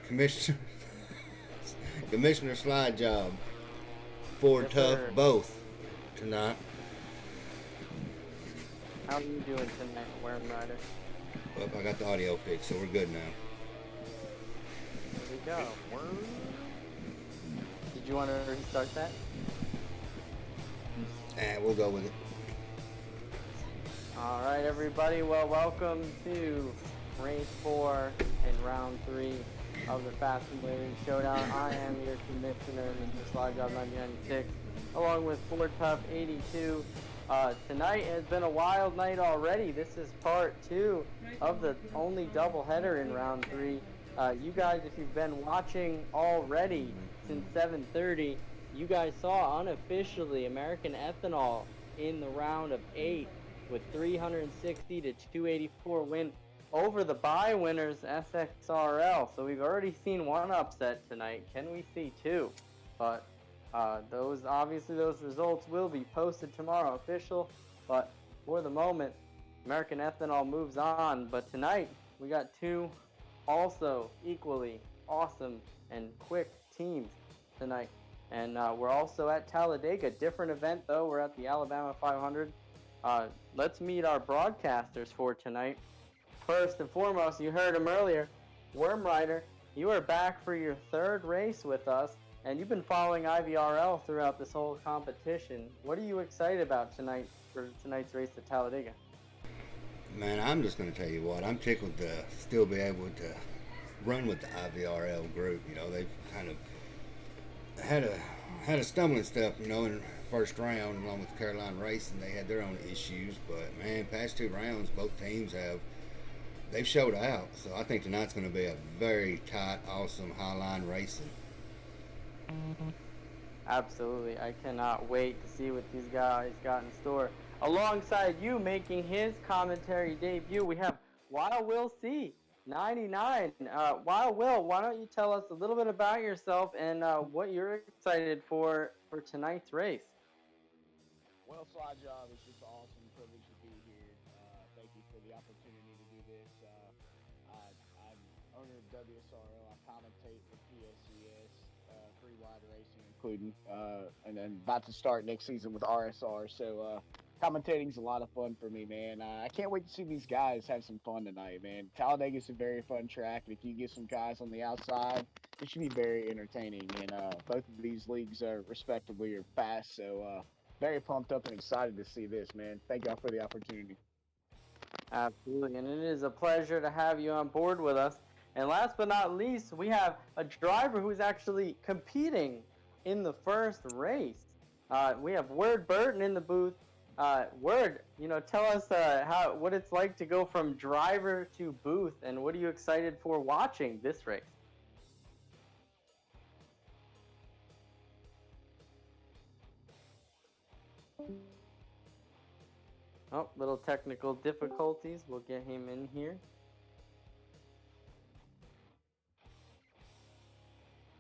Commissioner Commissioner Slide Job. Ford Yes, Tough sir. both tonight. How are you doing tonight, Worm Rider? Well, I got the audio fixed, so we're good now. Here we go. Worm. Did you want to restart that? And we'll go with it. All right, everybody. Well, welcome to race 4 and round 3 of the Fast and Blazing Showdown. I am your commissioner, Mr. Slide Job 996, along with Ford Tough 82. Tonight has been a wild night already. This is part 2 of the only doubleheader in round 3. You guys, if you've been watching already since 7:30, you guys saw unofficially American Ethanol in the round of 8 with 360 to 284 win over the bye winners SXRL. So we've already seen one upset tonight. Can we see two? But those results will be posted tomorrow official. But for the moment, American Ethanol moves on. But tonight we got two also equally awesome and quick teams tonight. And we're also at Talladega. Different event though. We're at the Alabama 500. Let's meet our broadcasters for tonight. First and foremost, you heard him earlier, Worm Rider. You are back for your third race with us, and you've been following IVRL throughout this whole competition. What are you excited about tonight for tonight's race at Talladega? Man, I'm just going to tell you what, I'm tickled to still be able to run with the IVRL group. You know, they've kind of had a stumbling step, you know, in first round along with Carolina Racing. They had their own issues, but man, past two rounds, both teams they've showed out. So I think tonight's going to be a very tight, awesome highline racing. Absolutely. I cannot wait to see what these guys got in store. Alongside you, making his commentary debut, we have Wild Will C. 99. Wild Will, why don't you tell us a little bit about yourself and what you're excited for tonight's race? Well, Slide Job, it's just an awesome privilege to be here. Thank you for the opportunity to do this. I'm owner of WSRL. I commentate for PSCS, free wide racing, including, and then about to start next season with RSR. So commentating's a lot of fun for me, man. I can't wait to see these guys have some fun tonight, man. Talladega's a very fun track, and if you get some guys on the outside, it should be very entertaining. And both of these leagues are respectively are fast, so very pumped up and excited to see this, man. Thank y'all for the opportunity. Absolutely, and it is a pleasure to have you on board with us. And last but not least, we have a driver who's actually competing in the first race. We have Word Burton in the booth. Word, tell us what it's like to go from driver to booth, and what are you excited for watching this race? Oh, little technical difficulties. We'll get him in here.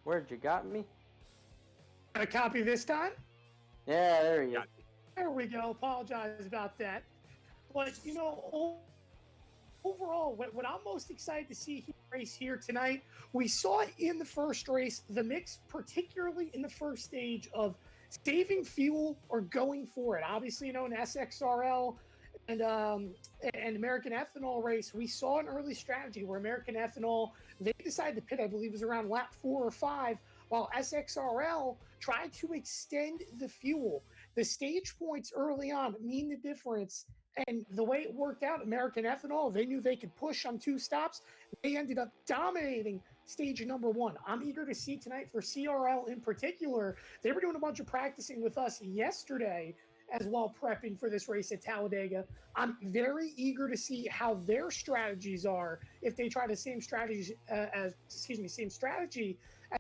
Word, you got me? Got a copy this time? Yeah, there we go. There we go. Apologize about that. But, overall, what I'm most excited to see race here tonight, we saw in the first race, the mix, particularly in the first stage of saving fuel or going for it. Obviously, an SXRL and American Ethanol race, we saw an early strategy where American Ethanol, they decided to pit, I believe it was around lap 4 or 5, while SXRL tried to extend the fuel. The stage points early on mean the difference. And the way it worked out, American Ethanol, they knew they could push on 2 stops. They ended up dominating stage number 1. I'm eager to see tonight for CRL in particular. They were doing a bunch of practicing with us yesterday as well, prepping for this race at Talladega. I'm very eager to see how their strategies are, if they try the same strategy as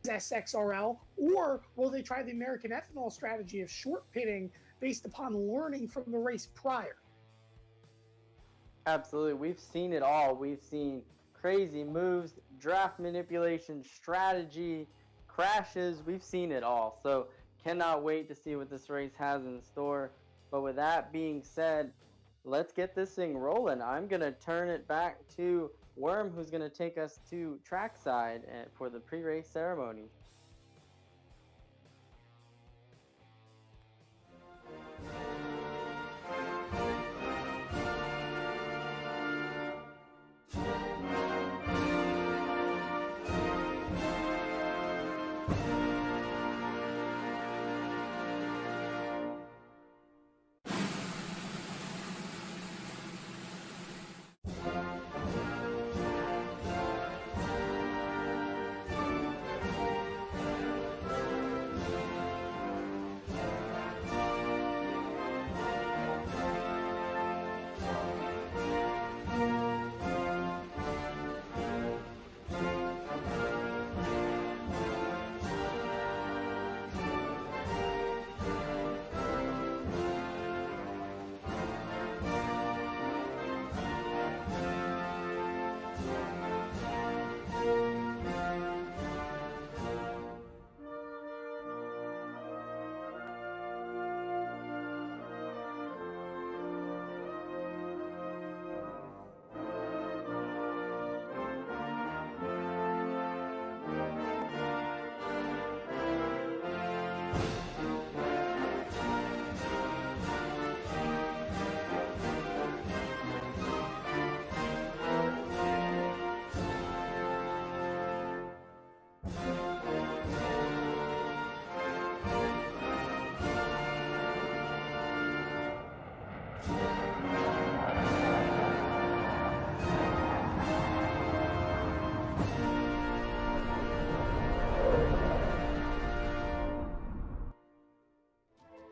SXRL, or will they try the American Ethanol strategy of short pitting based upon learning from the race prior? Absolutely. We've seen it all. We've seen crazy moves, draft manipulation, strategy, crashes. We've seen it all. So cannot wait to see what this race has in store. But with that being said, let's get this thing rolling. I'm going to turn it back to Worm, who's going to take us to trackside for the pre-race ceremony.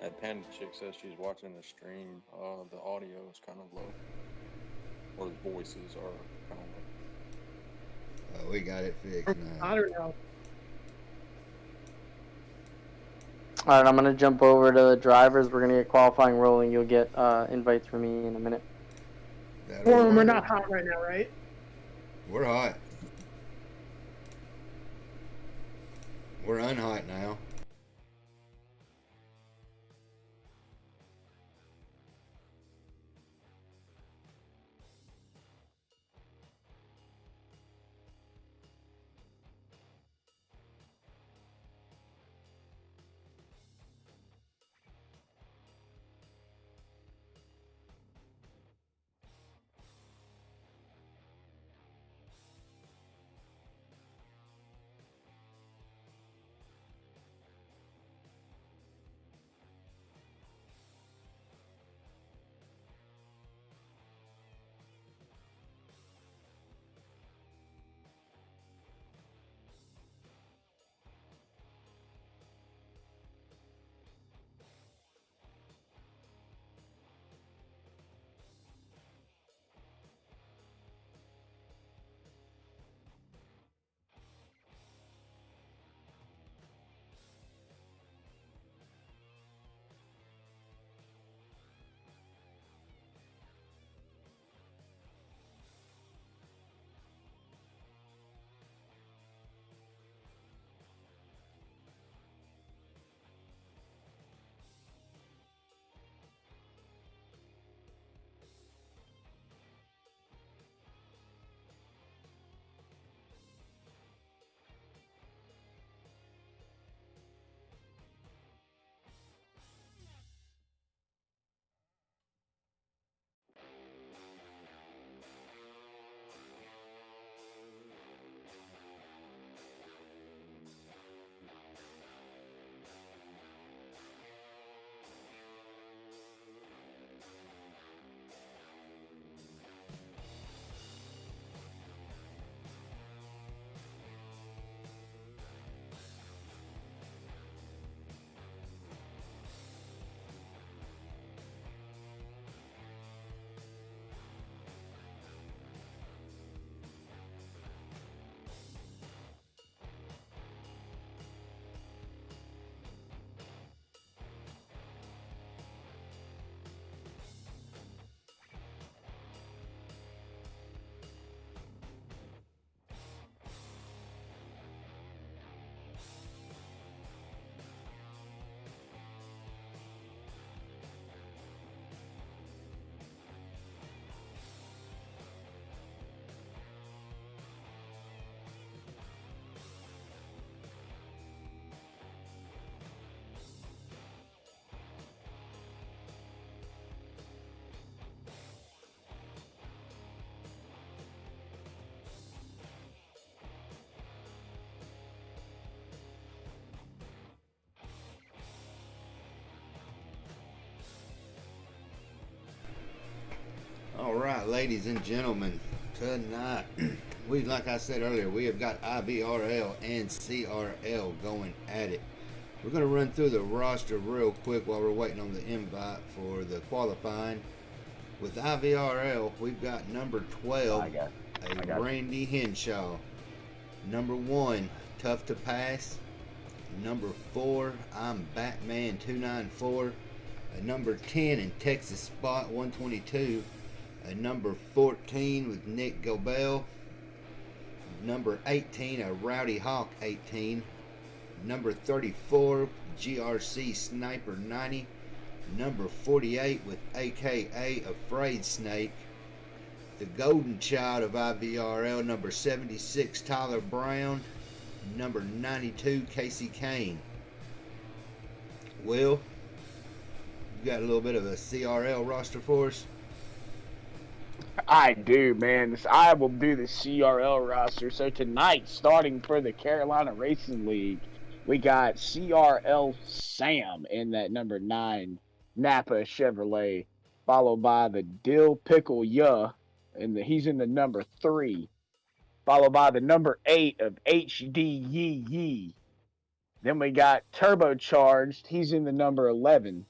That Panda chick says she's watching the stream. The audio is kind of low, or the voices are kind of low. We got it fixed now. I don't know. All right, I'm going to jump over to the drivers. We're going to get qualifying rolling. You'll get invites from me in a minute. That'll We're work. not hot right now, right? We're hot. We're unhot now. right, ladies and gentlemen, tonight like I said earlier, we have got IVRL and CRL going at it. We're going to run through the roster real quick while we're waiting on the invite for the qualifying. With IVRL, we've got number 12, Randy Henshaw. Number 1, Tough to Pass. Number 4, I'm Batman 294. Number 10 in Texas Spot 122. Number 14 with Nick Gobel. Number 18, a Rowdy Hawk 18. Number 34, GRC Sniper 90. Number 48 with AKA Afraid Snake. The Golden Child of IVRL, number 76, Tyler Brown. Number 92, Casey Kane. Will, you got a little bit of a CRL roster for us? I do, man. I will do the CRL roster. So tonight, starting for the Carolina Racing League, we got CRL Sam in that number 9 Napa Chevrolet, followed by the Dill Pickle Ya, and he's in the number 3, followed by the number 8 of HD Yee Yee. Then we got Turbocharged. He's in the number 11.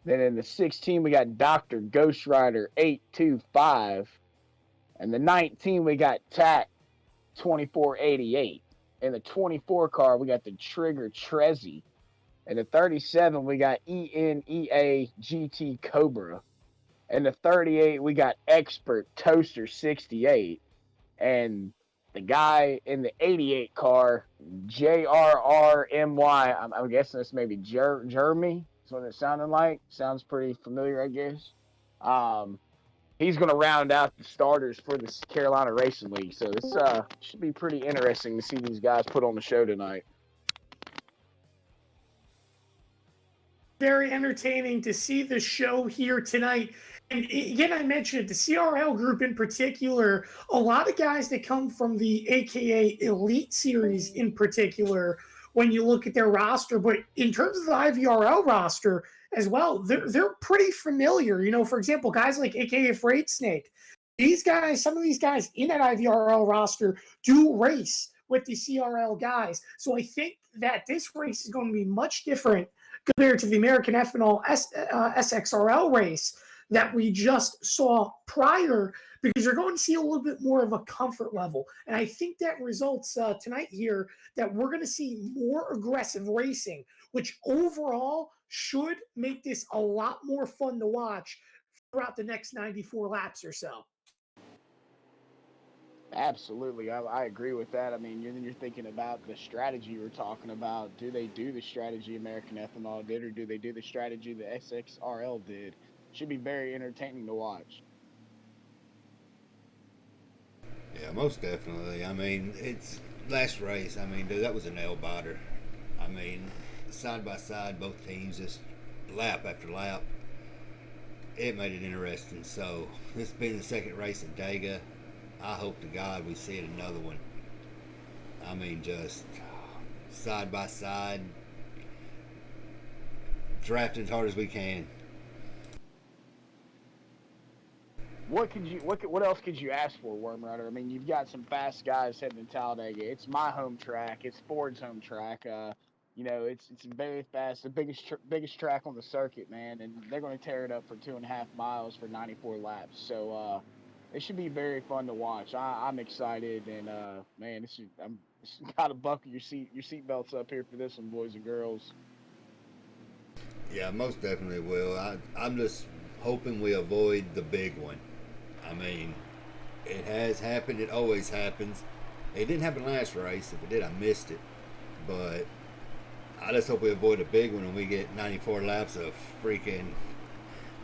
Then in the 16, we got Dr. Ghost Rider 825. And the 19, we got TAC 2488. In the 24 car, we got the Trigger Trezzy. In the 37, we got ENEA GT Cobra. In the 38, we got Expert Toaster 68. And the guy in the 88 car, JRRMY, I'm guessing this may be Jeremy. That's what it sounded like. Sounds pretty familiar, I guess. He's going to round out the starters for the Carolina Racing League. So this should be pretty interesting to see these guys put on the show tonight. Very entertaining to see the show here tonight. And again, I mentioned it, the CRL group in particular, a lot of guys that come from the AKA Elite Series in particular, when you look at their roster. But in terms of the IVRL roster as well, they're pretty familiar. You know, for example, guys like AKA Afraid Snake, these guys, some of these guys in that IVRL roster do race with the CRL guys. So I think that this race is going to be much different compared to the American Ethanol SXRL race that we just saw prior, because you're going to see a little bit more of a comfort level. And I think that results tonight here that we're going to see more aggressive racing, which overall should make this a lot more fun to watch throughout the next 94 laps or so. Absolutely, I agree with that. I mean, you're thinking about the strategy you were talking about. Do they do the strategy American Ethanol did, or do they do the strategy the SXRL did? Should be very entertaining to watch. Yeah, most definitely. I mean, it's last race. I mean, dude, that was a nail biter. I mean, side by side, both teams just lap after lap. It made it interesting. So this being the second race in Dega, I hope to God we see it another one. I mean, just side by side, drafting as hard as we can. What else could you ask for, Worm Rider? I mean, you've got some fast guys heading to Talladega. It's my home track. It's Ford's home track. You know, it's very fast, the biggest track on the circuit, man, and they're going to tear it up for 2.5 miles for 94 laps. So it should be very fun to watch. I'm excited, and man, I'm gotta buckle your seatbelts up here for this one, boys and girls. Yeah, most definitely will. I'm just hoping we avoid the big one. I mean, it has happened. It always happens. It didn't happen last race. If it did, I missed it. But I just hope we avoid a big one and we get 94 laps of freaking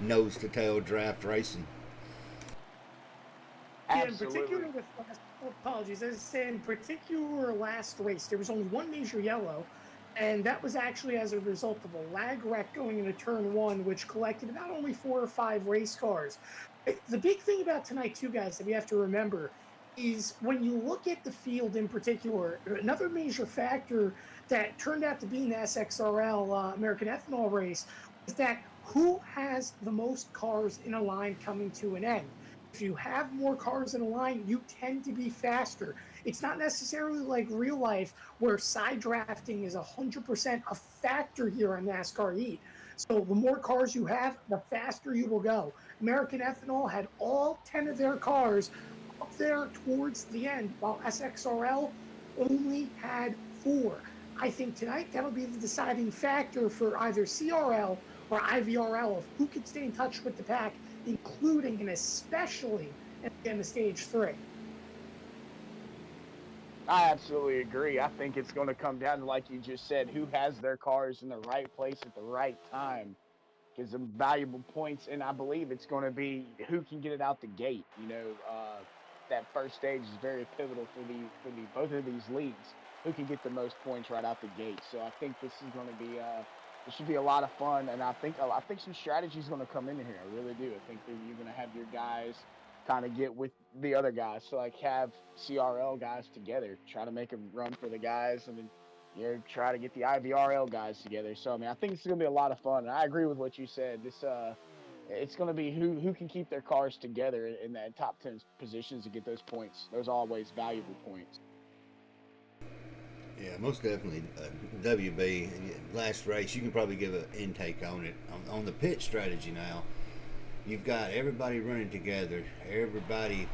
nose-to-tail draft racing. Yeah, in particular with last, apologies, I was saying, in particular last race, there was only one major yellow, and that was actually as a result of a lag wreck going into turn 1, which collected about only 4 or 5 race cars. The big thing about tonight, too, guys, that we have to remember is when you look at the field in particular, another major factor that turned out to be in the SXRL American Ethanol race is that who has the most cars in a line coming to an end. If you have more cars in a line, you tend to be faster. It's not necessarily like real life where side drafting is 100% a factor here on NASCAR Heat. So the more cars you have, the faster you will go. American Ethanol had all 10 of their cars up there towards the end, while SXRL only had 4. I think tonight that'll be the deciding factor for either CRL or IVRL of who can stay in touch with the pack, including and especially at the end of stage 3. I absolutely agree. I think it's going to come down to, like you just said, who has their cars in the right place at the right time gives them valuable points, and I believe it's going to be who can get it out the gate. That first stage is very pivotal for the both of these leagues. Who can get the most points right out the gate? So I think this is going to be this should be a lot of fun, and I think some strategy is going to come in here. I really do. I think that you're going to have your guys kind of get with the other guys. So like have CRL guys together, try to make a run for the guys, and then try to get the IVRL guys together. So I mean, I think it's gonna be a lot of fun. And I agree with what you said. It's gonna be who can keep their cars together in that top 10 positions to get those points. Those are always valuable points. Yeah, most definitely. WB last race, you can probably give an intake on it on the pit strategy. Now, you've got everybody running together, everybody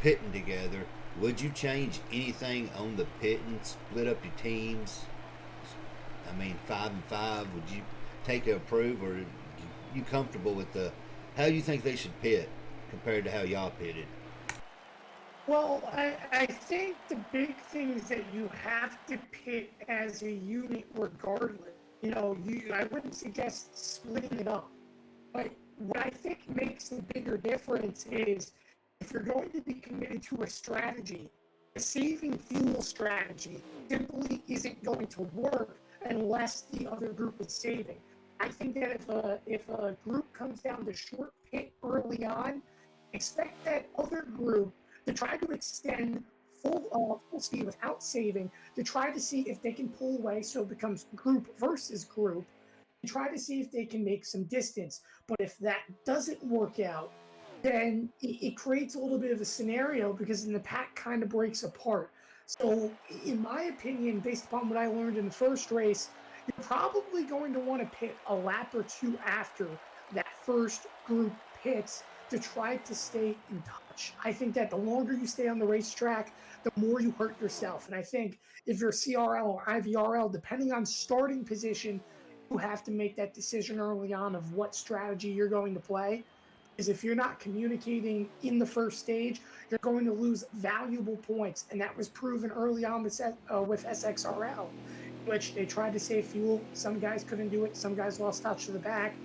pitting together. Would you change anything on the pitting? Split up your teams. I mean, 5 and 5. Would you take a approve, or you comfortable with the how you think they should pit compared to how y'all pitted? Well, I think the big thing is that you have to pit as a unit regardless. I wouldn't suggest splitting it up. But what I think makes the bigger difference is if you're going to be committed to a strategy, a saving fuel strategy simply isn't going to work unless the other group is saving. I think that if a group comes down to short pit early on, expect that other group to try to extend full speed without saving to try to see if they can pull away so it becomes group versus group and try to see if they can make some distance. But if that doesn't work out, then it creates a little bit of a scenario because then the pack kind of breaks apart. So, in my opinion, based upon what I learned in the first race, you're probably going to want to pit a lap or two after that first group pits to try to stay in touch. I think that the longer you stay on the racetrack, the more you hurt yourself. And I think if you're CRL or IVRL, depending on starting position, you have to make that decision early on of what strategy you're going to play. Because if you're not communicating in the first stage, you're going to lose valuable points. And that was proven early on with SXRL, which they tried to save fuel. Some guys couldn't do it. Some guys lost touch to the back.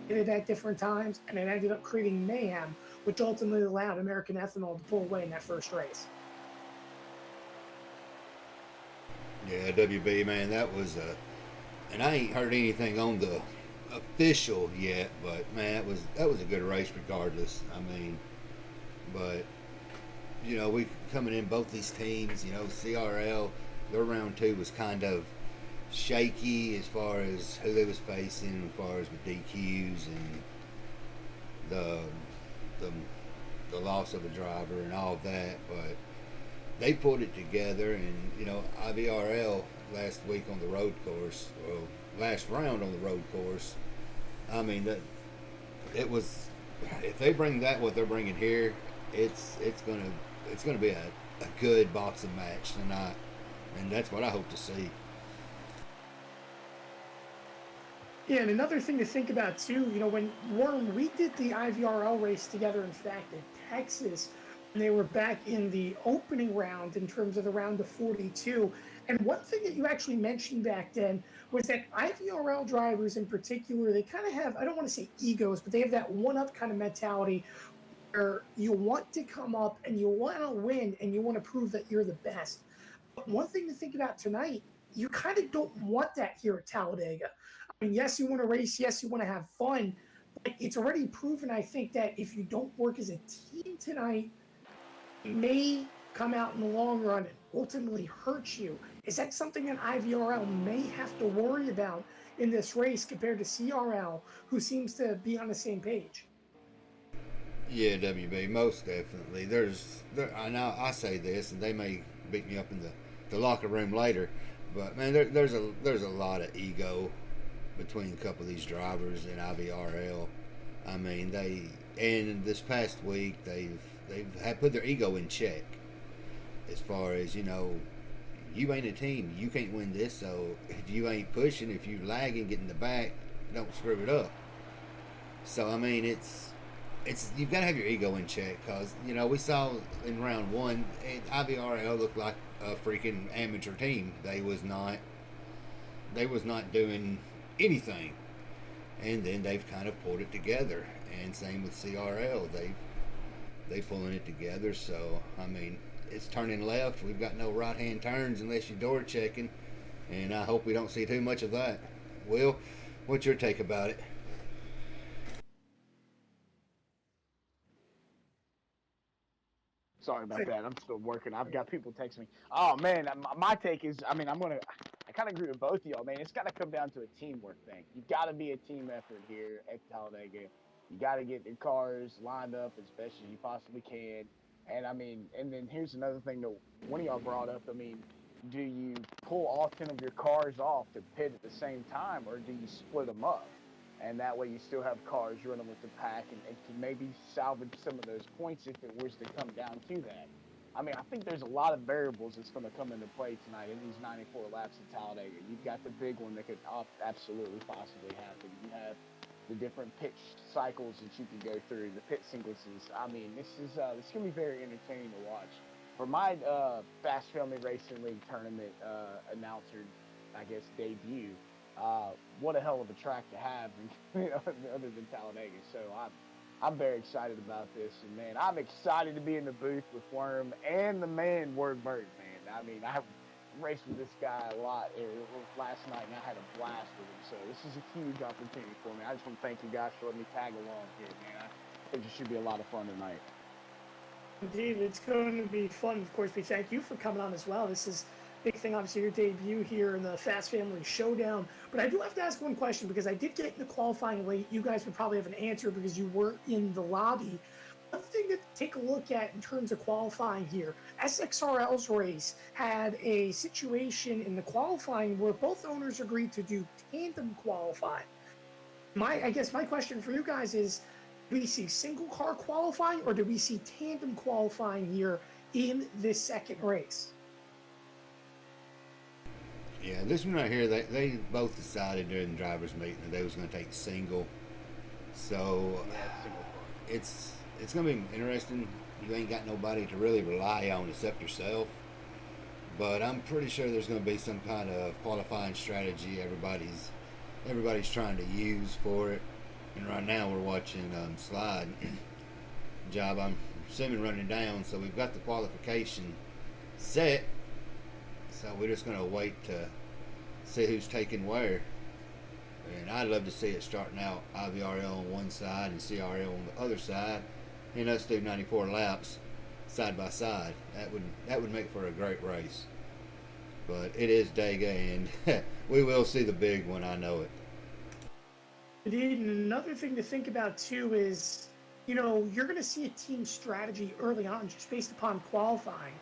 Did it at different times, and it ended up creating mayhem, which ultimately allowed American Ethanol to pull away in that first race. Yeah, WB, man, that was and I ain't heard anything on the official yet, but man, that was a good race regardless. I mean, but we coming in both these teams. CRL, their round 2 was kind of shaky as far as who they was facing, as far as the DQs and the loss of a driver and all of that, but they pulled it together. And IVRL last week on the road course, well, last round on the road course, I mean that it was. If they bring that what they're bringing here, it's gonna be a good boxing match tonight, and that's what I hope to see. Yeah, and another thing to think about too, when Warren, we did the IVRL race together, in fact, in Texas, when they were back in the opening round in terms of the round of 42. And one thing that you actually mentioned back then was that IVRL drivers in particular, they kind of have, I don't want to say egos, but they have that one-up kind of mentality where you want to come up and you want to win and you want to prove that you're the best. But one thing to think about tonight, you kind of don't want that here at Talladega. I mean, yes, you want to race. Yes, you want to have fun. But it's already proven, I think, that if you don't work as a team tonight, it may come out in the long run and ultimately hurt you. Is that something that IVRL may have to worry about in this race compared to CRL, who seems to be on the same page? Yeah, WB, most definitely. I know I say this, and they may beat me up in the locker room later, but man, there's a lot of ego between a couple of these drivers in IVRL. I mean, and this past week they've had put their ego in check as far as you ain't a team, you can't win this. So if you ain't pushing, if you lagging, get in the back, don't screw it up. So I mean, it's you've got to have your ego in check because we saw in round one, IVRL looked like a freaking amateur team. They was not doing anything, and then they've kind of pulled it together. And same with CRL, they pulling it together. So I mean, it's turning left. We've got no right hand turns unless you're door checking, and I hope we don't see too much of that. Will, what's your take about it? Sorry about that. I'm still working. I've got people texting me. Oh man, my take is, I mean, I kind of agree with both of y'all, man. It's got to come down to a teamwork thing. You've got to be a team effort here at Talladega. You got to get the cars lined up as best as you possibly can. And I mean, and then here's another thing that one of y'all brought up. I mean, do you pull all 10 of your cars off to pit at the same time, or do you split them up? And that way you still have cars running with the pack and can maybe salvage some of those points if it was to come down to that. I mean, I think there's a lot of variables that's going to come into play tonight in these 94 laps at Talladega. You've got the big one that could absolutely possibly happen. You have the different pitch cycles that you can go through, the pit sequences. I mean, this going to be very entertaining to watch. For my Fast Family Racing League tournament announcer, I guess, debut, what a hell of a track to have, other than Talladega. So I'm very excited about this, and man, I'm excited to be in the booth with Worm and the man Word Bird, man. I mean, I raced with this guy a lot last night, and I had a blast with him. So this is a huge opportunity for me. I just want to thank you guys for letting me tag along here, man. I think it should be a lot of fun tonight. Indeed, it's going to be fun. Of course, we thank you for coming on as well. This is big thing, obviously, your debut here in the Fast Family Showdown. But I do have to ask one question because I did get in the qualifying late. You guys would probably have an answer because you were in the lobby. One thing to take a look at in terms of qualifying here, SXRL's race had a situation in the qualifying where both owners agreed to do tandem qualifying. I guess my question for you guys is, do we see single car qualifying or do we see tandem qualifying here in this second race? Yeah, this one right here, they both decided during the drivers' meeting that they was going to take single. So it's going to be interesting. You ain't got nobody to really rely on except yourself. But I'm pretty sure there's going to be some kind of qualifying strategy everybody's trying to use for it. And right now we're watching Slide job. I'm assuming running down. So we've got the qualification set. So we're just going to wait to see who's taking where. And I'd love to see it starting out IVRL on one side and CRL on the other side. And us do 94 laps side by side. That would make for a great race. But it is Dega, and we will see the big one, I know it. Indeed, and another thing to think about too is, you're going to see a team strategy early on just based upon qualifying.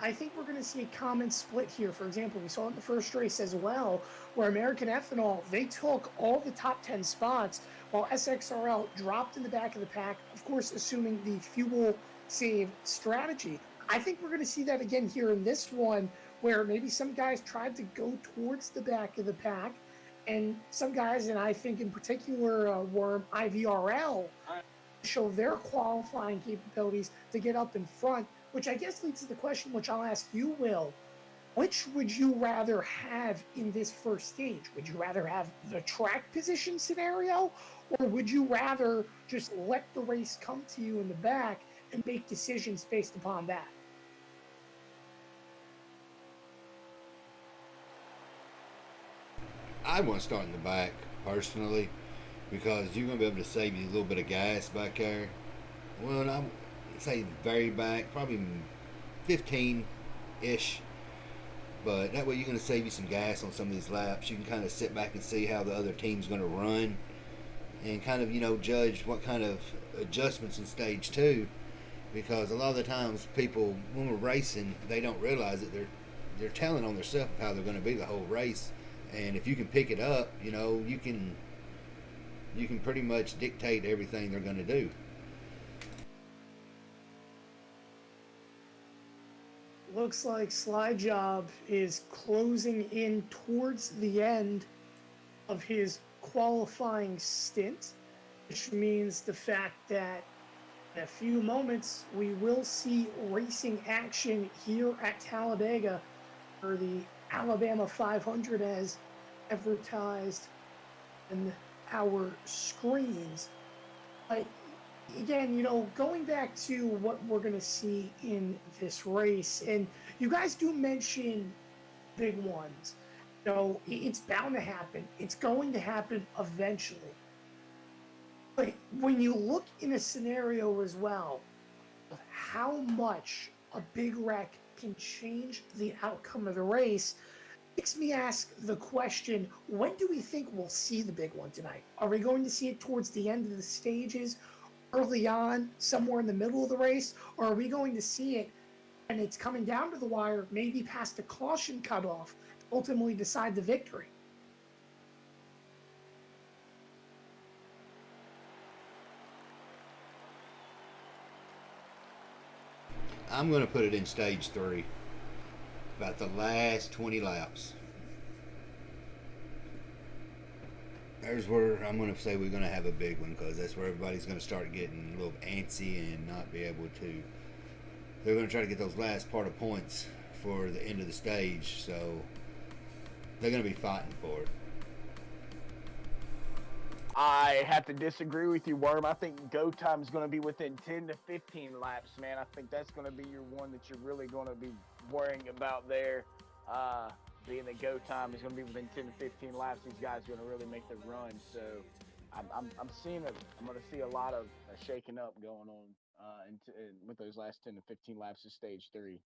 I think we're going to see a common split here. For example, we saw it in the first race as well, where American Ethanol, they took all the top 10 spots, while SXRL dropped in the back of the pack, of course, assuming the fuel save strategy. I think we're going to see that again here in this one, where maybe some guys tried to go towards the back of the pack, and some guys, and I think in particular Worm IVRL, show their qualifying capabilities to get up in front, which I guess leads to the question, which I'll ask you, Will. Which would you rather have in this first stage? Would you rather have the track position scenario, or would you rather just let the race come to you in the back and make decisions based upon that? I want to start in the back, personally, because you're going to be able to save you a little bit of gas back there. Well, I would say very back, probably 15-ish. But that way you're going to save you some gas on some of these laps. You can kind of sit back and see how the other team's going to run. and kind of judge what kind of adjustments in stage two, because a lot of the times people, when we're racing, they don't realize that they're telling on themselves how they're going to be the whole race, and if you can pick it up, you can pretty much dictate everything they're going to do. Looks like Sly Job is closing in towards the end of his qualifying stint, which means the fact that in a few moments we will see racing action here at Talladega for the Alabama 500 as advertised in our screens. But again, going back to what we're going to see in this race, and you guys do mention big ones. It's bound to happen. It's going to happen eventually. But when you look in a scenario as well of how much a big wreck can change the outcome of the race, makes me ask the question, when do we think we'll see the big one tonight? Are we going to see it towards the end of the stages, early on, somewhere in the middle of the race, or are we going to see it and it's coming down to the wire, maybe past the caution cutoff, to ultimately decide the victory? I'm going to put it in stage three, about the last 20 laps. There's where I'm going to say we're going to have a big one, because that's where everybody's going to start getting a little antsy and not be able to. They're going to try to get those last part of points for the end of the stage, so they're going to be fighting for it. I have to disagree with you, Worm. I think go time is going to be within 10 to 15 laps, man. I think that's going to be your one that you're really going to be worrying about there. Being the go time is going to be within 10 to 15 laps. These guys are going to really make the run. So I'm seeing it. I'm going to see a lot of shaking up going on with those last 10 to 15 laps of stage three.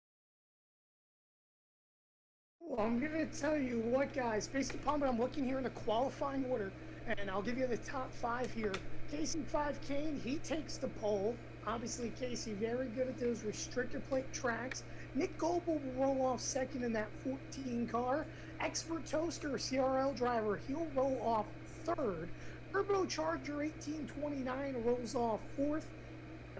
Well, I'm going to tell you what, guys, based upon what I'm looking here in the qualifying order, and I'll give you the top five here. Casey 5 Kane, he takes the pole. Obviously, Casey, very good at those restrictor plate tracks. Nick Goebel will roll off second in that 14 car. Expert Toaster, CRL driver, he'll roll off third. Turbocharger 1829 rolls off fourth.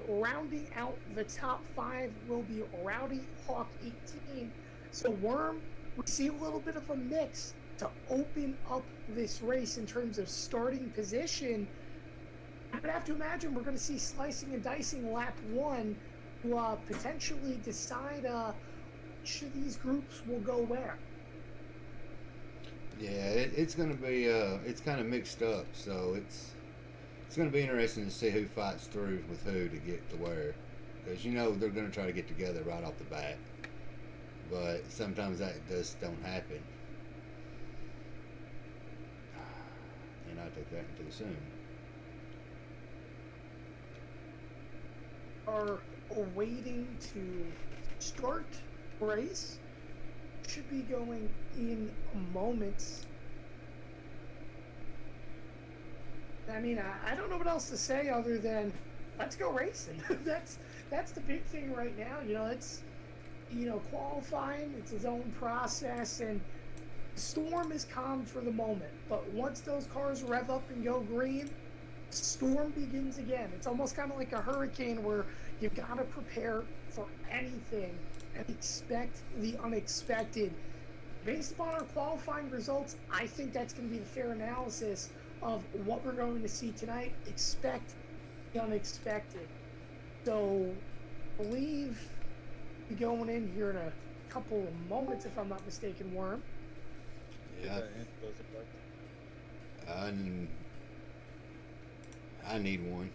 Rounding out the top five will be Rowdy Hawk 18. So, Worm, we see a little bit of a mix to open up this race in terms of starting position. I would have to imagine we're going to see slicing and dicing lap one to potentially decide which of these groups will go where. Yeah, it's going to be it's kind of mixed up, so it's going to be interesting to see who fights through with who to get to where, because they're going to try to get together right off the bat, but sometimes that just don't happen. And I took that too soon. Are waiting to start race. Should be going in moments. I mean, I don't know what else to say other than let's go racing. that's the big thing right now. It's qualifying. It's its own process, and the storm is calm for the moment. But once those cars rev up and go green, storm begins again. It's almost kind of like a hurricane where you've got to prepare for anything and expect the unexpected. Based upon our qualifying results, I think that's going to be the fair analysis of what we're going to see tonight. Expect the unexpected. So, I believe we're going in here in a couple of moments, if I'm not mistaken, Worm. Yeah. I need one.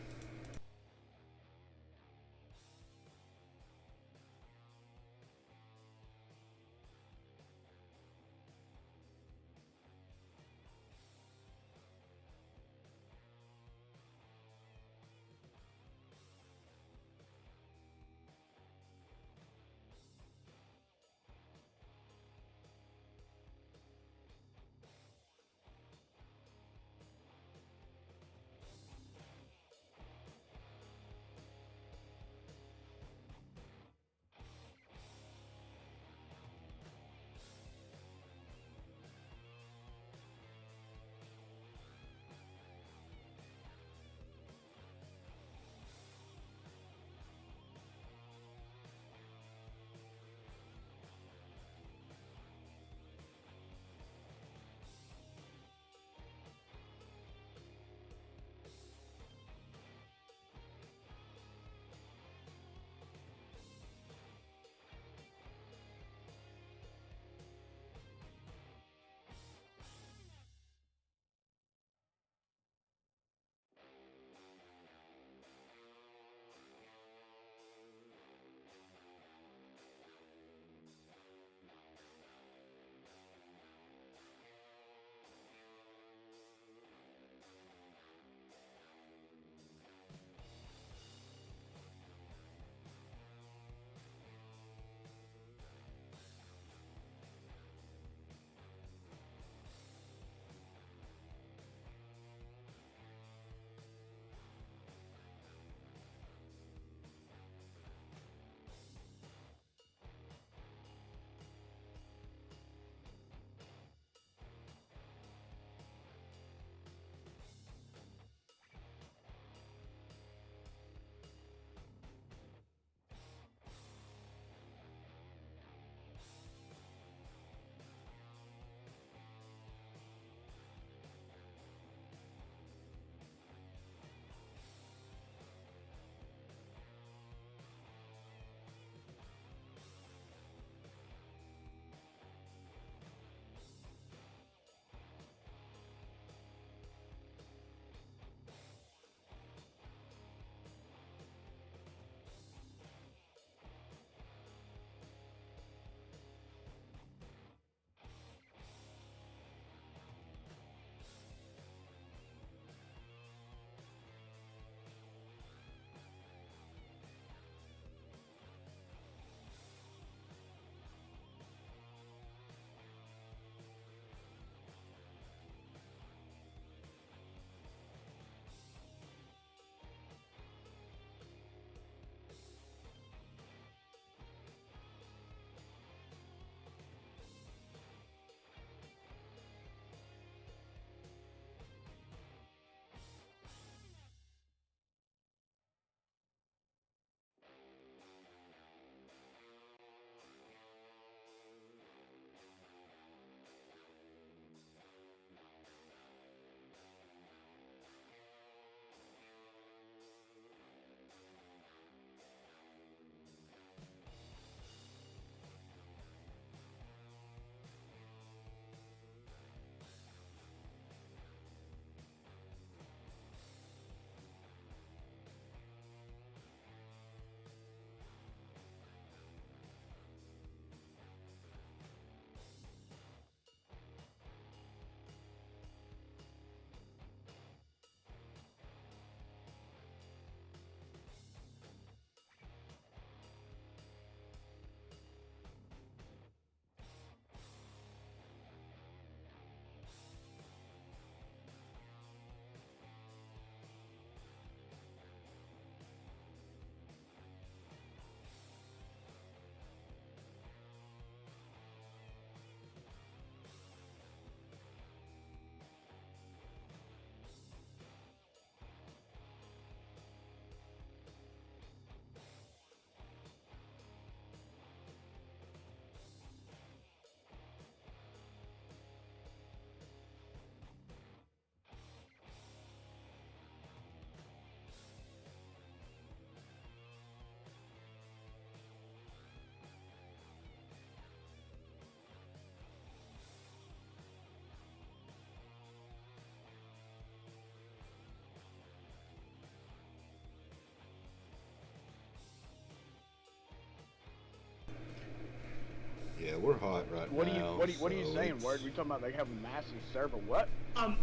we're hot right What now. What are you so saying, it's Word? We talking about they have a massive server? What?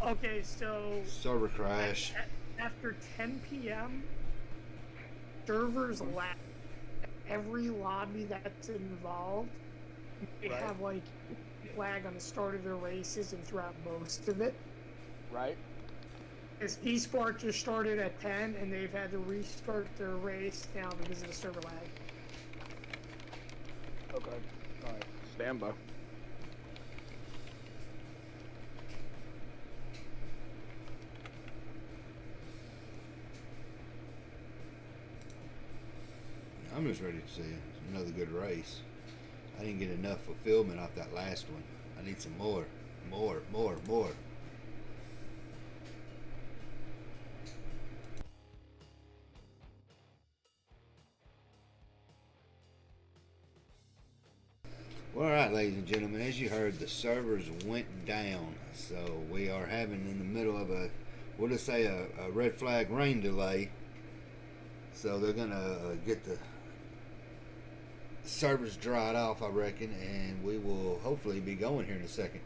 Okay, so server crash. after 10 p.m., servers lag. Every lobby that's involved, they Right. have like lag on the start of their races and throughout most of it. Right. Because eSport just started at 10 and they've had to restart their race now because of the server lag. Okay. All right. Stand by. I'm just ready to see another good race. I didn't get enough fulfillment off that last one. I need some more. More. Well, all right, ladies and gentlemen, as you heard, the servers went down. So we are having in the middle of we'll just say a red flag rain delay. So they're going to get the servers dried off, I reckon, and we will hopefully be going here in a second.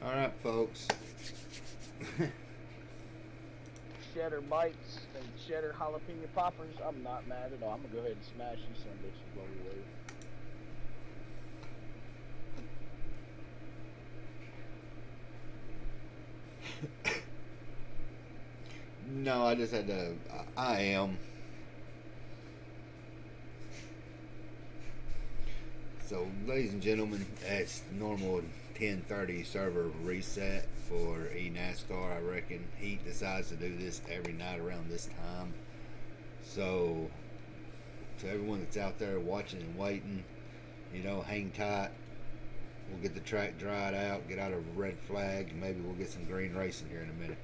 All right, folks. Cheddar bites and cheddar jalapeno poppers. I'm not mad at all. I'm gonna go ahead and smash you some bitches while we wait. No, I just had to. I am. So, ladies and gentlemen, it's normal 10:30 server reset for eNASCAR. I reckon Heat decides to do this every night around this time. So, to everyone that's out there watching and waiting, hang tight. We'll get the track dried out, get out of a red flag, and maybe we'll get some green racing here in a minute.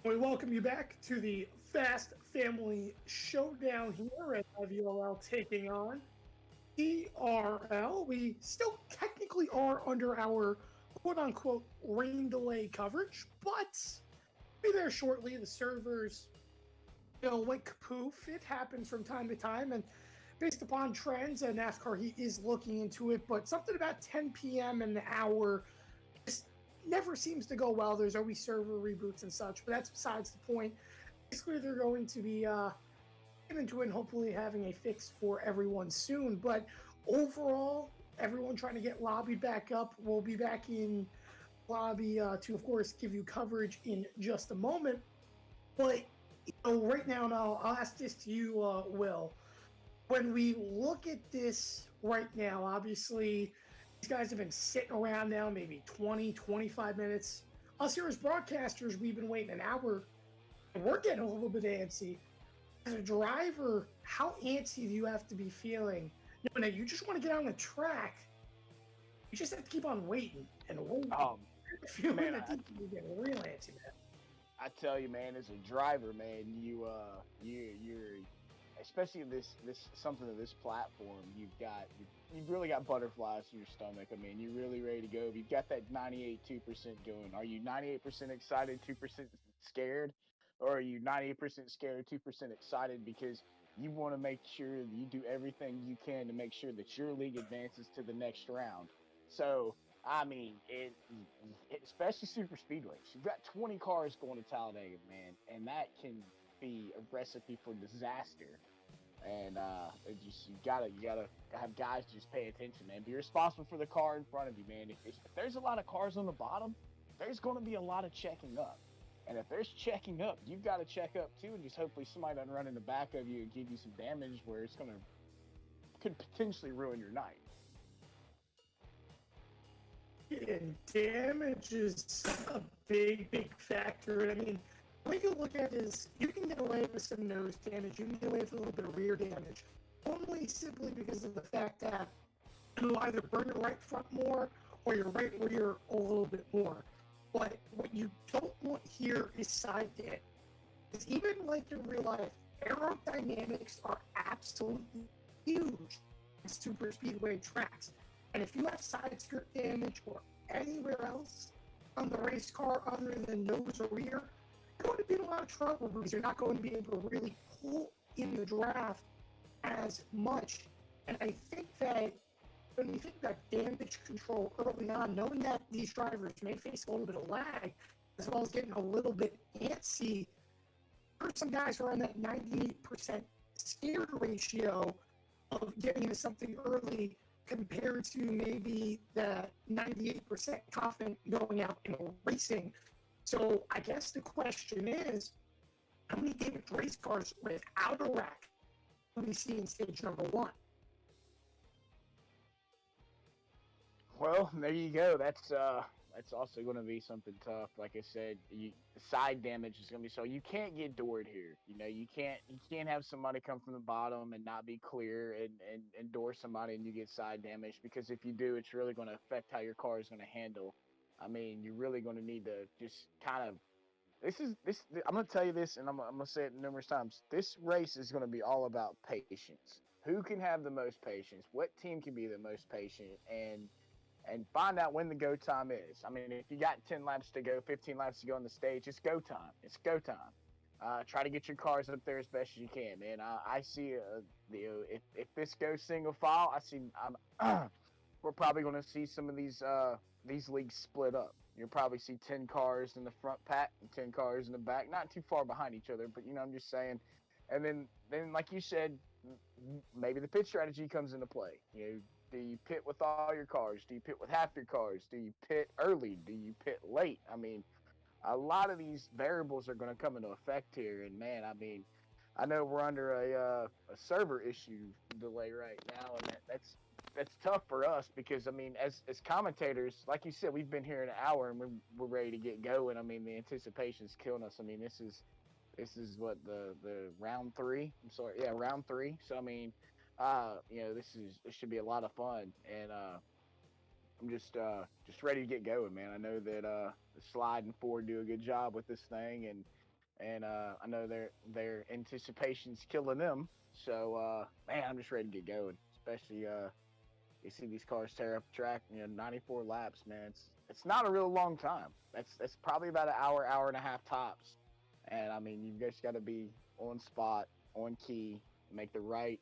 We welcome you back to the Fast Family Showdown here at IVRL taking on CRL. We still technically are under our quote unquote rain delay coverage, but be there shortly. The servers, went kapoof. It happens from time to time, and based upon trends, NASCAR he is looking into it, but something about 10 p.m. an hour just never seems to go well. There's always server reboots and such, but that's besides the point. Basically, they're going to be into it and hopefully having a fix for everyone soon. But overall, everyone trying to get lobbied back up. We'll be back in lobby to, of course, give you coverage in just a moment. But right now, and I'll ask this to you, Will. When we look at this right now, obviously, these guys have been sitting around now maybe 20, 25 minutes. Us here as broadcasters, we've been waiting an hour, and we're getting a little bit antsy. As a driver, how antsy do you have to be feeling? Now, you just want to get on the track. You just have to keep on waiting and waiting. Feeling Man, that you're getting real antsy, man. I tell you, man, as a driver, man, you're especially this something of this platform, you've really got butterflies in your stomach. I mean, you're really ready to go. You've got that 98.2% going. Are you 98% excited, 2% scared, or are you 98% scared, 2% excited because you want to make sure that you do everything you can to make sure that your league advances to the next round? So I mean, especially super speedways. You've got 20 cars going to Talladega, man, and that can be a recipe for disaster. And you gotta have guys just pay attention, man. Be responsible for the car in front of you, man. If there's a lot of cars on the bottom, there's going to be a lot of checking up. And if there's checking up, you've got to check up too, and just hopefully somebody doesn't run in the back of you and give you some damage where could potentially ruin your night. And damage is a big factor. I mean, what you look at is you can get away with some nose damage, you can get away with a little bit of rear damage, only simply because of the fact that you either burn your right front more or your right rear a little bit more. But what you don't want here is side damage. Because even like in real life, aerodynamics are absolutely huge in super speedway tracks. And if you have side skirt damage or anywhere else on the race car other than nose or rear, you're going to be in a lot of trouble because you're not going to be able to really pull in the draft as much. And I think that when you think about damage control early on, knowing that these drivers may face a little bit of lag, as well as getting a little bit antsy, there's some guys who are on that 98% scared ratio of getting into something early compared to maybe the 98% confident going out and racing. So I guess the question is, how many damaged race cars without a rack do we see in stage number one? Well, there you go. That's also going to be something tough. Like I said, the side damage is going to be so you can't get doored here. You can't have somebody come from the bottom and not be clear and door somebody and you get side damage, because if you do, it's really going to affect how your car is going to handle. I mean, you're really going to need to just kind of this. I'm going to tell you this, and I'm going to say it numerous times. This race is going to be all about patience. Who can have the most patience? What team can be the most patient? And find out when the go time is. I mean, if you got 10 laps to go, 15 laps to go on the stage, it's go time. It's go time. Try to get your cars up there as best as you can, man. I see, if this goes single file, we're probably going to see some of these leagues split up. You'll probably see 10 cars in the front pack and 10 cars in the back, not too far behind each other, but I'm just saying. And then like you said, maybe the pit strategy comes into play. Do you pit with all your cars? Do you pit with half your cars? Do you pit early? Do you pit late? I mean, a lot of these variables are going to come into effect here. And man, I mean, I know we're under a server issue delay right now, and that's tough for us because I mean, as commentators, like you said, we've been here an hour and we're ready to get going. I mean, the anticipation's killing us. I mean, this is what the round three. I'm sorry, yeah, round three. So I mean, this should be a lot of fun, and I'm just ready to get going, man. I know that the Slide and Ford do a good job with this thing, and and I know their anticipation's killing them. So man, I'm just ready to get going. Especially you see these cars tear up the track, 94 laps, man. It's not a real long time. That's probably about an hour, hour and a half tops. And I mean, you just got to be on spot, on key, make the right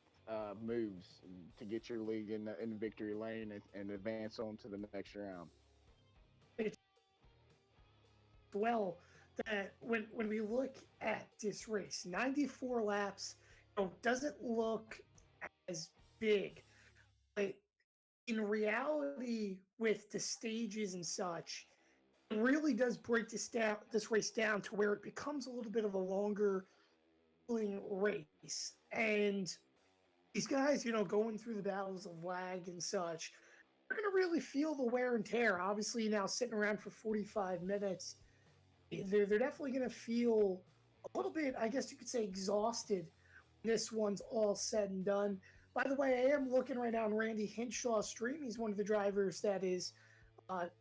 moves to get your league in the victory lane and advance on to the next round. It's well that when we look at this race, 94 laps, doesn't look as big, but in reality, with the stages and such, it really does break this race down to where it becomes a little bit of a longer race. And these guys, going through the battles of lag and such, they're going to really feel the wear and tear. Obviously, now sitting around for 45 minutes, they're definitely going to feel a little bit, I guess you could say, exhausted when this one's all said and done. By the way, I am looking right now on Randy Hinshaw's stream. He's one of the drivers that is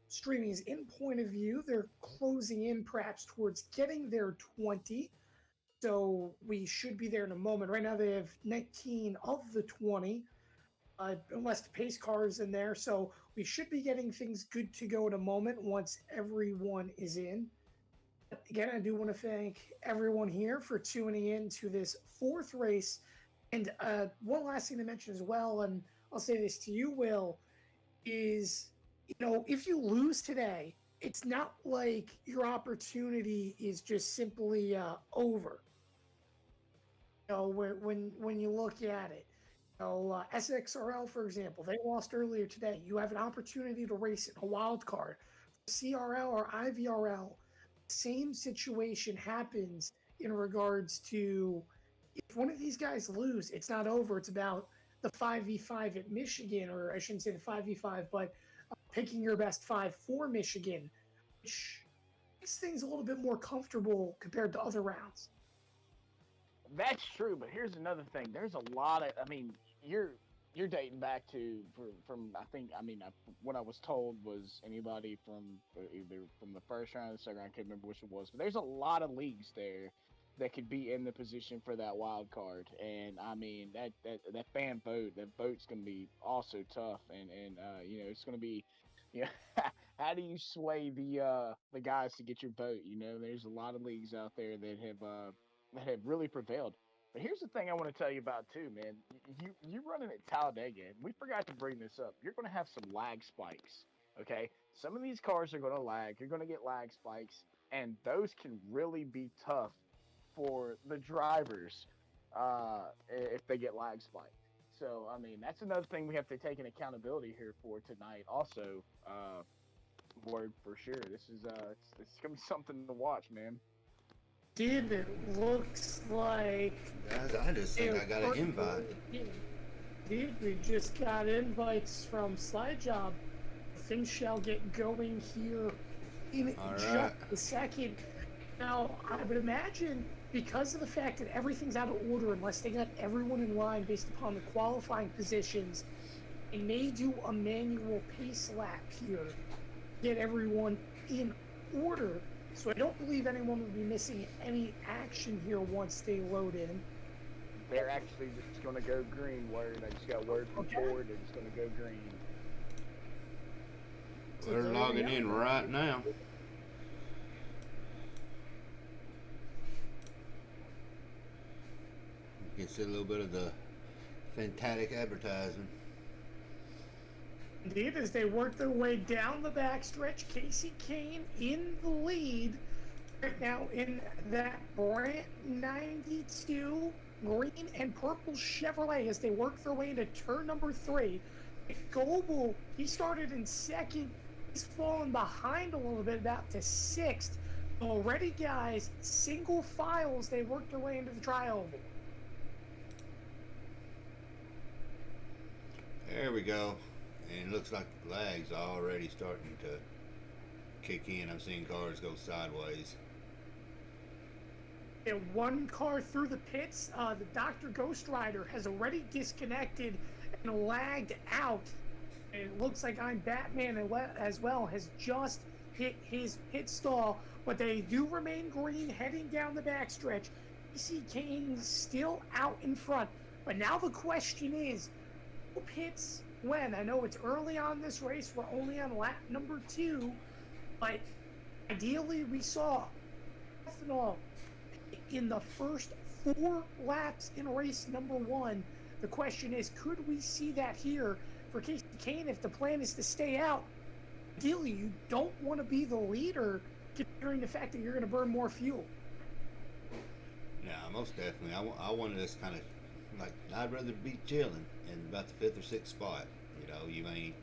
streaming is in point of view. They're closing in perhaps towards getting their 20. So we should be there in a moment. Right now they have 19 of the 20, unless the pace car is in there. So we should be getting things good to go in a moment once everyone is in. Again, I do want to thank everyone here for tuning in to this fourth race. And one last thing to mention as well, and I'll say this to you, Will, is, if you lose today, it's not like your opportunity is just simply over. When you look at it, SXRL, for example, they lost earlier today. You have an opportunity to race in a wild card. CRL or IVRL, same situation happens in regards to if one of these guys lose, it's not over. It's about the 5v5 at Michigan, or I shouldn't say the 5v5, but picking your best 5 for Michigan, which makes things a little bit more comfortable compared to other rounds. That's true, but here's another thing. There's a lot of, you're dating back to from what I was told was anybody from either from the first round or the second round. I can't remember which it was, but there's a lot of leagues there that could be in the position for that wild card, and that fan vote, that vote's going to be also tough, and it's going to be, how do you sway the guys to get your vote? There's a lot of leagues out there that have really prevailed. But here's the thing I want to tell you about too, man. You running at Talladega, and we forgot to bring this up. You're going to have some lag spikes. Okay, some of these cars are going to lag. You're going to get lag spikes, and those can really be tough for the drivers if they get lag spiked. So that's another thing we have to take an accountability here for tonight. Also, Ward, for sure. This is it's gonna be something to watch, man. Dude, it looks like. Guys, I just think I got an invite. Dude, we just got invites from SlideJob. Things shall get going here in just a second. Now, I would imagine because of the fact that everything's out of order, unless they got everyone in line based upon the qualifying positions, they may do a manual pace lap here, get everyone in order. So I don't believe anyone will be missing any action here once they load in. They're actually just going to go green. Word. I just got word from Ford. They're just going to go green. They're logging in right now. You can see a little bit of the fantastic advertising. Indeed, as they work their way down the backstretch, Casey Kane in the lead right now in that brand 92 green and purple Chevrolet as they work their way into turn number 3. Goebel, he started in second. He's fallen behind a little bit, about to 6th. Already, guys, single files, they work their way into the trioval. There we go. And it looks like the lag's already starting to kick in. I'm seeing cars go sideways. And one car through the pits, the Dr. Ghost Rider has already disconnected and lagged out. And it looks like I'm Batman as well has just hit his pit stall, but they do remain green heading down the backstretch. Casey Kane still out in front. But now the question is, who pits when? I know it's early on this race. We're only on lap number 2. But ideally, we saw ethanol in the first 4 laps in race number 1. The question is, could we see that here for Casey Kane if the plan is to stay out? Ideally, you don't want to be the leader considering the fact that you're going to burn more fuel. Yeah, most definitely. I wanted us kind of like, I'd rather be chilling in about the 5th or 6th spot. You know, you ain't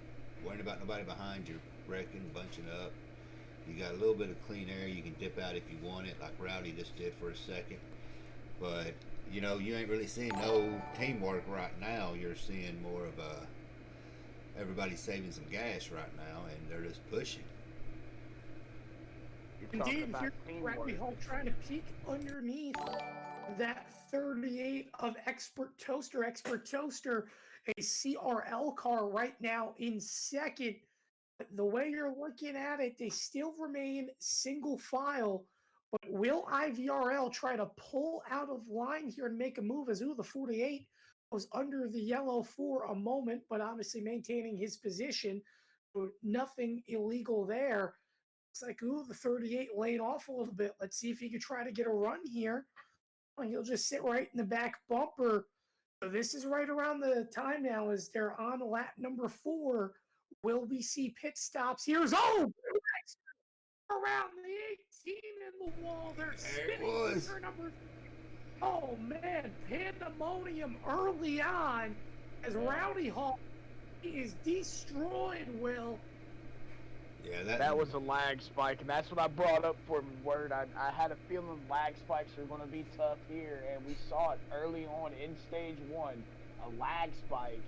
worrying about nobody behind you, wrecking, bunching up. You got a little bit of clean air. You can dip out if you want it, like Rowdy just did for a second. But, you know, you ain't really seeing no teamwork right now. You're seeing more of everybody saving some gas right now, and they're just pushing. You're talking Indeed, about here teamwork. Randy Hall trying to peek underneath that 38 of Expert Toaster. Expert Toaster, a CRL car right now in second. The way you're looking at it, they still remain single file. But will IVRL try to pull out of line here and make a move as the 48 was under the yellow for a moment, but obviously maintaining his position. So nothing illegal there. Looks like the 38 laid off a little bit. Let's see if he could try to get a run here. He'll just sit right in the back bumper. So this is right around the time now as they're on lap number 4. Will we see pit stops? Here's around the 18 in the wall. They're spinning for turn number. Oh man, pandemonium early on as Rowdy Hall is destroyed. Will. Yeah, that was a lag spike, and that's what I brought up for Word. I had a feeling lag spikes were going to be tough here, and we saw it early on in stage 1, a lag spike.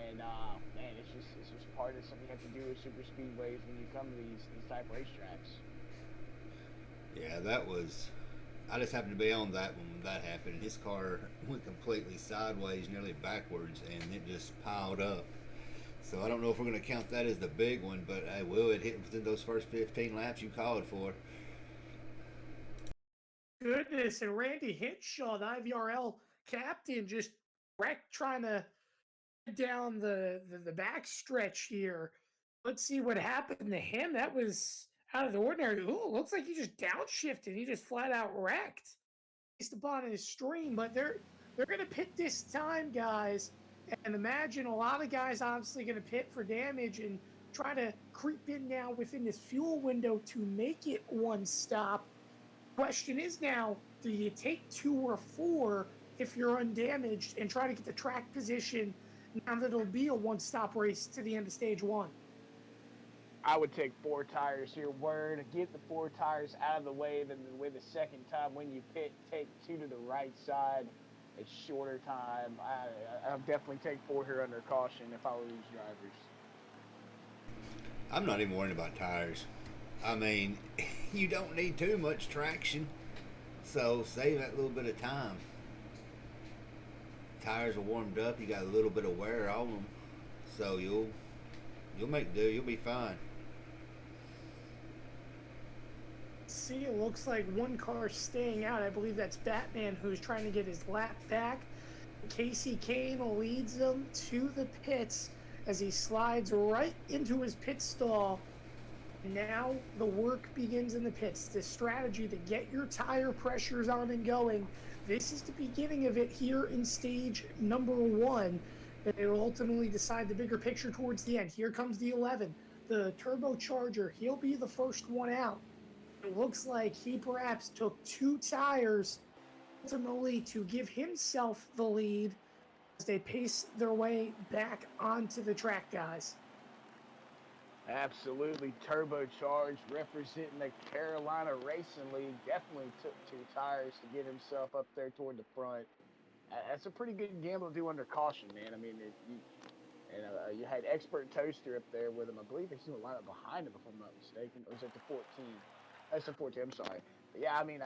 And man, it's just part of something you have to do with super speedways when you come to these type racetracks. Yeah, that was. I just happened to be on that when that happened. His car went completely sideways, nearly backwards, and it just piled up. So I don't know if we're going to count that as the big one, but hey, will it hit within those first 15 laps you called for? Goodness, and Randy Hinshaw, the IVRL captain, just wrecked trying to down the back stretch here. Let's see what happened to him. That was out of the ordinary. Ooh, looks like he just downshifted. He just flat out wrecked based upon his stream. But they're gonna pit this time, guys. And imagine a lot of guys obviously gonna pit for damage and try to creep in now within this fuel window to make it one stop. Question is now, do you take 2 or 4 if you're undamaged and try to get the track position now that it'll be a one-stop race to the end of stage 1? I would take 4 tires here. Word, get the 4 tires out of the way. Then the second time when you pit, take 2 to the right side. It's shorter time. I'll definitely take 4 here under caution if I were these drivers. I'm not even worrying about tires. I mean, you don't need too much traction, so save that little bit of time. Tires are warmed up. You got a little bit of wear on them, so you'll make do. You'll be fine. See, it looks like one car staying out. I believe that's Batman, who's trying to get his lap back. Casey Kane leads them to the pits as he slides right into his pit stall. Now the work begins in the pits. The strategy to get your tire pressures on and going. This is the beginning of it here in stage number 1. It will ultimately decide the bigger picture towards the end. Here comes the 11, the turbocharger. He'll be the first one out. It looks like he perhaps took 2 tires ultimately to give himself the lead as they pace their way back onto the track, guys. Absolutely turbocharged, representing the Carolina Racing League. Definitely took 2 tires to get himself up there toward the front. That's a pretty good gamble to do under caution, man. I mean, you had Expert Toaster up there with him. I believe he's going to line up behind him, if I'm not mistaken. Or was it the 14? That's the 14. I'm sorry. But yeah, I mean,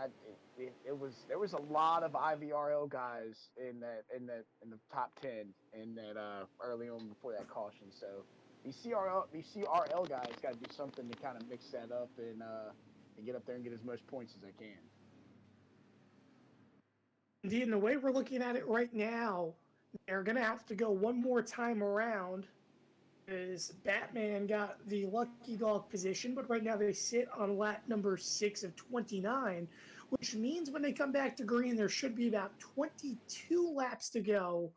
there was a lot of IVRL guys in the top 10 in that early on before that caution. So these CRL guys got to do something to kind of mix that up and get up there and get as much points as they can. Indeed, and the way we're looking at it right now, they're going to have to go one more time around. Is Batman got the lucky dog position, but right now they sit on lap number 6 of 29, which means when they come back to green, there should be about 22 laps to go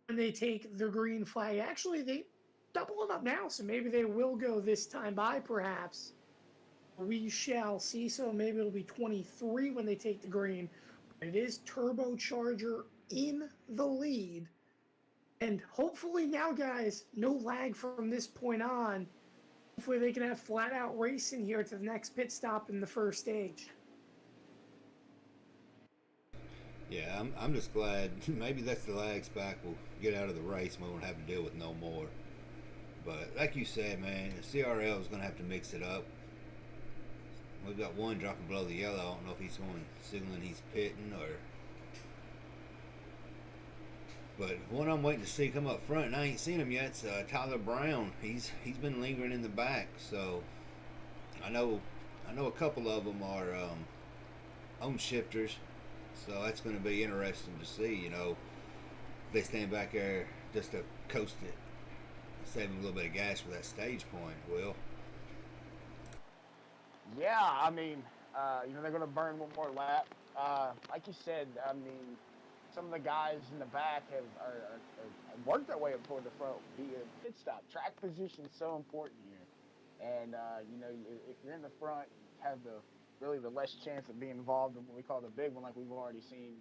when they take the green flag. Actually, they double them up now, so maybe they will go this time by, perhaps. We shall see. So maybe it'll be 23 when they take the green. But it is Turbocharger in the lead. And hopefully now, guys, no lag from this point on. Hopefully they can have flat-out racing here to the next pit stop in the first stage. Yeah, I'm just glad. Maybe that's the lag spike we'll get out of the race and we won't have to deal with no more. But like you said, man, the CRL is going to have to mix it up. We've got one dropping below the yellow. I don't know if he's going signaling he's pitting or. But one I'm waiting to see come up front, and I ain't seen him yet. It's Tyler Brown. He's been lingering in the back, so I know a couple of them are on shifters. So that's going to be interesting to see. You know, they stand back there just to coast it, save them a little bit of gas for that stage point. Will. Yeah, I mean, they're going to burn one more lap. Like you said, I mean, some of the guys in the back have worked their way up toward the front via pit stop. Track position is so important here. And, if you're in the front, you have the less chance of being involved in what we call the big one, like we've already seen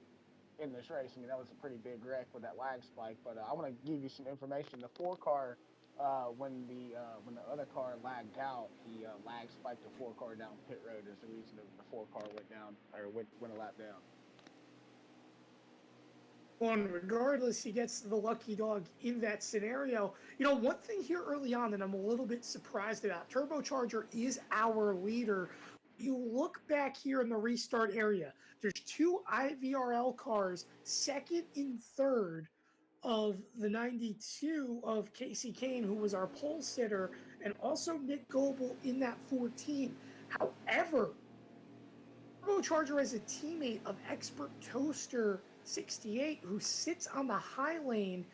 in this race. I mean, that was a pretty big wreck with that lag spike. But I want to give you some information. The 4 car, when the other car lagged out, he lag spiked the 4 car down pit road. Is the reason the 4 car went down or went a lap down. Well, and regardless, he gets the lucky dog in that scenario. You know, one thing here early on that I'm a little bit surprised about, Turbocharger is our leader. You look back here in the restart area, there's 2 IVRL cars, second and third of the 92 of Casey Kane, who was our pole sitter, and also Nick Goebel in that 14. However, Turbocharger is a teammate of Expert Toaster 68, who sits on the high lane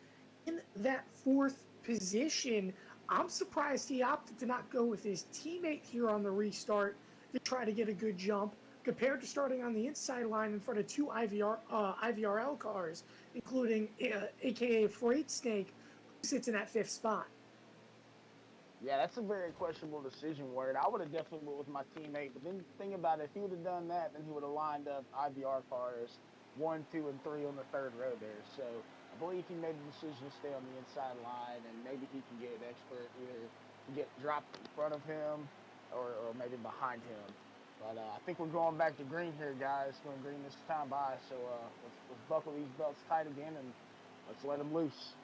in that 4th position. I'm surprised he opted to not go with his teammate here on the restart to try to get a good jump, compared to starting on the inside line in front of 2 IVRL cars, including AKA Freight Snake, who sits in that 5th spot. Yeah, that's a very questionable decision, Word. I would have definitely went with my teammate, but then think about it, if he would have done that, then he would have lined up IVR cars 1, 2, and 3 on the 3rd row there. So I believe he made the decision to stay on the inside line, and maybe he can get an Expert either get dropped in front of him or maybe behind him. But I think we're going back to green here, guys. Going green this time by, so let's buckle these belts tight again and let's let them loose.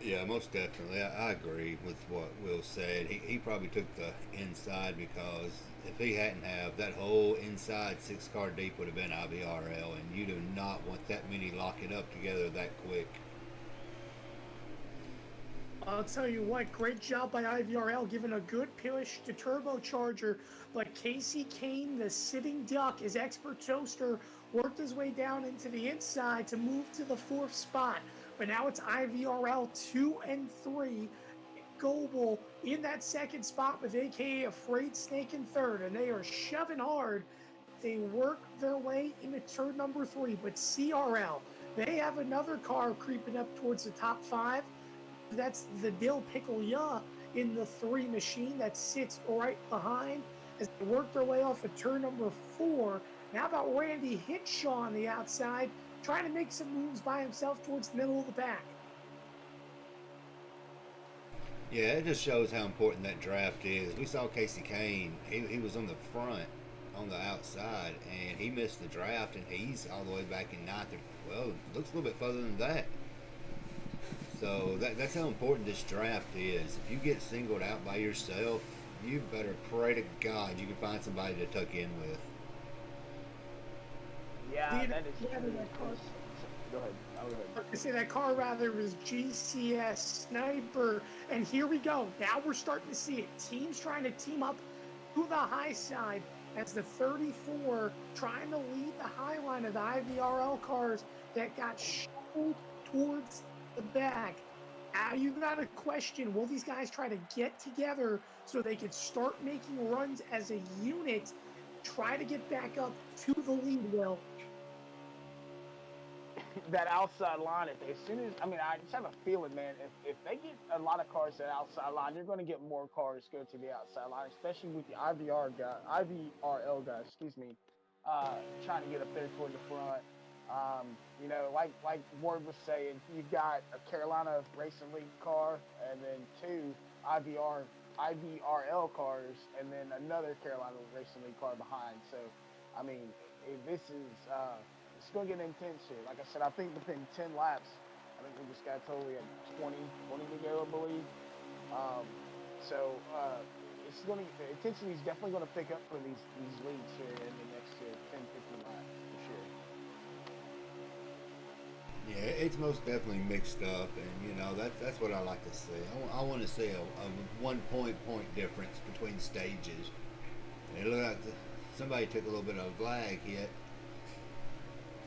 Yeah, most definitely. I agree with what Will said. He probably took the inside because if he hadn't have, that whole inside 6-car deep would have been IVRL, and you do not want that many locking up together that quick. I'll tell you what, great job by IVRL, giving a good push to Turbocharger, but Casey Kane, the sitting duck, his Expert Toaster, worked his way down into the inside to move to the 4th spot. But now it's IVRL 2 and 3. Goebel in that 2nd spot with AKA a Freight Snake in 3rd, and they are shoving hard. They work their way into turn number 3, but CRL, they have another car creeping up towards the top 5. That's the Dill Pickle Ya in the 3 machine that sits right behind as they work their way off of turn number 4. Now about Randy Hitshaw on the outside, trying to make some moves by himself towards the middle of the pack. Yeah, it just shows how important that draft is. We saw Casey Kane. He was on the front, on the outside, and he missed the draft, and he's all the way back in 9th. Well, it looks a little bit further than that. So that's how important this draft is. If you get singled out by yourself, you better pray to God you can find somebody to tuck in with. Yeah, that is true. Go ahead. Oh, good. Like I say, that car rather was GCS Sniper, and here we go. Now we're starting to see it. Teams trying to team up to the high side as the 34 trying to lead the high line of the IVRL cars that got shuffled towards the back. Now you got to question, will these guys try to get together so they could start making runs as a unit, try to get back up to the lead, Will? That outside line, if they, as soon as I mean, I just have a feeling, man. If they get a lot of cars to the outside line, you're going to get more cars go to the outside line, especially with the IVRL guys, excuse me, trying to get up there toward the front. You know, like Ward was saying, you've got a Carolina Racing League car, and then two IVRL cars, and then another Carolina Racing League car behind. So, I mean, this is. It's going to get intense here. Like I said, I think within 10 laps, I think we just got totally at 20 to go, I believe. It's going to, the intensity is definitely going to pick up for these leads here in the next 10, 15 laps, for sure. Yeah, it's most definitely mixed up, and you know that's what I like to see. I want to see a 1 point difference between stages. And it looked like somebody took a little bit of lag hit.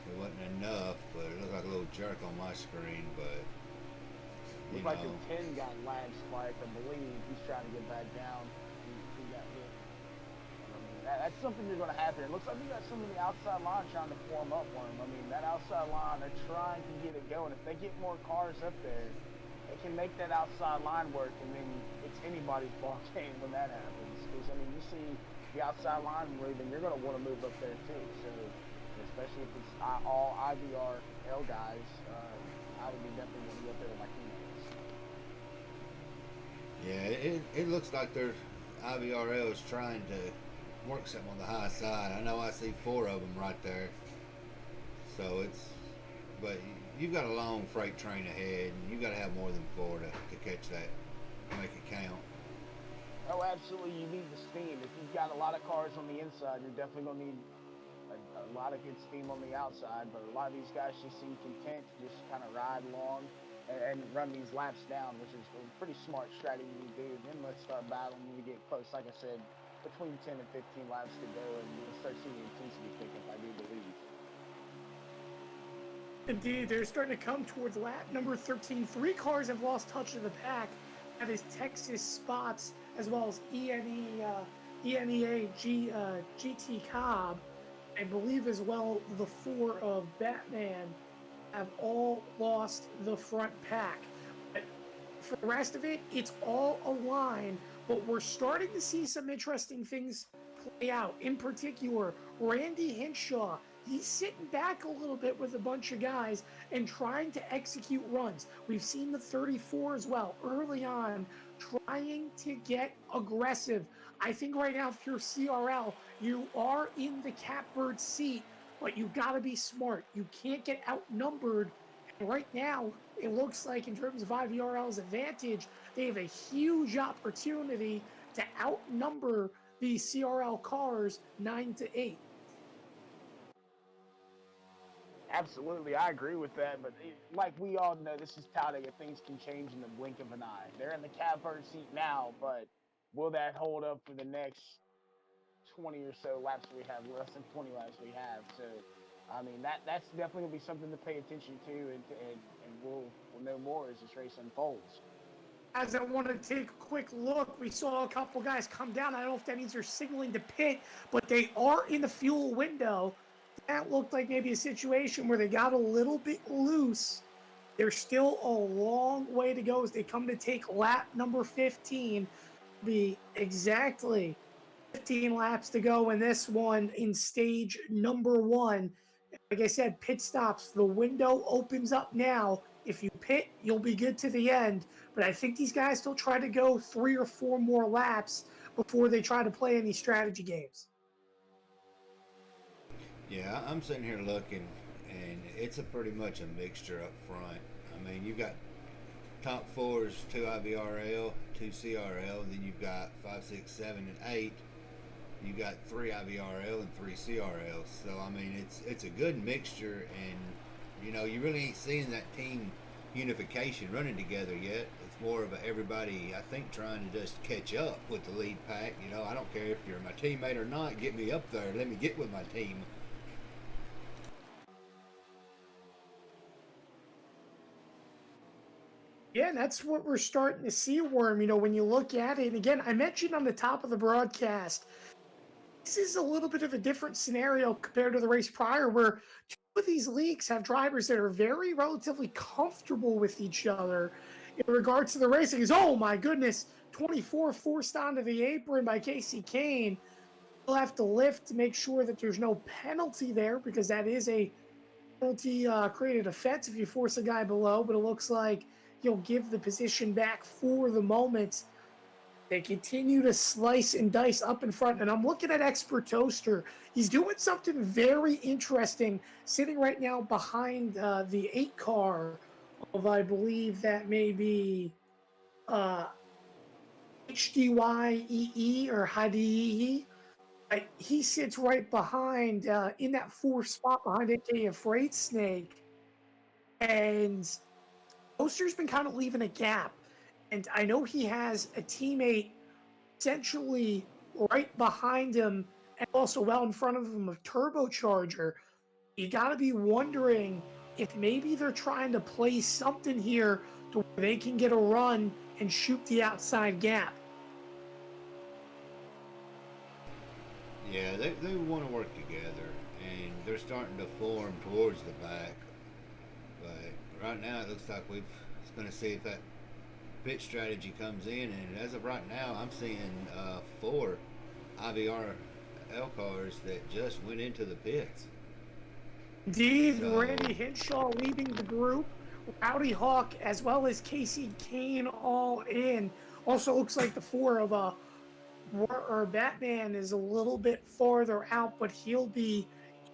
It wasn't enough, but it looked like a little jerk on my screen. But you Looks like know, the 10 got lag spiked, I believe. He's trying to get back down. He got hit. I mean, that's something you're going to have here. It looks like we got some of the outside line trying to form up for him. I mean, that outside line, they're trying to get it going. If they get more cars up there, they can make that outside line work, and then it's anybody's ball game when that happens. Because, I mean, you see the outside line move, and you're going to want to move up there, too. So, especially if it's all IVRL guys, I would be definitely going to go up there with my teammates. yeah, it looks like their IVRL is trying to work something on the high side. I know I see 4 of them right there. So but you've got a long freight train ahead, and you've got to have more than 4 to catch that, make it count. Oh, absolutely. You need the steam. If you've got a lot of cars on the inside, you're definitely going to need a lot of good steam on the outside, but a lot of these guys just seem content to just kind of ride along and run these laps down, which is a pretty smart strategy to do. Then let's start battling when we get close. Like I said, between 10 and 15 laps to go, and we'll start seeing the intensity pick up, I do believe. Indeed, they're starting to come towards lap number 13. 3 cars have lost touch of the pack. That is Texas Spots, as well as ENEA GT Cobb. I believe as well the 4 of Batman have all lost the front pack. But for the rest of it, it's all aligned, but we're starting to see some interesting things play out. In particular, Randy Hinshaw, he's sitting back a little bit with a bunch of guys and trying to execute runs. We've seen the 34 as well early on trying to get aggressive. I think right now, if you're CRL, you are in the catbird seat, but you've got to be smart. You can't get outnumbered. And right now, it looks like in terms of IVRL's advantage, they have a huge opportunity to outnumber the CRL cars 9-8. Absolutely, I agree with that. But like we all know, this is Talladega. Things can change in the blink of an eye. They're in the catbird seat now, but will that hold up for the next 20 or so laps we have? Less than 20 laps we have. So, I mean, that's definitely gonna be something to pay attention to, and we'll know more as this race unfolds. As I want to take a quick look, we saw a couple guys come down. I don't know if that means they're signaling to pit, but they are in the fuel window. That looked like maybe a situation where they got a little bit loose. There's still a long way to go as they come to take lap number 15. Be exactly 15 laps to go in this one in stage number 1. Like I said, pit stops. The window opens up now. If you pit, you'll be good to the end. But I think these guys still try to go 3 or 4 more laps before they try to play any strategy games. Yeah, I'm sitting here looking, and it's pretty much a mixture up front. I mean, you've got top 4s, 2 IVRL, 2 CRL, and then you've got 5, 6, 7, and 8. You got 3 IVRL and 3 CRL. So I mean, it's a good mixture, and You know, you really ain't seeing that team unification running together yet. It's more of a everybody, I think, trying to just catch up with the lead pack. You know, I don't care if you're my teammate or not. Get me up there. Let me get with my team. Yeah, and that's what we're starting to see, Worm. You know, when you look at it, and again, I mentioned on the top of the broadcast, this is a little bit of a different scenario compared to the race prior, where two of these leagues have drivers that are very relatively comfortable with each other in regards to the racing. Is oh my goodness, 24 forced onto the apron by Casey Kane. He'll have to lift to make sure that there's no penalty there because that is a penalty created offense if you force a guy below. But it looks like he'll give the position back for the moment. They continue to slice and dice up in front. And I'm looking at Expert Toaster. He's doing something very interesting, sitting right now behind the 8 car of, I believe that may be HDYEE or HDEE. He sits right behind, in that 4th spot behind AKA Freight Snake. And Toaster's been kind of leaving a gap. And I know he has a teammate essentially right behind him and also well in front of him, a turbocharger. You got to be wondering if maybe they're trying to play something here to where they can get a run and shoot the outside gap. Yeah, they want to work together, and they're starting to form towards the back. But right now, it looks like it's going to see if that pit strategy comes in. And as of right now, I'm seeing 4 IVRL cars that just went into the pits. Indeed, Randy Hinshaw leading the group. Rowdy Hawk as well as Casey Kane all in. Also looks like the 4 of Batman is a little bit farther out, but he'll be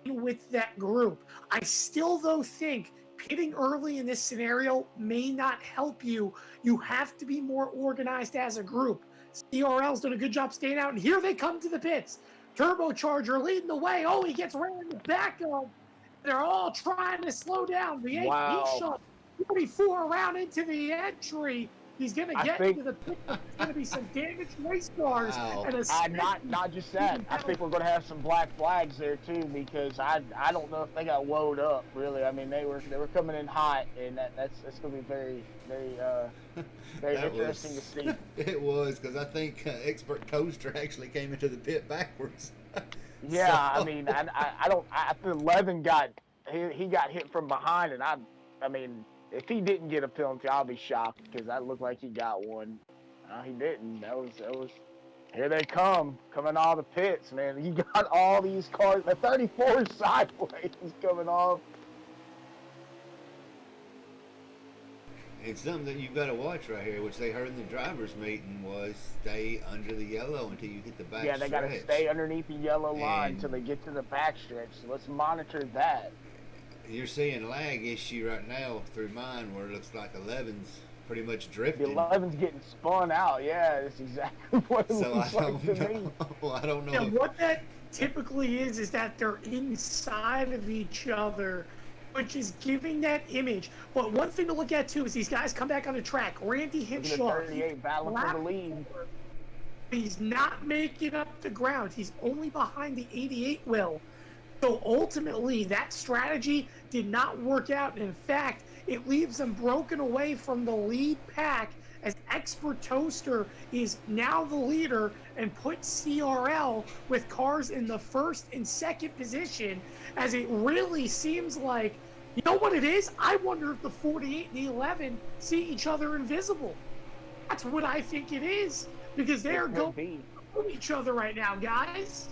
in with that group. I still, though, think pitting early in this scenario may not help you. You have to be more organized as a group. CRL's done a good job staying out, and here they come to the pits. Turbocharger leading the way. Oh, he gets ran in the back of. They're all trying to slow down. He shot 44 around into the entry. He's going to get into the pit. There's going to be some damaged race cars. Wow. And not just that. I think we're going to have some black flags there too, because I don't know if they got woed up really. I mean, they were coming in hot, and that's going to be very very interesting to see. It was, because I think Expert Toaster actually came into the pit backwards. Yeah, so. I mean, I think Levin got hit from behind, and I mean, if he didn't get a penalty, I'll be shocked because that looked like he got one. He didn't. That was. Here they coming all the pits, man. You got all these cars. The 34 sideways is coming off. It's something that you've got to watch right here, which they heard in the drivers' meeting was stay under the yellow until you hit the back stretch. Yeah, they got to stay underneath the yellow line until they get to the back stretch. So let's monitor that. You're seeing lag issue right now through mine where it looks like 11's pretty much drifting. The 11's getting spun out. Yeah, that's exactly what it looks like to me. I don't know. Yeah, what that typically is that they're inside of each other, which is giving that image. But one thing to look at too is these guys come back on the track. Randy Hinshaw, 38 battling for the lead. He's not making up the ground. He's only behind the 88 wheel. So ultimately, that strategy did not work out. In fact, it leaves them broken away from the lead pack as Expert Toaster is now the leader and puts CRL with cars in the 1st and 2nd position, as it really seems like, you know what it is? I wonder if the 48 and the 11 see each other invisible. That's what I think it is, because they're going to each other right now, guys.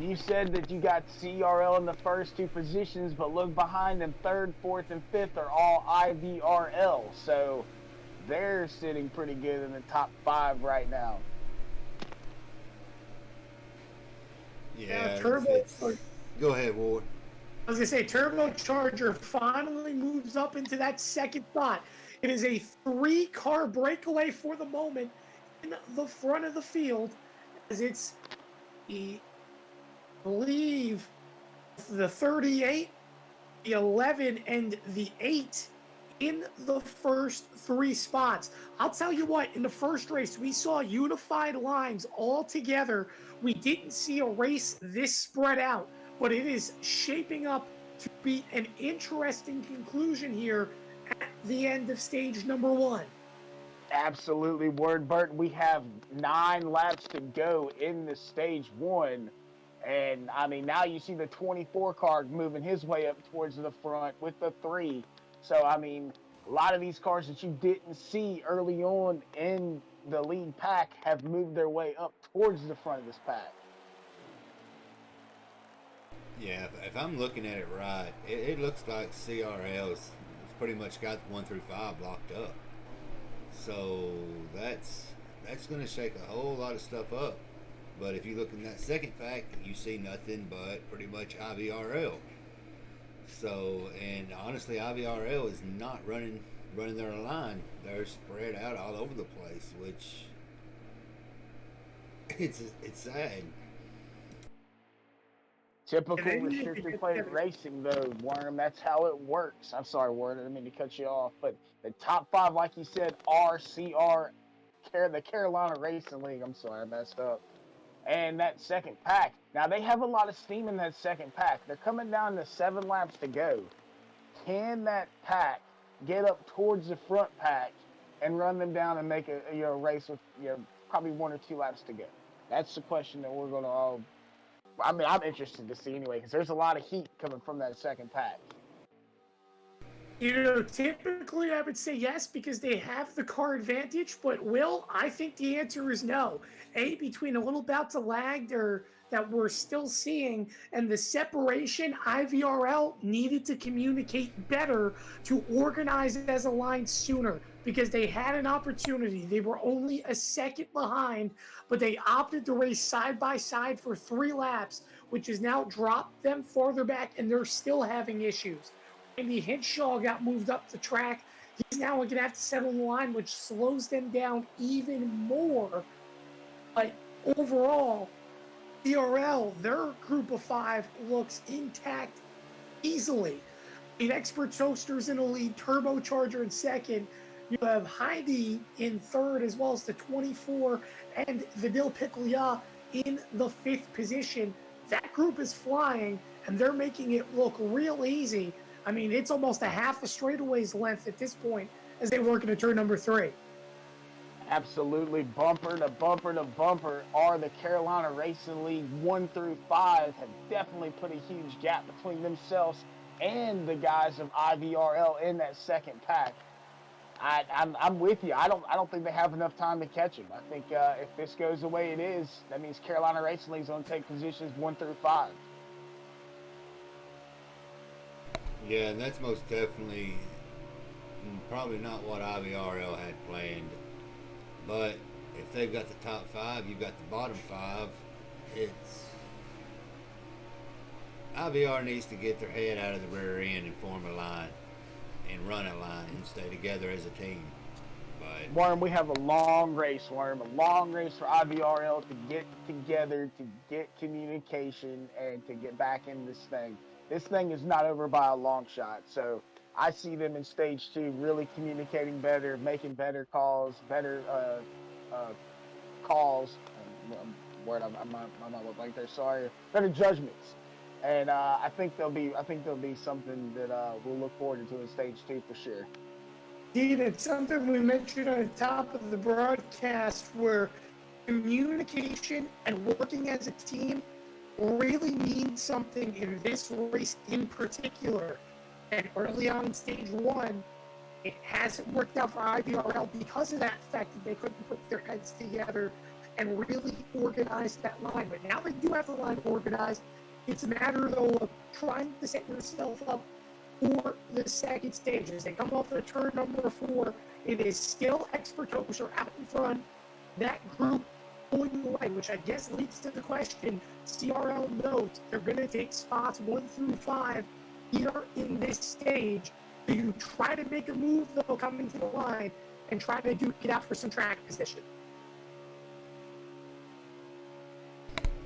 You said that you got CRL in the first 2 positions, but look behind them, 3rd, 4th, and 5th are all IVRL. So they're sitting pretty good in the top 5 right now. Yeah. Go ahead, Ward. I was going to say, Turbocharger finally moves up into that 2nd spot. It is a 3-car breakaway for the moment in the front of the field, as it's the, I believe, the 38 the 11 and the 8 in the first 3 spots. I'll tell you what, in the first race, we saw unified lines all together. We didn't see a race this spread out, but it is shaping up to be an interesting conclusion here at the end of stage number 1. Absolutely, word, Bert. We have 9 laps to go in the stage 1. And I mean, now you see the 24 car moving his way up towards the front with the 3. So, I mean, a lot of these cars that you didn't see early on in the lead pack have moved their way up towards the front of this pack. Yeah, if I'm looking at it right, it looks like CRL's pretty much got 1 through 5 locked up. So that's going to shake a whole lot of stuff up. But if you look in that second pack, you see nothing but pretty much IVRL. So, and honestly, IVRL is not running their line. They're spread out all over the place, which it's sad. Typical restricted plate racing, though, Worm. That's how it works. I'm sorry, Warren. I didn't mean to cut you off. But the top 5, like you said, are the Carolina Racing League. I'm sorry, I messed up. And that second pack. Now, they have a lot of steam in that second pack. They're coming down to 7 laps to go. Can that pack get up towards the front pack and run them down and make a race with probably 1 or 2 laps to go? That's the question that we're going to all. I mean, I'm interested to see anyway because there's a lot of heat coming from that second pack. Typically I would say yes because they have the car advantage, but Will, I think the answer is no. Between a little bouts of lag that we're still seeing and the separation, IVRL needed to communicate better to organize it as a line sooner because they had an opportunity. They were only a second behind, but they opted to race side by side for 3 laps, which has now dropped them farther back, and they're still having issues. Andy Hinshaw got moved up the track. He's now going to have to settle the line, which slows them down even more. But overall, CRL, their group of 5 looks intact easily. The Expert Toasters in the lead, Turbocharger in second. You have Heidi in third, as well as the 24 and Vidil Piclia in the 5th position. That group is flying, and they're making it look real easy. I mean, it's almost a half a straightaway's length at this point as they work into turn number 3. Absolutely, bumper to bumper to bumper are the Carolina Racing League 1 through 5 have definitely put a huge gap between themselves and the guys of IVRL in that second pack. I'm with you. I don't think they have enough time to catch them. I think if this goes the way it is, that means Carolina Racing League is going to take positions 1 through 5. Yeah, and that's most definitely probably not what IVRL had planned. But if they've got the top 5, you've got the bottom 5. It's IVR needs to get their head out of the rear end and form a line and run a line and stay together as a team. But Warren, we have a long race, Warren, a long race for IVRL to get together, to get communication, and to get back in this thing. This thing is not over by a long shot. So I see them in stage 2 really communicating better, making better calls, better calls. Word, I might look like they're sorry. Better judgments. And I think there'll be something that we'll look forward to in stage 2 for sure. Indeed, it's something we mentioned on the top of the broadcast where communication and working as a team really means something in this race in particular. And early on in stage 1, it hasn't worked out for IVRL because of that fact that they couldn't put their heads together and really organize that line. But now they do have the line organized. It's a matter, though, of trying to set yourself up for the second stage. As they come off of turn number 4, it is still Expert Toaster out in front. That group going away, which I guess leads to the question, CRL knows they're going to take spots 1 through 5 here in this stage. Do you try to make a move, though, coming to the line and try to get out for some track position?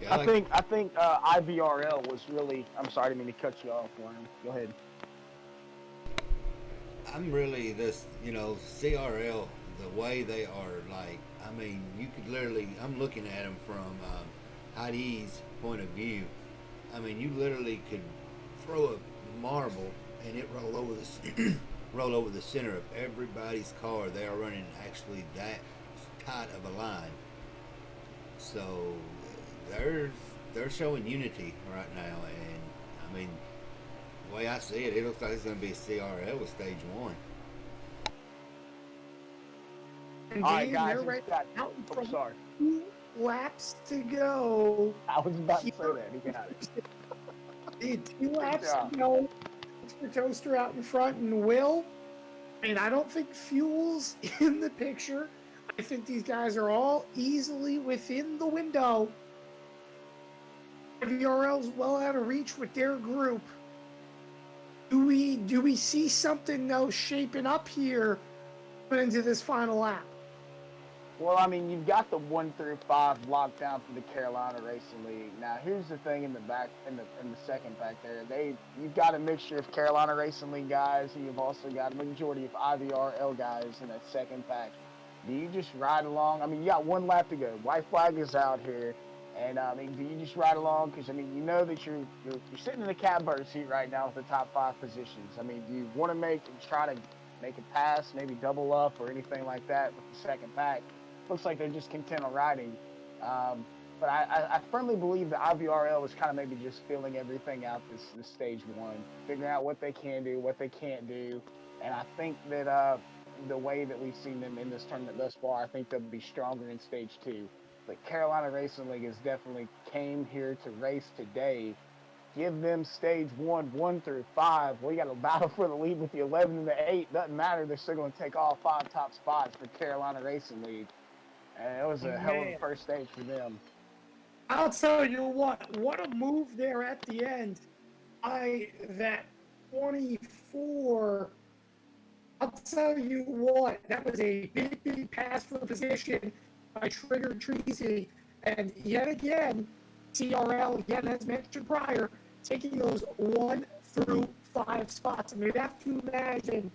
yeah, I think IVRL was really. I'm sorry, I didn't mean to cut you off, Warren. Go ahead. I'm really this, CRL, the way they are like, I mean, you could literally, I'm looking at them from Heidi's point of view. I mean, you literally could throw a marble and it roll over the center of everybody's car. They are running actually that tight of a line. So they're showing unity right now, and I mean, the way I see it, it looks like it's going to be a CRL with stage one. And All right, Dean, guys, they're it's right got. out in Oh, front. sorry. 2 laps to go. I was about to say Here, that. He got it. 2 Good laps job. to go. Mr. Toaster out in front, and Will. And I don't think Fuel's in the picture. I think these guys are all easily within the window. IVRL's well out of reach with their group. Do we see something though shaping up here into this final lap? Well, I mean, you've got the 1 through 5 locked down for the Carolina Racing League. Now, here's the thing in the back, in the second back there. You've got a mixture of Carolina Racing League guys, and you've also got a majority of IVRL guys in that second pack. Do you just ride along? I mean, you got 1 lap to go. White flag is out here, and I mean, do you just ride along? Because I mean, you know that you're sitting in the catbird seat right now with the top 5 positions. I mean, do you want to try to make a pass, maybe double up or anything like that with the second pack? Looks like they're just content on riding. But I firmly believe that IVRL is kind of maybe just filling everything out this stage 1, figuring out what they can do, what they can't do. And I think that the way that we've seen them in this tournament thus far, I think they'll be stronger in stage 2. But Carolina Racing League has definitely came here to race today. Give them stage 1, 1 through 5. We got a battle for the lead with the 11 and the 8. Doesn't matter. They're still going to take all 5 top spots for Carolina Racing League. And it was a hell of a first stage for them. I'll tell you what a move there at the end by that 24. I'll tell you what, that was a big pass for position by Trigger Treasy. And yet again, CRL, again, as mentioned prior, taking those 1 through 5 spots. I mean, you have to imagine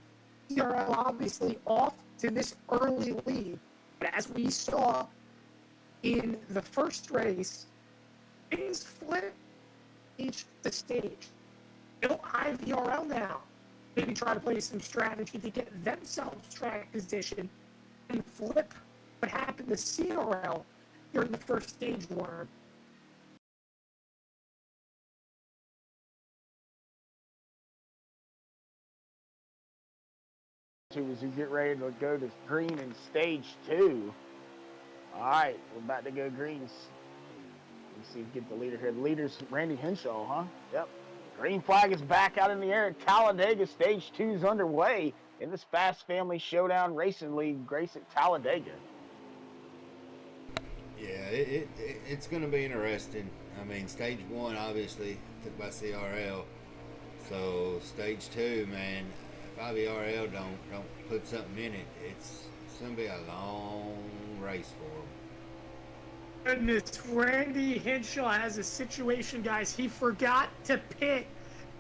CRL obviously off to this early lead. But as we saw in the first race, things flip each the stage. IVRL now maybe try to play some strategy to get themselves track position and flip what happened to CRL during the first stage 1. As you get ready to go to green in stage 2. All right, we're about to go green. Let's see if we get the leader here. The leader's Randy Henshaw, huh? Yep. Green flag is back out in the air. Talladega stage 2 is underway in this Fast Family Showdown Racing League race at Talladega. Yeah, it's going to be interesting. I mean, stage 1 obviously took by CRL, so stage 2, man, if IVRL don't put something in it, it's going to be a long race for them. Goodness, Randy Henshaw has a situation, guys. He forgot to pit.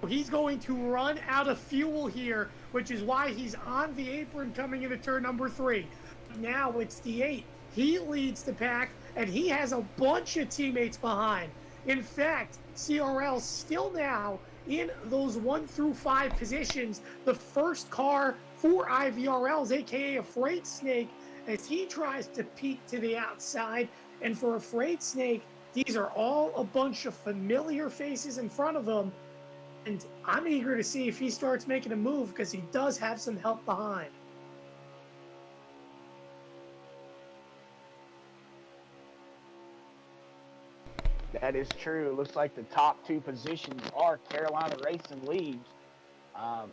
He's going to run out of fuel here, which is why he's on the apron coming into turn number 3. Now it's the 8. He leads the pack, and he has a bunch of teammates behind. In fact, CRL still now in those 1 through 5 positions. The first car for IVRL's, aka a Freight Snake, as he tries to peek to the outside. And for a Freight Snake, these are all a bunch of familiar faces in front of him. And I'm eager to see if he starts making a move, because he does have some help behind. That is true. It looks like the top 2 positions are Carolina Racing League. Top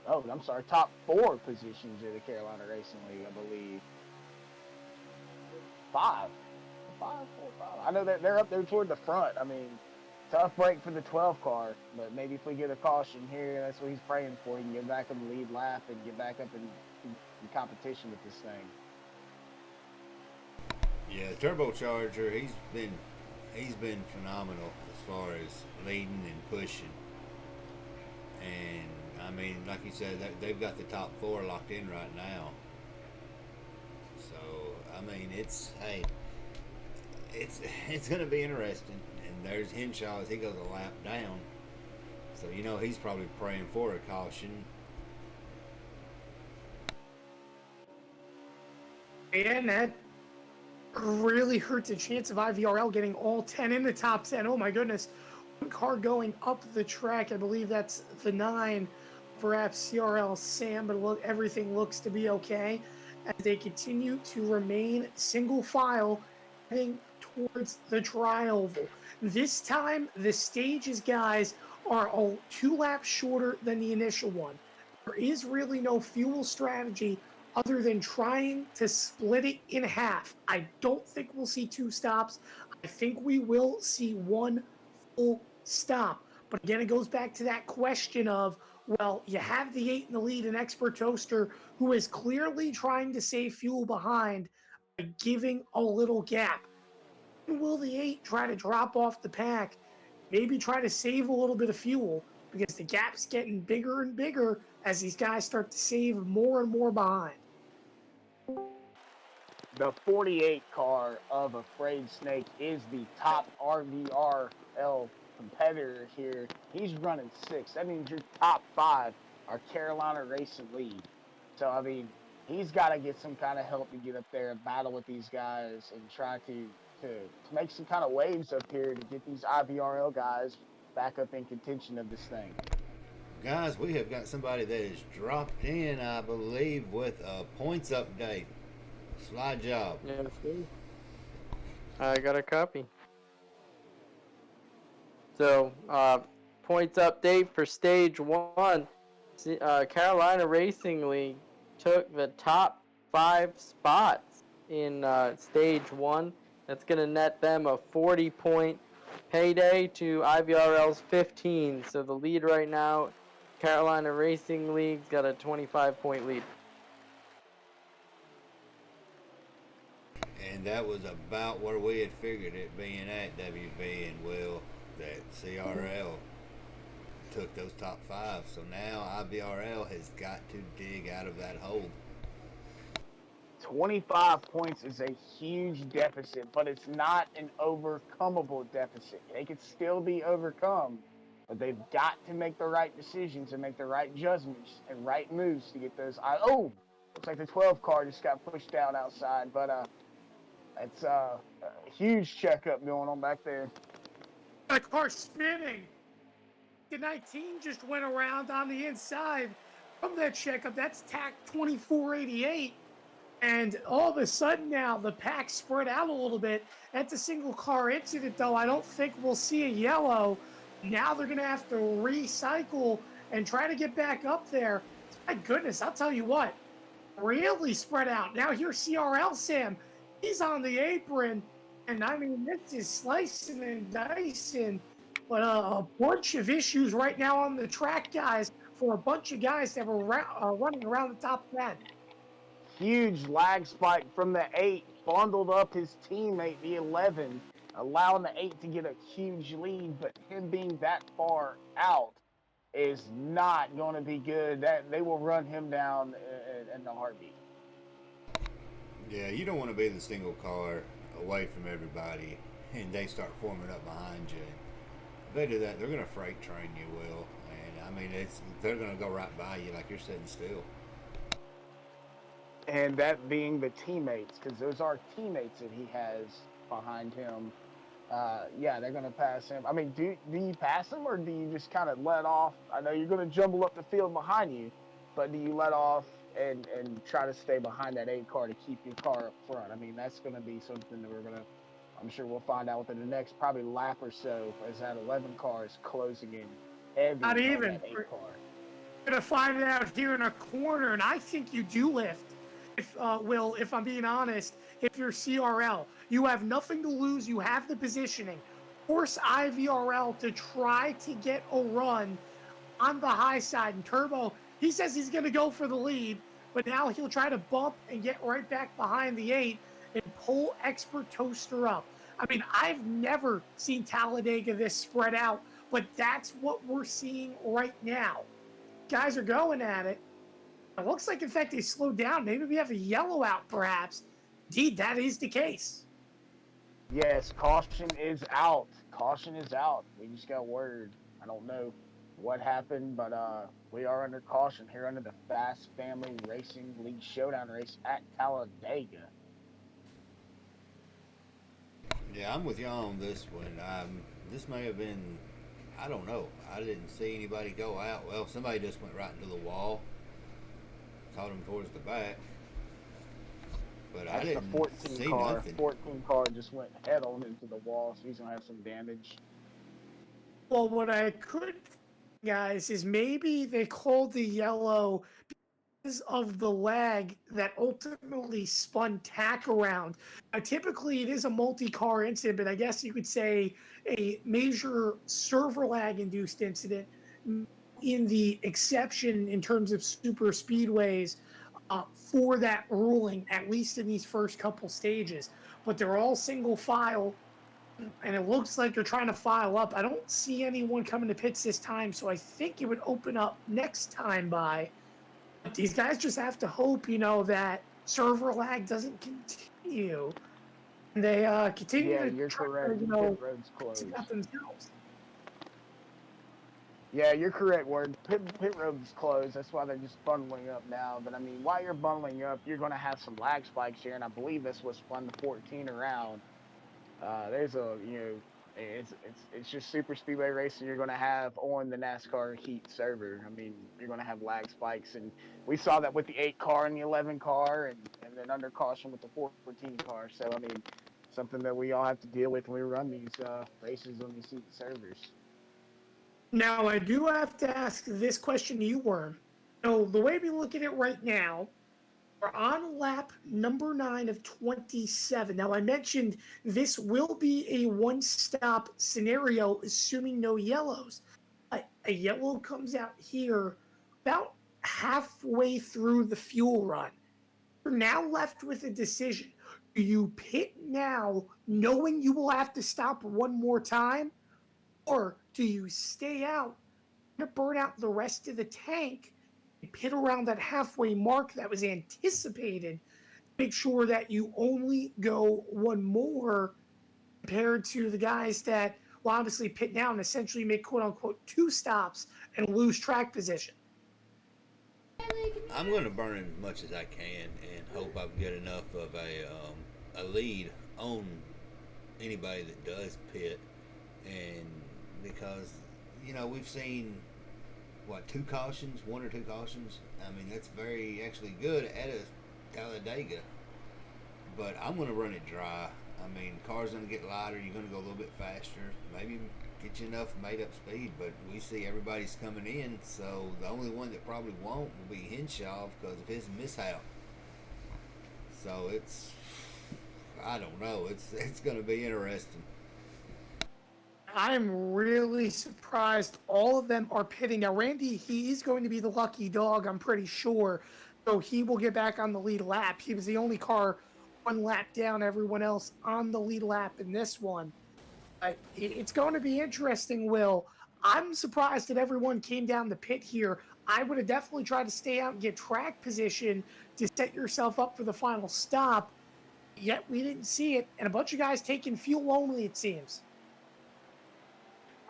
4 positions are the Carolina Racing League, I believe. 5. 5, 4, 5. I know that they're up there toward the front. I mean, tough break for the 12 car, but maybe if we get a caution here, that's what he's praying for. He can get back in the lead lap and get back up in competition with this thing. Yeah, Turbocharger, he's been phenomenal as far as leading and pushing. And I I mean, like you said, they've got the top 4 locked in right now. So I mean, it's going to be interesting. And there's Henshaw as he goes a lap down. So he's probably praying for a caution. And that really hurts the chance of IVRL getting all 10 in the top 10. Oh my goodness. One car going up the track. I believe that's the 9. Perhaps CRL Sam, but everything looks to be okay as they continue to remain single file heading towards the tri-oval. This time, the stages, guys, are 2 laps shorter than the initial one. There is really no fuel strategy other than trying to split it in half. I don't think we'll see 2 stops. I think we will see 1 full stop. But again, it goes back to that question of, well, you have the 8 in the lead, an Expert Toaster who is clearly trying to save fuel behind by giving a little gap. Will the 8 try to drop off the pack, maybe try to save a little bit of fuel, because the gap's getting bigger and bigger as these guys start to save more and more behind. The 48 car of Afraid Snake is the top IVRL competitor here. He's running 6. That means your top 5 are Carolina Racing Lead. So, I mean, he's got to get some kind of help to get up there and battle with these guys and try to make some kind of waves up here to get these IVRL guys back up in contention of this thing. Guys, we have got somebody that has dropped in, I believe, with a points update. Slide job. Yes, sir. I got a copy. So, points update for stage 1. Carolina Racing League took the top 5 spots in stage 1. That's going to net them a 40-point payday to IVRL's 15. So the lead right now, Carolina Racing League's got a 25-point lead. And that was about where we had figured it being at, WB and Will, that CRL took those top 5. So now IVRL has got to dig out of that hole. 25 points is a huge deficit, but it's not an overcomable deficit. They could still be overcome, but they've got to make the right decisions and make the right judgments and right moves to get those. Looks like the 12 car just got pushed down outside, but it's a huge checkup going on back there. The car spinning. The 19 just went around on the inside from that checkup. That's TAC 2488. And all of a sudden now, the pack spread out a little bit. That's a single car incident, though. I don't think we'll see a yellow. Now they're going to have to recycle and try to get back up there. My goodness, I'll tell you what. Really spread out. Now here's CRL Sam. He's on the apron. And I mean, this is slicing and dicing. But a bunch of issues right now on the track, guys, for a bunch of guys that were running around the top 10. Huge lag spike from the 8, bundled up his teammate, the 11, allowing the 8 to get a huge lead, but him being that far out is not going to be good. That they will run him down in the heartbeat. Yeah, you don't want to be the single car away from everybody, and they start forming up behind you. If they do that, they're going to freight train you, Will. And I mean, they're going to go right by you like you're sitting still. And that being the teammates, because those are teammates that he has behind him. Yeah, they're going to pass him. I mean, do you pass him, or do you just kind of let off? I know you're going to jumble up the field behind you, but do you let off and try to stay behind that 8 car to keep your car up front? I mean, that's going to be something that I'm sure we'll find out within the next probably lap or so, as that 11 car is closing in heavy. Not on even. that 8 car. We're going to find it out here in a corner, and I think you do lift. Will, if I'm being honest, if you're CRL, you have nothing to lose. You have the positioning. Force IVRL to try to get a run on the high side. And Turbo, he says he's going to go for the lead, but now he'll try to bump and get right back behind the 8 and pull Expert Toaster up. I mean, I've never seen Talladega this spread out, but that's what we're seeing right now. guys are going at it. It looks like, in fact, they slowed down. Maybe we have a yellow out, perhaps. Indeed, that is the case. Yes, caution is out. Caution is out. We just got word. I don't know what happened, but we are under caution here under the Fast Family Racing League Showdown race at Talladega. Yeah, I'm with y'all on this one. This may have been, I don't know. I didn't see anybody go out. Well, somebody just went right into the wall, caught him towards the back. But I That's the didn't 14 see car. nothing. 14 car just went head on into the wall, so he's gonna have some damage. Well, what I could, guys, is maybe they called the yellow because of the lag that ultimately spun tack around. Typically, it is a multi-car incident, but I guess you could say a major server lag-induced incident in the exception in terms of super speedways for that ruling, at least in these first couple stages. But they're all single file, and it looks like they're trying to file up. I don't see anyone coming to pits this time, so I think it would open up next time by. But these guys just have to hope, that server lag doesn't continue. And they continue Yeah, to you're try correct. to, Pit road's fix it closed. out themselves. Yeah, you're correct, Word. Pit road's closed. That's why they're just bundling up now. But I mean, while you're bundling up, you're gonna have some lag spikes here, and I believe that's what spun the 14 around. There's a it's just super speedway racing. You're gonna have on the NASCAR Heat server. I mean, you're gonna have lag spikes, and we saw that with the 8 car and the 11 car, and then under caution with the 14 car. So I mean, something that we all have to deal with when we run these races on these Heat servers. Now, I do have to ask this question to you, Worm. So, the way we look at it right now, we're on lap number 9 of 27. Now, I mentioned this will be a one stop scenario, assuming no yellows. A yellow comes out here about halfway through the fuel run. You're now left with a decision. Do you pit now, knowing you will have to stop one more time? Or do you stay out to burn out the rest of the tank and pit around that halfway mark that was anticipated? Make sure that you only go one more compared to the guys that will obviously pit down and essentially make quote unquote two stops and lose track position. I'm going to burn as much as I can and hope I get enough of a lead on anybody that does pit. And because, we've seen, what, two cautions, one or two cautions? I mean, that's very actually good at a Talladega. But I'm going to run it dry. I mean, car's going to get lighter. You're going to go a little bit faster. Maybe get you enough made up speed. But we see everybody's coming in. So the only one that probably won't will be Henshaw because of his mishap. So I don't know. It's going to be interesting. I'm really surprised all of them are pitting. Now, Randy, he's going to be the lucky dog, I'm pretty sure. So he will get back on the lead lap. He was the only car one lap down, everyone else on the lead lap in this one. It's going to be interesting, Will. I'm surprised that everyone came down the pit here. I would have definitely tried to stay out and get track position to set yourself up for the final stop. Yet we didn't see it, and a bunch of guys taking fuel only, it seems.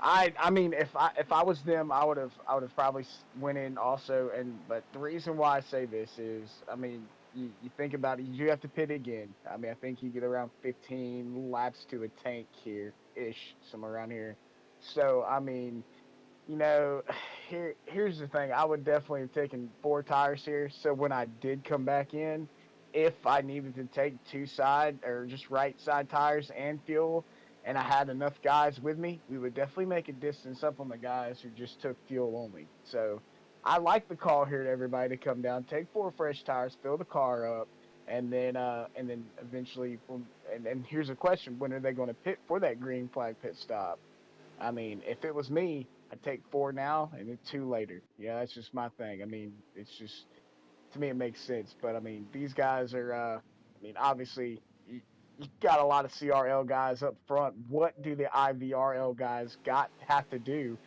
I mean, if I was them, I would have probably went in also. And but the reason why I say this is, I mean, you think about it, you do have to pit again. I mean, I think you get around 15 laps to a tank here ish, somewhere around here. So I mean, you know, here's the thing. I would definitely have taken 4 tires here. So when I did come back in, if I needed to take two side or just right side tires and fuel, and I had enough guys with me, we would definitely make a distance up on the guys who just took fuel only. So I like the call here to everybody to come down, take 4 fresh tires, fill the car up, and then eventually, and here's a question: when are they going to pit for that green flag pit stop? I mean, if it was me, I'd take 4 now and then 2 later. Yeah, that's just my thing. I mean, it's just to me it makes sense. But I mean, these guys are. I mean, obviously you got a lot of CRL guys up front. What do the IVRL guys got have to do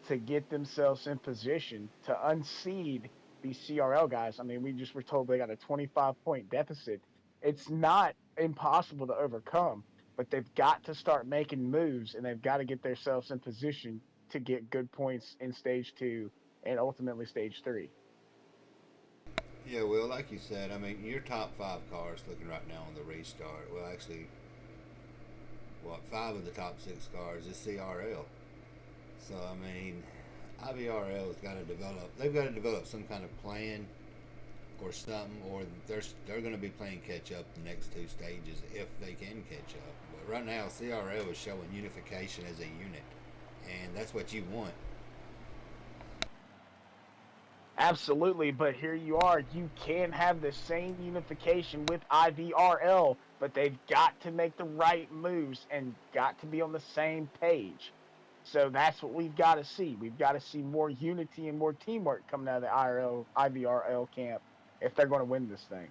to get themselves in position to unseed these CRL guys. I mean, we just were told they got a 25-point deficit. It's not impossible to overcome, but they've got to start making moves and they've got to get themselves in position to get good points in stage 2 and ultimately stage 3. Yeah, well, like you said, I mean, your top 5 cars looking right now on the restart. Well, actually, what 5 of the top 6 cars is CRL. So I mean, IVRL has got to develop. They've got to develop some kind of plan or something, or they're going to be playing catch up the next 2 stages if they can catch up. But right now, CRL is showing unification as a unit, and that's what you want. Absolutely, but here you are. You can have the same unification with IVRL, but they've got to make the right moves and got to be on the same page. So that's what we've got to see. We've got to see more unity and more teamwork coming out of the IVRL camp if they're going to win this thing.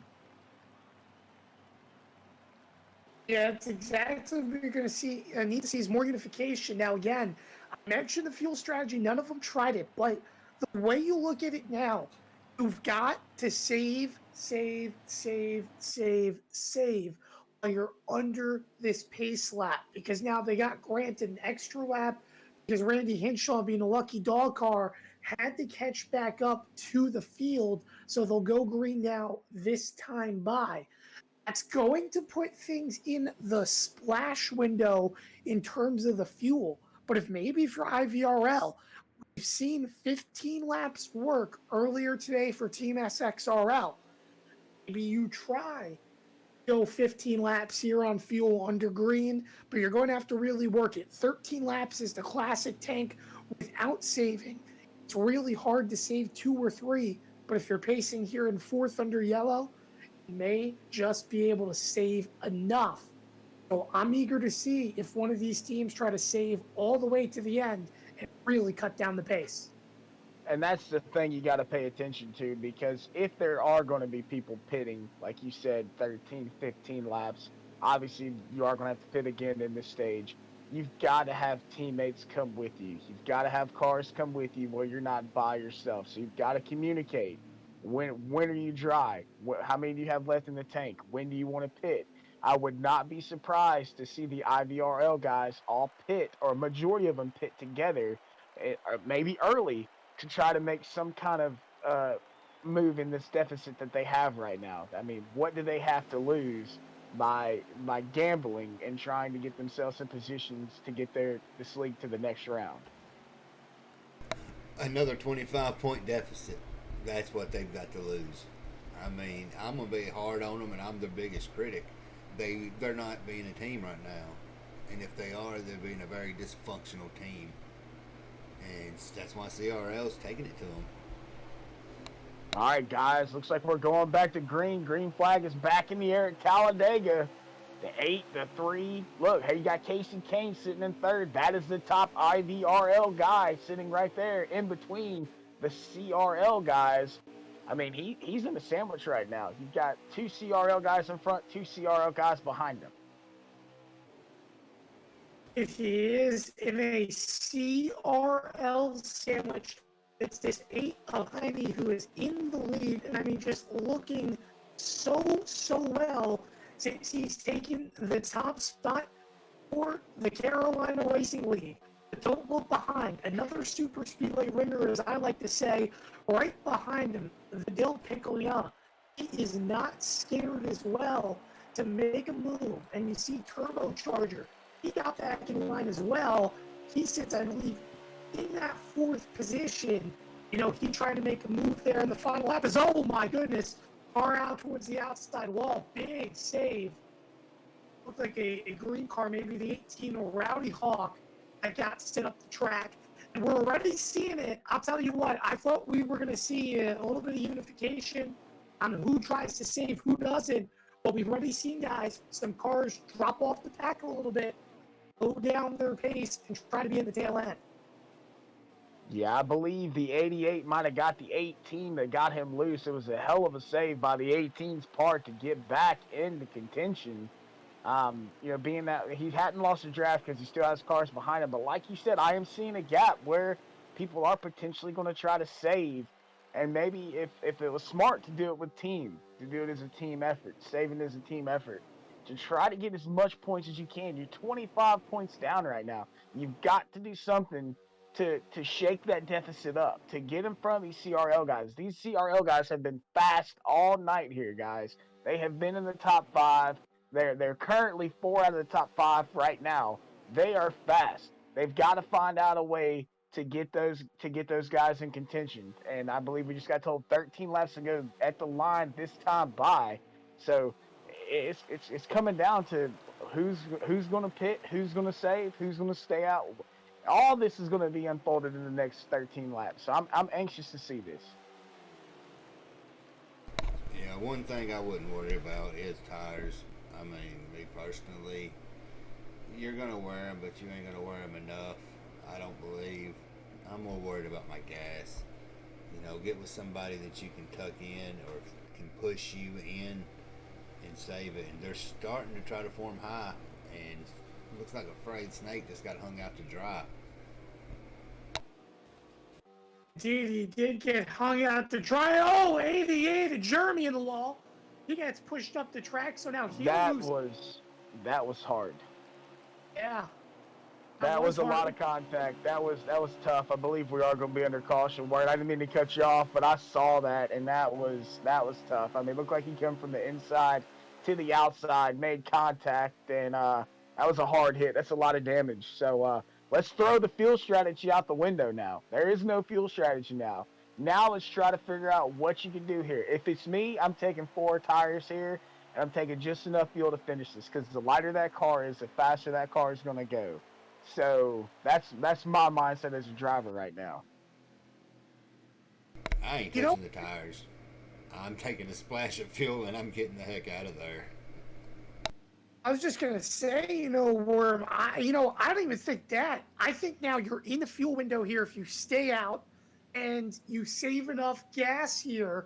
Yeah, it's exactly what we're going to see. Need to see is more unification. Now, again, I mentioned the fuel strategy. None of them tried it, but the way you look at it now, you've got to save, save, save, save, save while you're under this pace lap because now they got granted an extra lap because Randy Hinshaw, being a lucky dog car, had to catch back up to the field, so they'll go green now this time by. That's going to put things in the splash window in terms of the fuel. But if you're IVRL, we've seen 15 laps work earlier today for Team SXRL. Maybe you try go 15 laps here on fuel under green, but you're going to have to really work it. 13 laps is the classic tank without saving. It's really hard to save 2 or 3, but if you're pacing here in 4th under yellow, may just be able to save enough. So I'm eager to see if one of these teams try to save all the way to the end and really cut down the pace. And that's the thing you got to pay attention to because if there are going to be people pitting, like you said, 13, 15 laps, obviously you are going to have to pit again in this stage. You've got to have teammates come with you. You've got to have cars come with you where you're not by yourself. So you've got to communicate. When are you dry? How many do you have left in the tank? When do you want to pit? I would not be surprised to see the IVRL guys all pit or a majority of them pit together, or maybe early to try to make some kind of move in this deficit that they have right now. I mean, what do they have to lose by gambling and trying to get themselves in positions to get this league to the next round? Another 25-point deficit. That's what they've got to lose. I mean, I'm gonna be hard on them, and I'm their biggest critic. They're not being a team right now, and if they are, they're being a very dysfunctional team, and that's why CRL's taking it to them. All right, guys. Looks like we're going back to green. Green flag is back in the air at Talladega. The 8, the 3. Look, hey, you got Casey Kane sitting in 3rd. That is the top IVRL guy sitting right there in between the CRL guys. I mean, he's in the sandwich right now. You've got 2 CRL guys in front, 2 CRL guys behind him. If he is in a CRL sandwich, it's this 8 behind me who is in the lead, and I mean, just looking so well since he's taken the top spot for the Carolina Racing League. But don't look behind. Another super speedway winner, as I like to say, right behind him, Vidal Piccoliana. He is not scared as well to make a move. And you see Turbocharger. He got back in line as well. He sits, I believe, in that 4th position. You know, he tried to make a move there in the final lap. Oh my goodness. Far out towards the outside wall. Big save. Looked like a green car, maybe the 18 or Rowdy Hawk that got set up the track. And we're already seeing it. I'll tell you what, I thought we were going to see a little bit of unification on who tries to save, who doesn't. But we've already seen, guys, some cars drop off the pack a little bit, slow down their pace, and try to be in the tail end. Yeah, I believe the 88 might have got the 18 that got him loose. It was a hell of a save by the 18's part to get back into contention. Being that he hadn't lost a draft because he still has cars behind him. But like you said, I am seeing a gap where people are potentially going to try to save. And maybe if it was smart to do it with team, to do it as a team effort, saving as a team effort, to try to get as much points as you can. You're 25 points down right now. You've got to do something to shake that deficit up, to get in front of these CRL guys. These CRL guys have been fast all night here, guys. They have been in the top 5. They're currently 4 out of the top 5 right now. They are fast. They've got to find out a way to get those guys in contention. And I believe we just got told 13 laps to go at the line this time by. So it's coming down to who's going to pit, who's going to save, who's going to stay out. All this is going to be unfolded in the next 13 laps. So I'm anxious to see this. Yeah, one thing I wouldn't worry about is tires. I mean, me personally, you're going to wear them, but you ain't going to wear them enough. I don't believe. I'm more worried about my gas. You know, get with somebody that you can tuck in or can push you in and save it. And they're starting to try to form high, and it looks like a frayed snake just got hung out to dry. Indeed, he did get hung out to dry. Oh, 88 to Jeremy in the law. He gets pushed up the track, so now he loses. That was hard. Yeah. That was a lot of contact. That was tough. I believe we are going to be under caution. Word, I didn't mean to cut you off, but I saw that, and that was tough. I mean, it looked like he came from the inside to the outside, made contact, and that was a hard hit. That's a lot of damage. So let's throw the fuel strategy out the window now. There is no fuel strategy now. Now let's try to figure out what you can do here. If it's me, I'm taking 4 tires here, and I'm taking just enough fuel to finish this, because the lighter that car is, the faster that car is going to go. So that's my mindset as a driver right now. I ain't touching the tires. I'm taking a splash of fuel and I'm getting the heck out of there. I was just gonna say, Worm. I don't even think that. I think now you're in the fuel window here. If you stay out and you save enough gas here,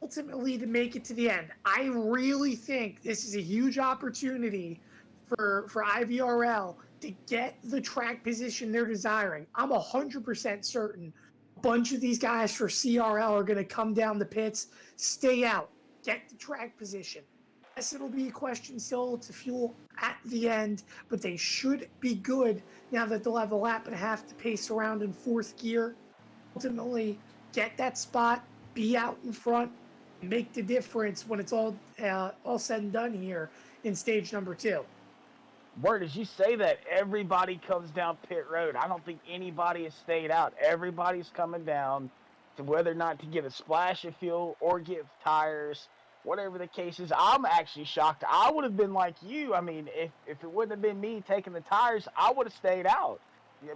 ultimately to make it to the end. I really think this is a huge opportunity for IVRL to get the track position they're desiring. I'm 100% certain a bunch of these guys for CRL are going to come down the pits, stay out, get the track position. Yes, it'll be a question still to fuel at the end, but they should be good now that they'll have a lap and a half to pace around in 4th gear. Ultimately, get that spot, be out in front, make the difference when it's all said and done here in stage number 2. Word, as you say that, everybody comes down pit road. I don't think anybody has stayed out. Everybody's coming down to whether or not to get a splash of fuel or get tires, whatever the case is. I'm actually shocked. I would have been like you. I mean, if it wouldn't have been me taking the tires, I would have stayed out.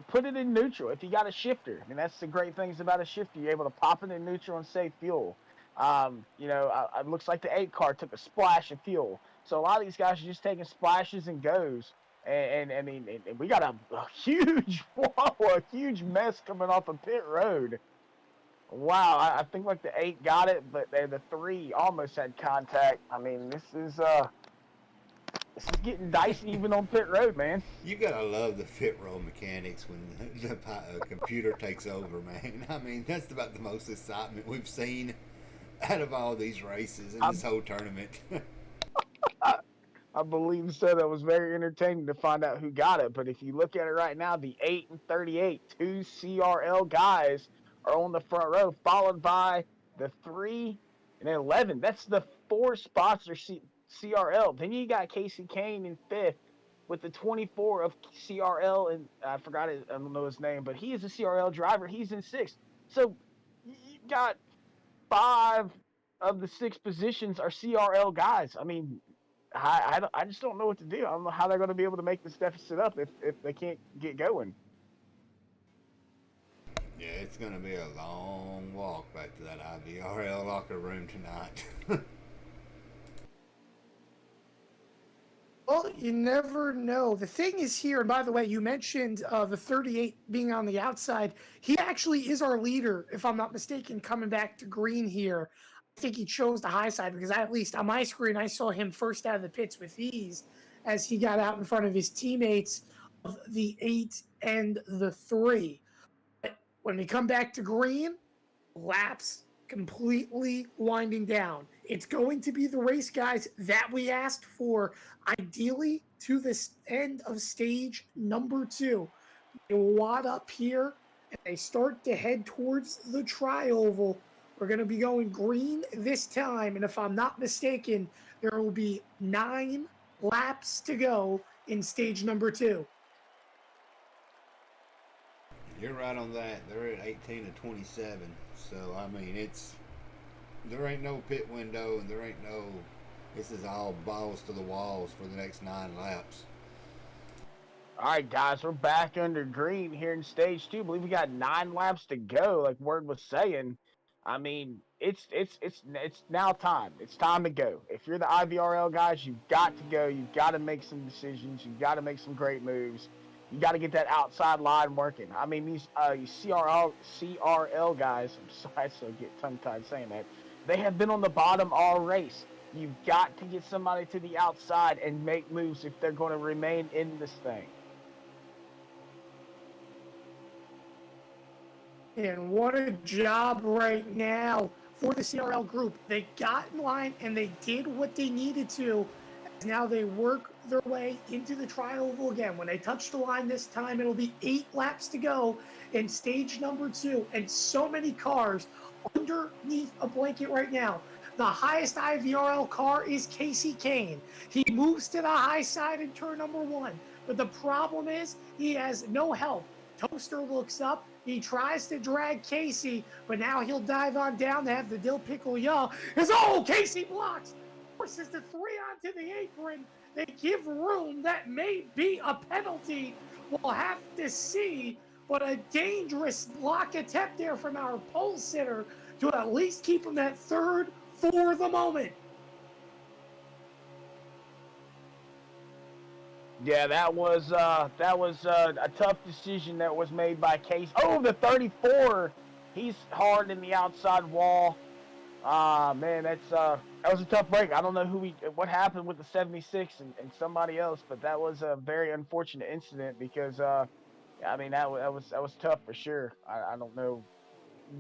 Put it in neutral if you got a shifter. I mean, that's the great things about a shifter. You're able to pop it in neutral and save fuel. It looks like the 8 car took a splash of fuel. So a lot of these guys are just taking splashes and goes. And we got a huge mess coming off of pit road. Wow, I think like the 8 got it, but the 3 almost had contact. I mean, this is getting dicey even on pit road, man. You gotta love the pit road mechanics when the computer takes over, man. I mean, that's about the most excitement we've seen out of all these races in this whole tournament. I believe so. That was very entertaining to find out who got it. But if you look at it right now, the 8 and 38, 2 CRL guys are on the front row, followed by the 3 and 11. That's the 4 spots are CRL. Then you got Casey Kane in 5th with the 24 of CRL, and I don't know his name, but he is a CRL driver. He's in 6th. So you got 5 of the 6 positions are CRL guys. I mean, I just don't know what to do. I don't know how they're going to be able to make this deficit up if they can't get going. Yeah, it's going to be a long walk back to that IVRL locker room tonight. Well, you never know. The thing is here, and by the way, you mentioned the 38 being on the outside. He actually is our leader, if I'm not mistaken, coming back to green here. I think he chose the high side because at least on my screen, I saw him first out of the pits with ease as he got out in front of his teammates of the 8 and the 3. But When we come back to green, laps completely winding down. It's going to be the race, guys, that we asked for, ideally to this end of stage number 2. They wad up here and they start to head towards the tri-oval. We're going to be going green this time, and if I'm not mistaken, there will be 9 laps to go in stage number 2. You're right on that. They're at 18 to 27. So I mean, there ain't no pit window, and there ain't no. This is all balls to the walls for the next 9 laps. All right, guys, we're back under green here in stage 2. I believe we got 9 laps to go, like Word was saying. I mean, it's now time. It's time to go. If you're the IVRL guys, you've got to go. You've got to make some decisions. You've got to make some great moves. You got to get that outside line working. I mean, these CRL guys. I'm sorry, so I get tongue tied saying that. They have been on the bottom all race. You've got to get somebody to the outside and make moves if they're going to remain in this thing. And what a job right now for the CRL group. They got in line and they did what they needed to. Now they work their way into the tri-oval again. When they touch the line this time, it'll be 8 laps to go in stage number 2. And so many cars underneath a blanket right now. The highest IVRL car is Casey Kane. He moves to the high side in turn number 1. But the problem is he has no help. Toaster looks up. He tries to drag Casey, but now he'll dive on down to have the dill pickle y'all. Casey blocks. Forces the 3 onto the apron. They give room. That may be a penalty. We'll have to see. But a dangerous block attempt there from our pole sitter to at least keep him at 3rd for the moment. Yeah, that was a tough decision that was made by Case. Oh, the 34. He's hard in the outside wall. Man, that was a tough break. I don't know what happened with the 76 and somebody else, but that was a very unfortunate incident because I mean that was tough for sure. I don't know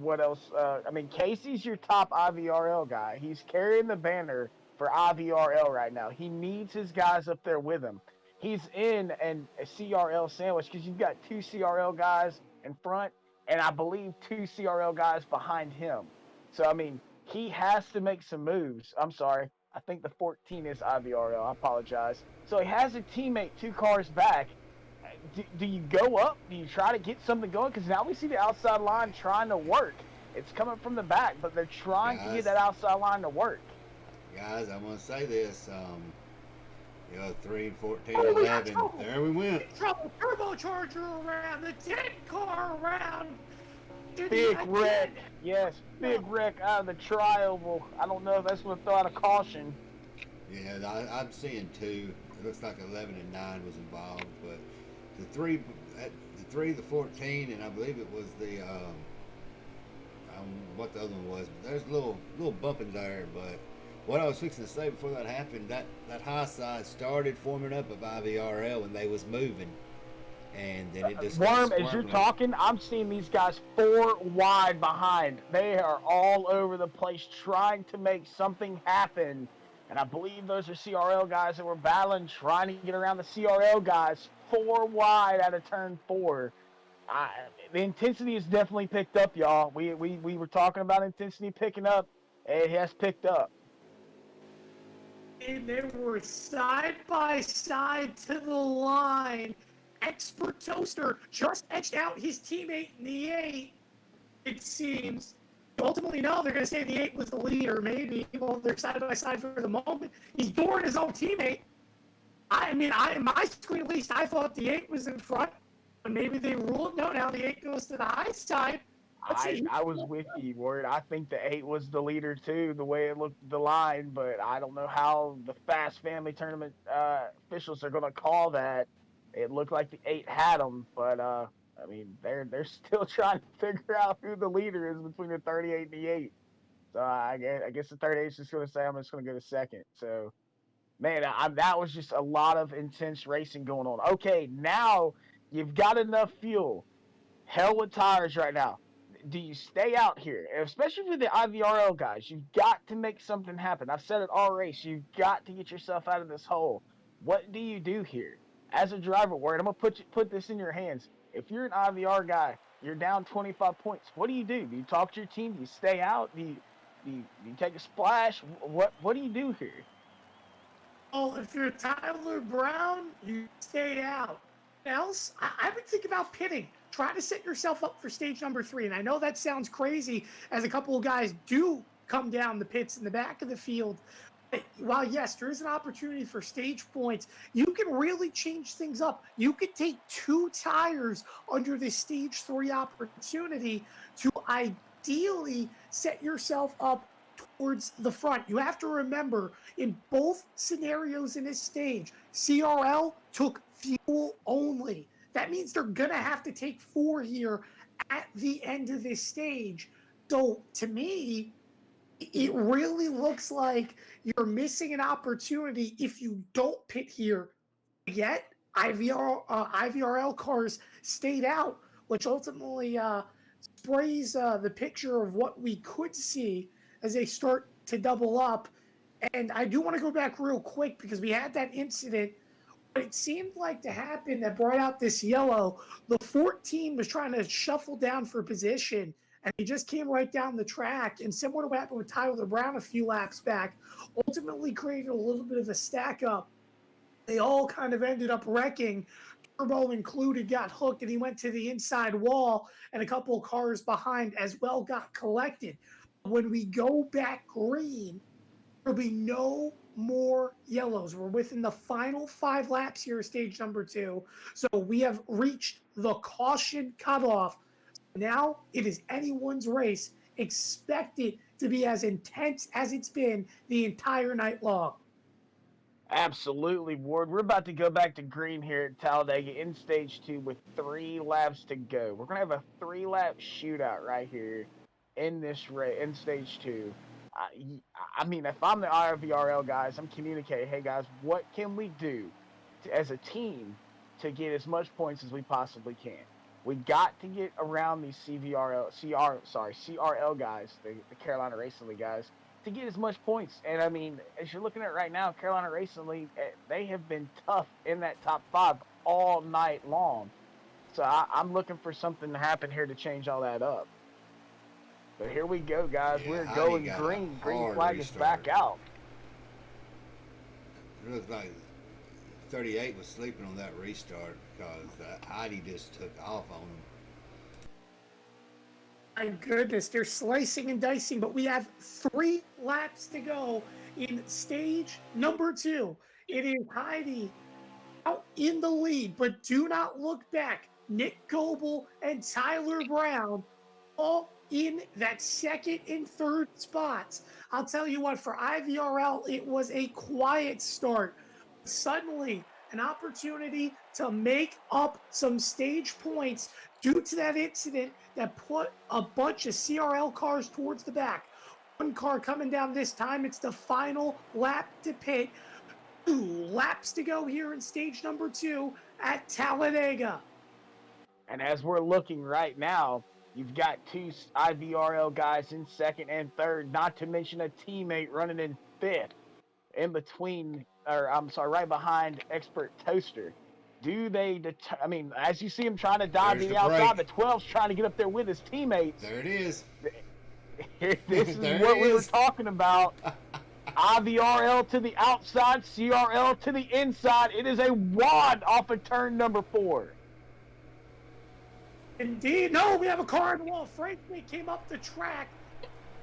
what else. I mean, Casey's your top IVRL guy. He's carrying the banner for IVRL right now. He needs his guys up there with him. He's in a CRL sandwich because you've got 2 CRL guys in front and I believe 2 CRL guys behind him. So, I mean, he has to make some moves. I'm sorry. I think the 14 is IVRL. I apologize. So he has a teammate 2 cars back. Do you go up? Do you try to get something going? Because now we see the outside line trying to work. It's coming from the back, but they're trying to get that outside line to work. Guys, I want to say this. 3, 14, 11. There we went. Trouble. Turbocharger around. The 10 car around. Big wreck. Yes, big wreck out of the tri-oval. I don't know if that's going to throw out a caution. Yeah, I'm seeing 2. It looks like 11 and 9 was involved, but the 3, the 14, and I believe it was the what the other one was. But there's a little bump in there, but what I was fixing to say before that happened, that high side started forming up of IVRL and they was moving. And then it just Worm, as you're talking, I'm seeing these guys 4 wide behind. They are all over the place trying to make something happen. And I believe those are CRL guys that were battling, trying to get around the CRL guys 4 wide out of turn 4. The intensity has definitely picked up, y'all. We were talking about intensity picking up. It has picked up. And they were side by side to the line. Expert Toaster just edged out his teammate in the 8, it seems. Ultimately, no, they're going to say the 8 was the leader, maybe. Well, they're side by side for the moment. He's dooring his own teammate. I mean, in my screen at least, I thought the 8 was in front. But maybe they ruled, no, now the 8 goes to the high side. I was with you, Ward. I think the 8 was the leader, too, the way it looked at the line. But I don't know how the Fast Family Tournament officials are going to call that. It looked like the 8 had them, but I mean they're still trying to figure out who the leader is between the 38 and the 8. So I guess the 38 is just going to say I'm just going to get a second. So man, that was just a lot of intense racing going on. Okay, now you've got enough fuel. hell with tires right now. Do you stay out here? Especially for the IVRL guys, you've got to make something happen. I've said it all race. You've got to get yourself out of this hole. What do you do here? As a driver, Ward, I'm going to put this in your hands. If you're an IVR guy, you're down 25 points. What do you do? Do you talk to your team? Do you stay out? Do you take a splash? What do you do here? Well, if you're Tyler Brown, you stay out. Else, I would think about pitting. Try to set yourself up for stage number 3. And I know that sounds crazy, as a couple of guys do come down the pits in the back of the field. But while yes, there is an opportunity for stage points, you can really change things up. You could take 2 tires under this stage 3 opportunity to ideally set yourself up towards the front. You have to remember, in both scenarios in this stage, CRL took fuel only. That means they're going to have to take 4 here at the end of this stage. So to me, it really looks like you're missing an opportunity if you don't pit here. Yet, IVRL cars stayed out, which ultimately sprays the picture of what we could see as they start to double up. And I do want to go back real quick because we had that incident. What it seemed like to happen that brought out this yellow, the 14 was trying to shuffle down for position, and he just came right down the track. And similar to what happened with Tyler Brown a few laps back, ultimately created a little bit of a stack up. They all kind of ended up wrecking. Turbo included got hooked, and he went to the inside wall, and a couple of cars behind as well got collected. When we go back green, there'll be no more yellows. We're within the final 5 laps here, stage number 2. So we have reached the caution cutoff. Now it is anyone's race. Expect it to be as intense as it's been the entire night long. Absolutely, Ward. We're about to go back to green here at Talladega in stage 2 with 3 laps to go. We're going to have a 3-lap shootout right here in this race, in stage 2. I mean, if I'm the IVRL guys, I'm communicating, hey guys, what can we do as a team to get as much points as we possibly can? We got to get around these CRL guys, the Carolina Racing League guys, to get as much points. And I mean, as you're looking at right now, Carolina Racing League, they have been tough in that top 5 all night long. So I'm looking for something to happen here to change all that up. But here we go, guys. Yeah, We're Heidi going got green. a Green hard flag is back restart. out. It looks like 38 was sleeping on that restart because Heidi just took off on him. My goodness, they're slicing and dicing, but we have 3 laps to go in stage number 2. It is Heidi out in the lead, but do not look back. Nick Goebel and Tyler Brown all in that second and third spots. I'll tell you what, for IVRL, it was a quiet start. Suddenly, an opportunity to make up some stage points due to that incident that put a bunch of CRL cars towards the back. 1 car coming down this time. It's the final lap to pit. 2 laps to go here in stage number 2 at Talladega. And as we're looking right now, you've got 2 IVRL guys in second and third, not to mention a teammate running in 5th in between, or I'm sorry, right behind Expert Toaster. Do they, I mean, as you see him trying to dive to the outside, the 12's trying to get up there with his teammates. There it is. This is what we were talking about. IVRL to the outside, CRL to the inside. It is a wad off of turn number 4. Indeed. No, we have a car in the wall. Frankly, came up the track.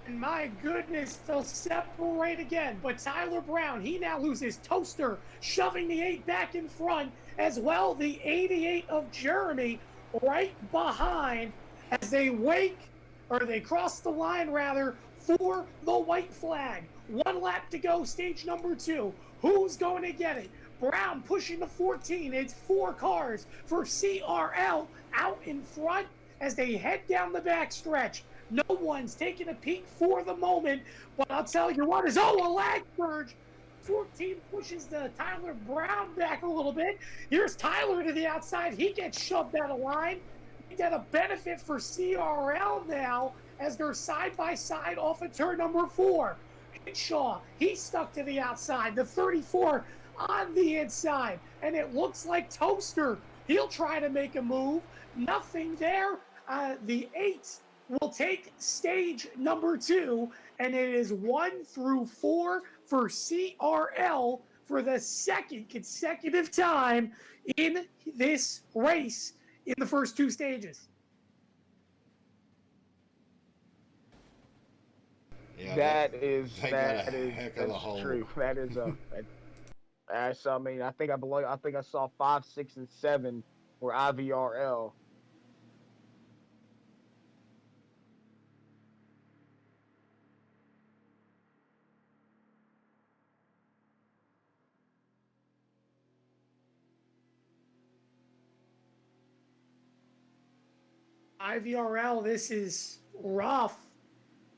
And my goodness, they'll separate again. But Tyler Brown, he now loses Toaster, shoving the 8 back in front, as well the 88 of Jeremy right behind as they they cross the line rather for the white flag. 1 lap to go, stage number 2. Who's going to get it? Brown pushing the 14. It's 4 cars for CRL out in front as they head down the backstretch. No one's taking a peek for the moment, but I'll tell you what is, a lag surge. 14 pushes the Tyler Brown back a little bit. Here's Tyler to the outside. He gets shoved out of line. That a benefit for CRL now as they're side by side off of turn number 4. Hinshaw, he's stuck to the outside. The 34 on the inside. And it looks like Toaster, he'll try to make a move. Nothing there. The 8 will take stage number 2. And it is 1 through 4 for CRL for the second consecutive time in this race in the first 2 stages. Yeah, That's hole. true. That is I mean, I think I saw 5, 6, and 7 were IVRL. IVRL, this is rough.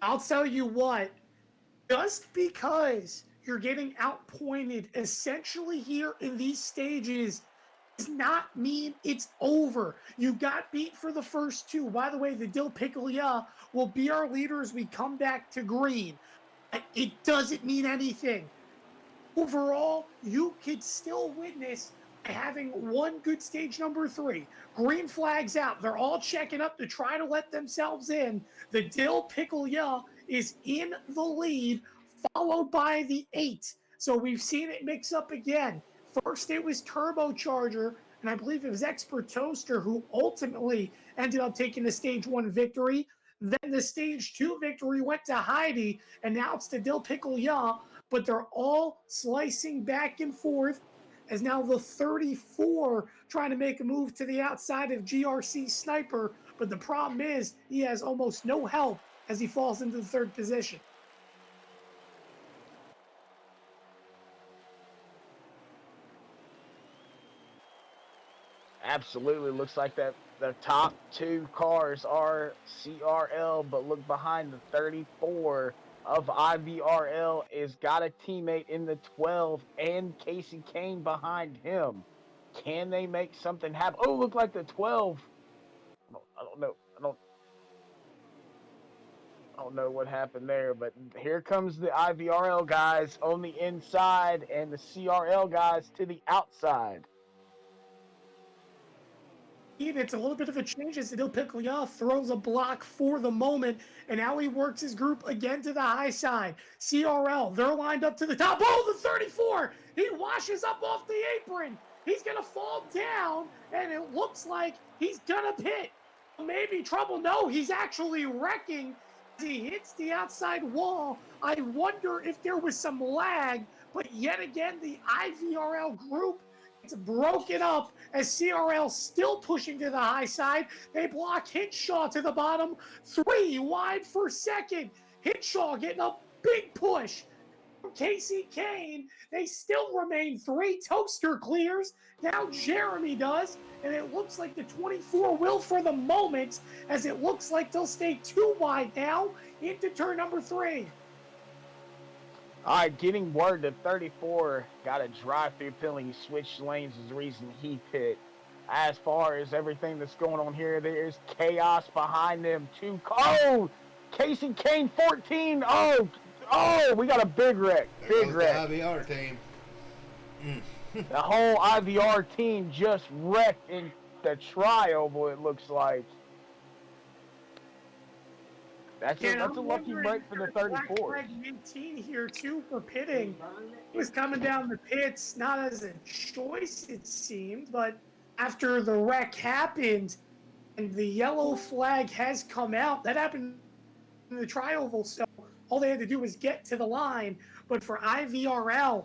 I'll tell you what, just because you're getting outpointed essentially here in these stages does not mean it's over. You got beat for the first 2. By the way, the Dill Pickle Ya will be our leader as we come back to green. It doesn't mean anything. Overall, you could still witness having one good stage number 3. Green flags out. They're all checking up to try to let themselves in. The Dill Pickle Ya is in the lead, followed by the 8. So we've seen it mix up again. First, it was Turbocharger, and I believe it was Expert Toaster who ultimately ended up taking the stage 1 victory. Then the stage 2 victory went to Heidi, and now it's the Dill Pickle Ya. But they're all slicing back and forth as now the 34 trying to make a move to the outside of GRC Sniper. But the problem is he has almost no help as he falls into the 3rd position. Absolutely. Looks like that the top 2 cars are CRL, but look behind the 34 of IVRL is got a teammate in the 12 and Casey Kane behind him. Can they make something happen? Oh, look like the 12. I don't know. I don't know what happened there, but here comes the IVRL guys on the inside and the CRL guys to the outside. It's a little bit of a change as Dill Pickle Ya throws a block for the moment, and now he works his group again to the high side. CRL, they're lined up to the top. Oh, the 34! He washes up off the apron. He's going to fall down, and it looks like he's going to pit. Maybe trouble. No, he's actually wrecking as he hits the outside wall. I wonder if there was some lag, but yet again, the IVRL group, it's broken up as CRL still pushing to the high side. They block Hinshaw to the bottom. 3 wide for second. Hinshaw getting a big push. Casey Kane, they still remain 3. Toaster clears. Now Jeremy does. And it looks like the 24 will for the moment, as it looks like they'll stay 2 wide now into turn number 3. All right, getting word that 34 got a drive-through penalty. He switched lanes is the reason he pit. As far as everything that's going on here, there's chaos behind them. Casey Kane 14. Oh, we got a big wreck. There goes the IVR team. The whole IVR team just wrecked in the tri-oval, it looks like. That's a lucky break for the 34. 18 here too for pitting. He was coming down the pits, not as a choice it seemed, but after the wreck happened and the yellow flag has come out, that happened in the tri-oval, so all they had to do was get to the line. But for IVRL,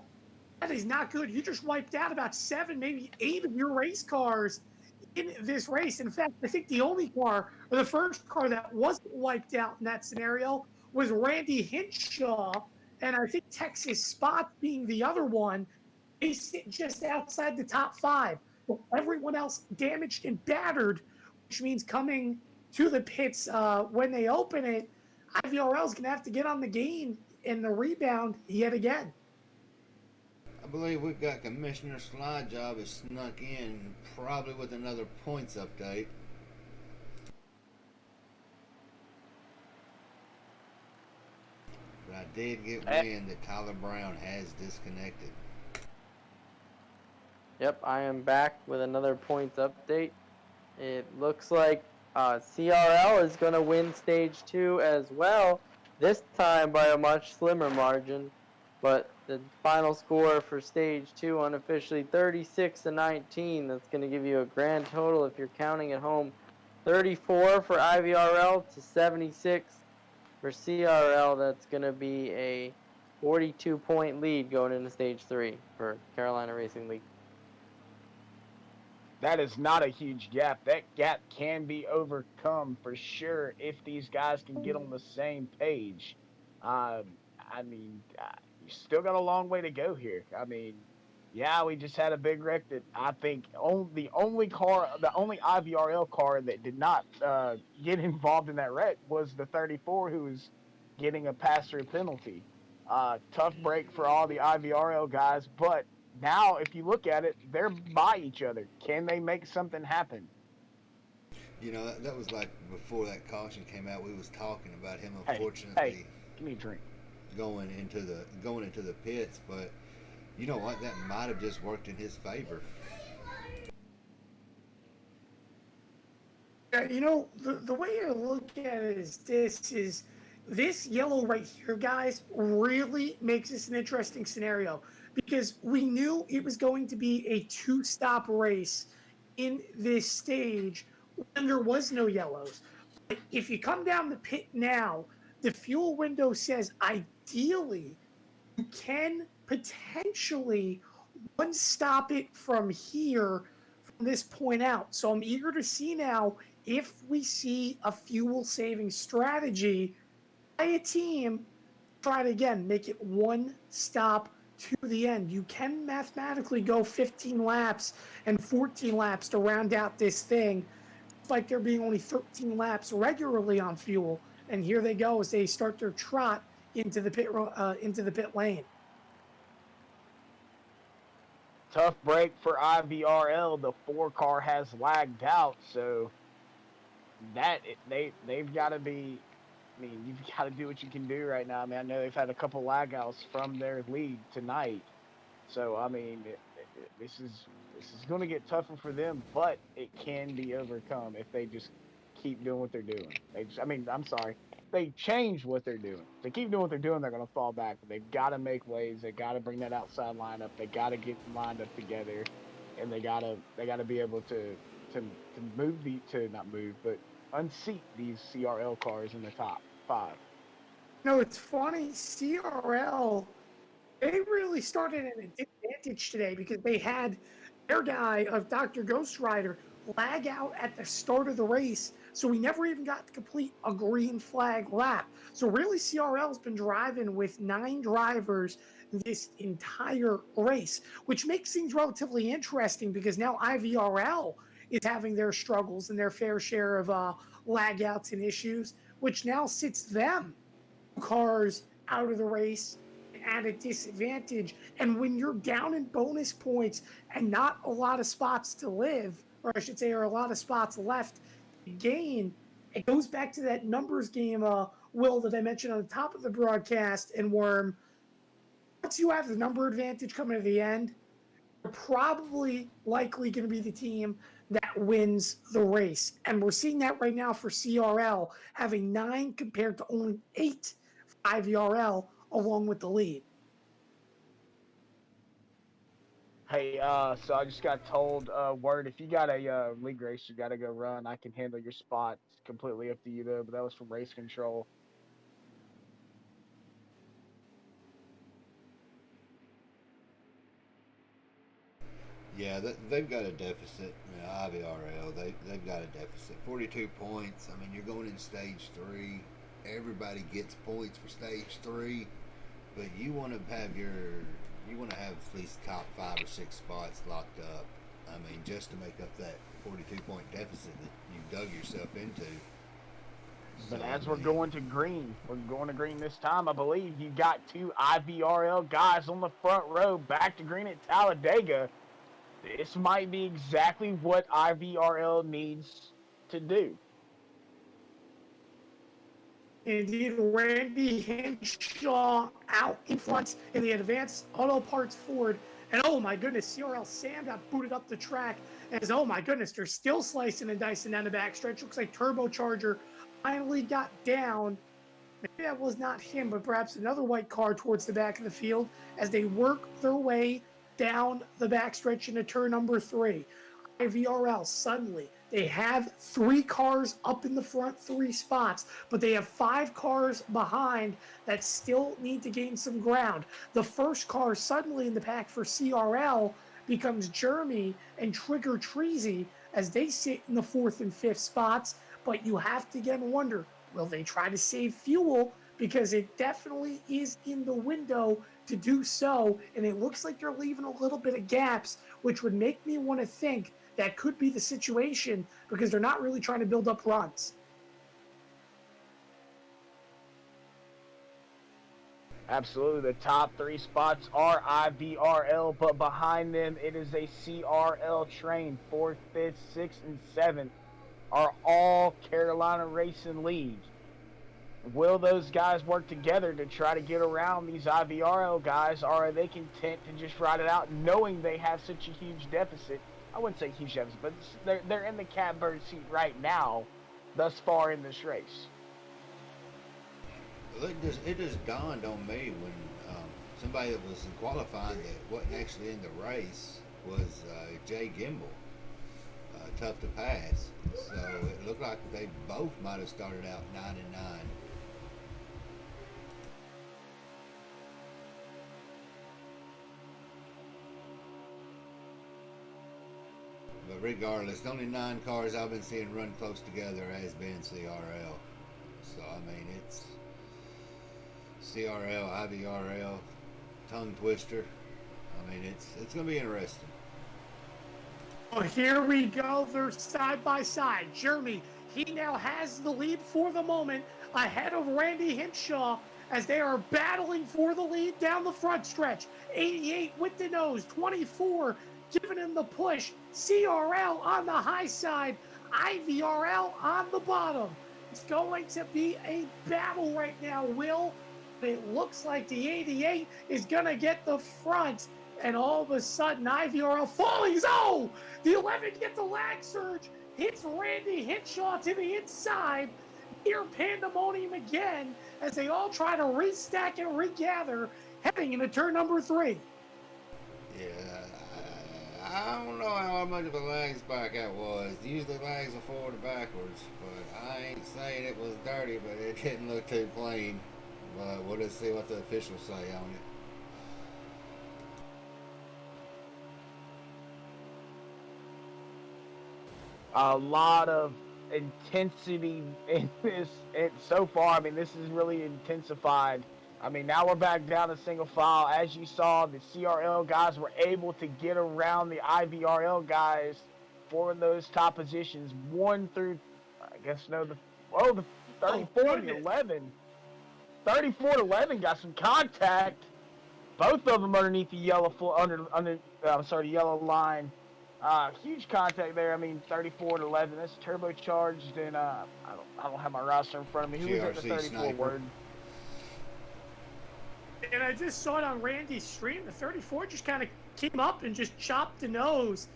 that is not good. You just wiped out about 7, maybe 8 of your race cars in this race. In fact, I think the only car, or the first car that wasn't wiped out in that scenario, was Randy Hinshaw, and I think Texas Spot being the other one. They sit just outside the top 5. But everyone else damaged and battered, which means coming to the pits when they open it, IVRL is going to have to get on the gain in the rebound yet again. I believe we've got Commissioner Slide Job has snuck in, probably with another points update. I did get wind that Tyler Brown has disconnected. Yep, I am back with another points update. It looks like CRL is going to win stage 2 as well, this time by a much slimmer margin. But the final score for stage 2 unofficially 36-19. That's going to give you a grand total, if you're counting at home, 34 for IVRL to 76 for CRL. That's going to be a 42-point lead going into stage 3 for Carolina Racing League. That is not a huge gap. That gap can be overcome for sure if these guys can get on the same page. I mean, you still got a long way to go here. I mean, yeah, we just had a big wreck that I think the only IVRL car that did not get involved in that wreck was the 34, who was getting a pass-through penalty. Tough break for all the IVRL guys, but now, if you look at it, they're by each other. Can they make something happen? You know, that was like before that caution came out. We was talking about him, Hey, unfortunately, give me a drink. going into the pits. But you know what? That might have just worked in his favor. Yeah, you know, the way I look at it is this yellow right here, guys, really makes this an interesting scenario because we knew it was going to be a two-stop race in this stage when there was no yellows. But if you come down the pit now, the fuel window says ideally you can potentially one stop it from here from this point out. So I'm eager to see now if we see a fuel saving strategy by a team try to again make it one stop to the end. You can mathematically go 15 laps and 14 laps to round out this thing, despite there being only 13 laps regularly on fuel. And here they go as they start their trot into the pit lane. Tough break for IVRL. The 4 car has lagged out, so they've got to be. I mean, you've got to do what you can do right now. I mean, I know they've had a couple lag outs from their lead tonight, so I mean, this is going to get tougher for them, but it can be overcome if they just keep doing what they're doing. I'm sorry, they change what they're doing. If they keep doing what they're doing, they're going to fall back. But they've got to make waves. They got to bring that outside lineup. They got to get lined up together, and they got to be able to move to not move, but unseat these CRL cars in the top 5. No, it's funny. CRL, they really started at a disadvantage today because they had their guy of Dr. Ghost Rider lag out at the start of the race. So we never even got to complete a green flag lap. So really, CRL's been driving with 9 drivers this entire race, which makes things relatively interesting because now IVRL is having their struggles and their fair share of lag outs and issues, which now sits them cars out of the race at a disadvantage. And when you're down in bonus points and not a lot of spots to live, or I should say, are a lot of spots left to gain, it goes back to that numbers game, Will, that I mentioned on the top of the broadcast, and Worm. Once you have the number advantage coming to the end, you're probably likely going to be the team that wins the race. And we're seeing that right now for CRL, having 9 compared to only 8 for IVRL, along with the lead. Hey, so I just got told, word, if you got a league race you got to go run, I can handle your spot. It's completely up to you, though, but that was from race control. Yeah, they've got a deficit. You know, IVRL, they've got a deficit. 42 points. I mean, you're going in stage 3. Everybody gets points for stage 3, but you want to have at least top 5 or 6 spots locked up. I mean, just to make up that 42-point deficit that you dug yourself into. But as we're going to green this time, I believe you got 2 IVRL guys on the front row back to green at Talladega. This might be exactly what IVRL needs to do. Indeed, Randy Hinshaw out in front in the Advanced Auto Parts Ford. And oh my goodness, CRL Sam got booted up the track. As oh my goodness, they're still slicing and dicing down the backstretch. Looks like Turbocharger finally got down. Maybe that was not him, but perhaps another white car towards the back of the field as they work their way down the backstretch into turn number 3. IVRL suddenly they have 3 cars up in the front 3 spots, but they have 5 cars behind that still need to gain some ground. The first car suddenly in the pack for CRL becomes Jeremy and Trigger Treasy as they sit in the 4th and 5th spots, but you have to again wonder, will they try to save fuel? Because it definitely is in the window to do so, and it looks like they're leaving a little bit of gaps, which would make me want to think that could be the situation because they're not really trying to build up runs. Absolutely. The top 3 spots are IVRL, but behind them it is a CRL train. 4th, 5th, 6th, and 7th are all Carolina Racing League. Will those guys work together to try to get around these IVRL guys, or are they content to just ride it out knowing they have such a huge deficit? I wouldn't say huge deficit, but they're in the catbird seat right now, thus far in this race. Well, it just dawned on me when somebody that was in qualifying that wasn't actually in the race was Jay Gimbel. Tough to pass. So it looked like they both might have started out 9 and 9. But regardless, the only 9 cars I've been seeing run close together has been CRL. So I mean, it's CRL, IVRL, tongue twister. I mean, it's going to be interesting. Oh, here we go. They're side by side. Jeremy, he now has the lead for the moment ahead of Randy Hinshaw as they are battling for the lead down the front stretch. 88 with the nose, 24 giving him the push. CRL on the high side, IVRL on the bottom. It's going to be a battle right now, Will. It looks like the 88 is going to get the front. And all of a sudden, IVRL falling. Oh! The 11 gets a lag surge. Hits Randy Hinshaw to the inside. Near pandemonium again as they all try to restack and regather heading into turn number 3. Yeah, I don't know how much of a lag spike that was. Usually lags are forward and backwards, but I ain't saying it was dirty, but it didn't look too clean. But we'll just see what the officials say on it. A lot of intensity in this, and so far, I mean, this is really intensified. I mean, now we're back down to single file. As you saw, the CRL guys were able to get around the IVRL guys for those top positions. 1 through, I guess, no, the 34 and the 11. 34 to 11 got some contact. Both of them underneath the yellow the yellow line. Huge contact there. I mean, 34 to 11. That's turbocharged, and I don't have my roster in front of me. Who was at the 34 Sniper. word? And I just saw it on Randy's stream. The 34 just kind of came up and just chopped the nose.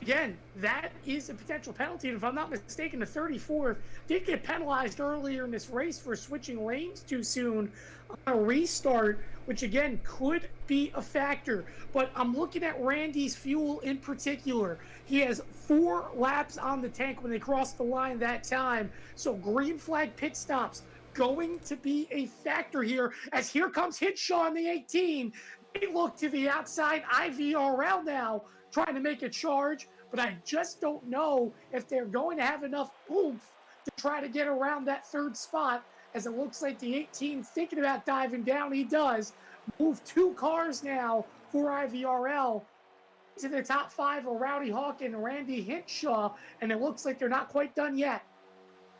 Again, that is a potential penalty. And if I'm not mistaken, the 34 did get penalized earlier in this race for switching lanes too soon on a restart, which again could be a factor. But I'm looking at Randy's fuel in particular. He has 4 laps on the tank when they crossed the line that time. So green flag pit stops going to be a factor here, as here comes Hinshaw on the 18. They look to the outside. IVRL now trying to make a charge, but I just don't know if they're going to have enough oomph to try to get around that 3rd spot, as it looks like the 18 thinking about diving down. He does. Move 2 cars now for IVRL to the top 5 are Rowdy Hawk and Randy Hinshaw, and it looks like they're not quite done yet.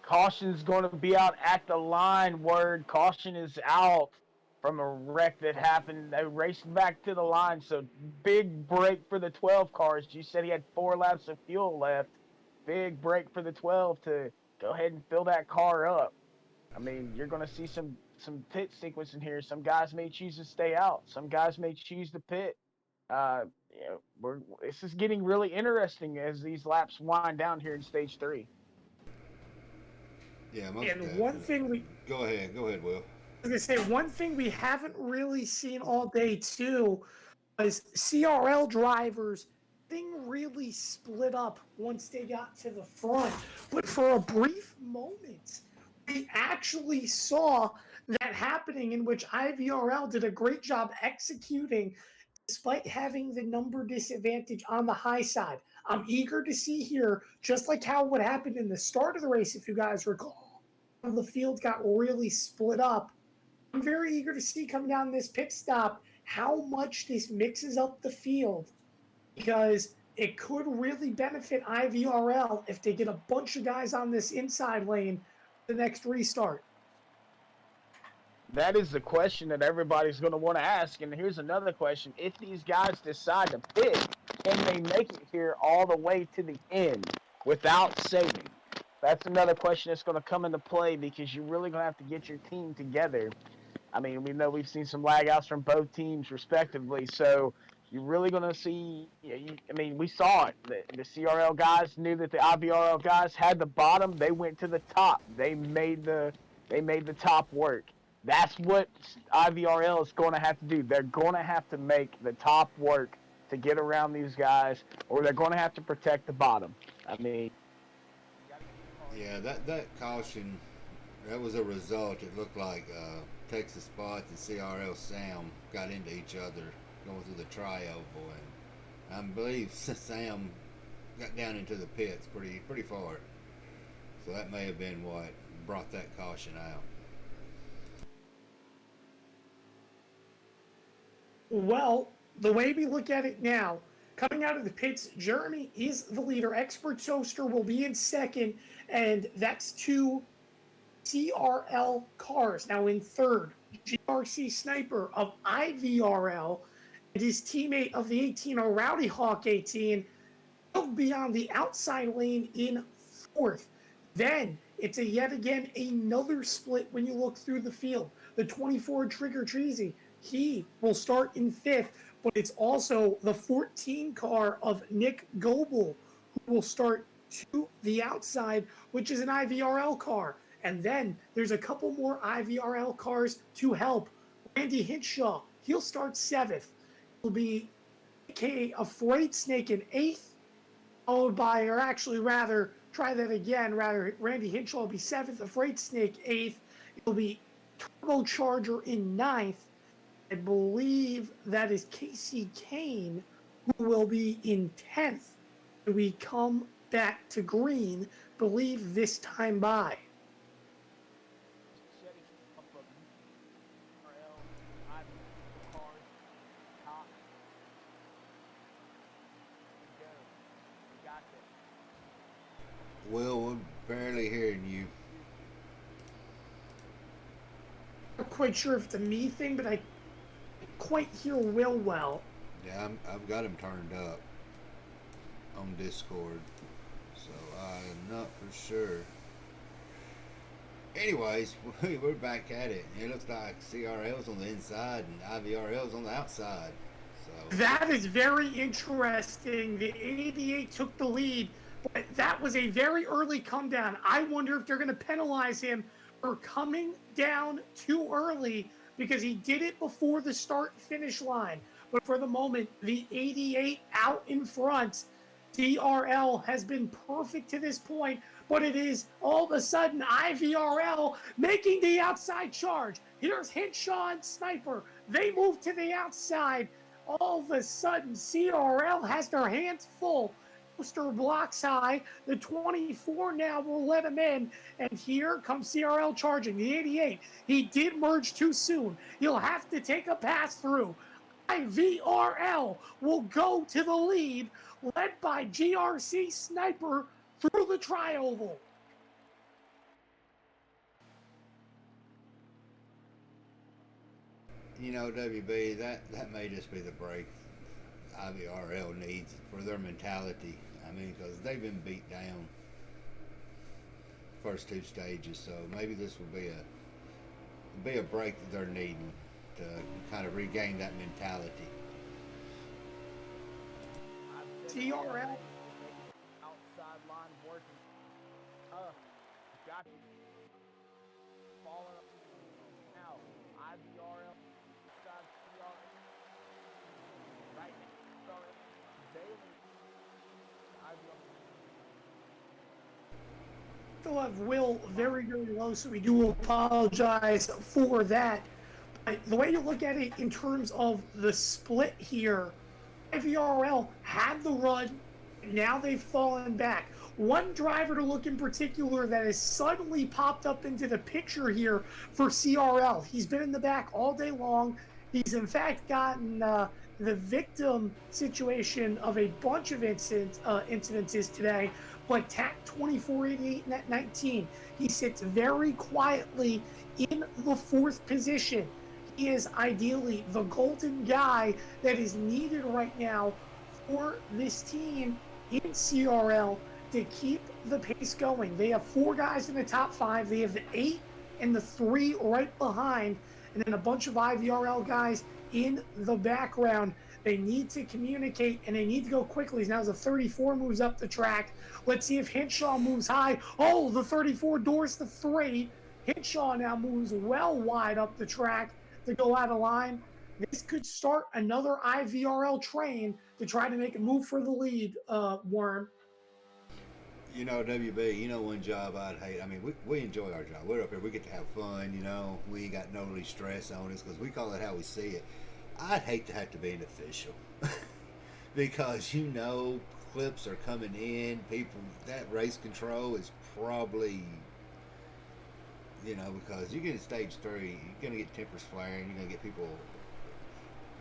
Caution's going to be out at the line. Word, caution is out from a wreck that happened. They raced back to the line, so big break for the 12 cars. You said he had 4 laps of fuel left. Big break for the 12 to go ahead and fill that car up. I mean, you're going to see some pit sequence in here. Some guys may choose to stay out. Some guys may choose to pit. You know, this is getting really interesting as these laps wind down here in stage 3. Yeah, most And one definitely. thing we Go ahead, Will. I was gonna say one thing we haven't really seen all day too was CRL drivers thing really split up once they got to the front. But for a brief moment, we actually saw that happening in which IVRL did a great job executing despite having the number disadvantage on the high side. I'm eager to see here, just like how what happened in the start of the race, if you guys recall, how the field got really split up. I'm very eager to see coming down this pit stop how much this mixes up the field because it could really benefit IVRL if they get a bunch of guys on this inside lane for the next restart. That is the question that everybody's going to want to ask. And here's another question. If these guys decide to pit, can they make it here all the way to the end without saving? That's another question that's going to come into play because you're really going to have to get your team together. I mean, we know we've seen some lag outs from both teams respectively. So you're really going to see, I mean, we saw it. The CRL guys knew that the IVRL guys had the bottom. They went to the top. They made the top work. That's what IVRL is going to have to do. They're going to have to make the top work to get around these guys, or they're going to have to protect the bottom. I mean, Yeah, that caution, that was a result. It looked like Texas Spots and CRL Sam got into each other going through the trioval, and I believe Sam got down into the pits pretty far. So that may have been what brought that caution out. Well, the way we look at it now, coming out of the pits, Jeremy is the leader. Expert Toaster will be in second, and that's two CRL cars. Now in third, GRC Sniper of IVRL and his teammate of the 18, a Rowdy Hawk 18, will be on the outside lane in fourth. Then it's yet again another split when you look through the field. The 24 Trigger Treasy, he will start in fifth, but it's also the 14 car of Nick Goebel who will start to the outside, which is an IVRL car. And then there's a couple more IVRL cars to help. Randy Hinshaw, he'll start seventh. He'll be a Freight Snake in eighth, followed by, or actually rather, try that again, Randy Hinshaw will be seventh, a Freight Snake eighth. It'll be Turbocharger in ninth. I believe that is Casey Kane, who will be in 10th. We come back to green, believe this time by. Will, we're barely hearing you. I'm not quite sure if it's a me thing, but I quite hear Will well. Yeah, I've got him turned up on Discord, so I'm not for sure. Anyways, we're back at it. It looks like CRL's on the inside and IVRL's on the outside. So That is very interesting. The 88 took the lead, but that was a very early come down. I wonder if they're going to penalize him for coming down too early because he did it before the start finish line. But for the moment, the 88 out in front. CRL has been perfect to this point, but it is all of a sudden IVRL making the outside charge. Here's Hinshaw and Sniper. They move to the outside. All of a sudden, CRL has their hands full. Poster blocks high. The 24 now will let him in. And here comes CRL charging. The 88. He did merge too soon. He'll have to take a pass through. IVRL will go to the lead, led by GRC Sniper through the trioval. you know, WB, that may just be the break IVRL needs for their mentality. I mean, because they've been beat down. first two stages. So maybe this will be a break that they're needing to kind of regain that mentality. I've said it CRL. already, outside line working tough. Got you falling up now. IVRL side CRL right now. Daily IVRL. Still have Will very, very low, so we do apologize for that. But the way you look at it in terms of the split here, IVRL had the run, now they've fallen back. One driver to look in particular that has suddenly popped up into the picture here for CRL. He's been in the back all day long. He's in fact gotten the victim situation of a bunch of incidences today. But TAC 2488 net 19, he sits very quietly in the fourth position. He is ideally the golden guy that is needed right now for this team in CRL to keep the pace going. They have 4 guys in the top 5. They have the 8 and the 3 right behind, and then a bunch of IVRL guys in the background. They need to communicate, and they need to go quickly. Now the 34 moves up the track. Let's see if Hinshaw moves high. Oh, the 34 doors the 3. Hinshaw now moves well wide up the track to go out of line. This could start another IVRL train to try to make a move for the lead, Worm. You know, WB, you know one job I'd hate. I mean, we enjoy our job. We're up here. We get to have fun, you know. We ain't got no really stress on us because we call it how we see it. I'd hate to have to be an official because, you know, clips are coming in. People, that race control is probably, you know, because you get in stage 3, you're going to get tempers flaring. You're going to get people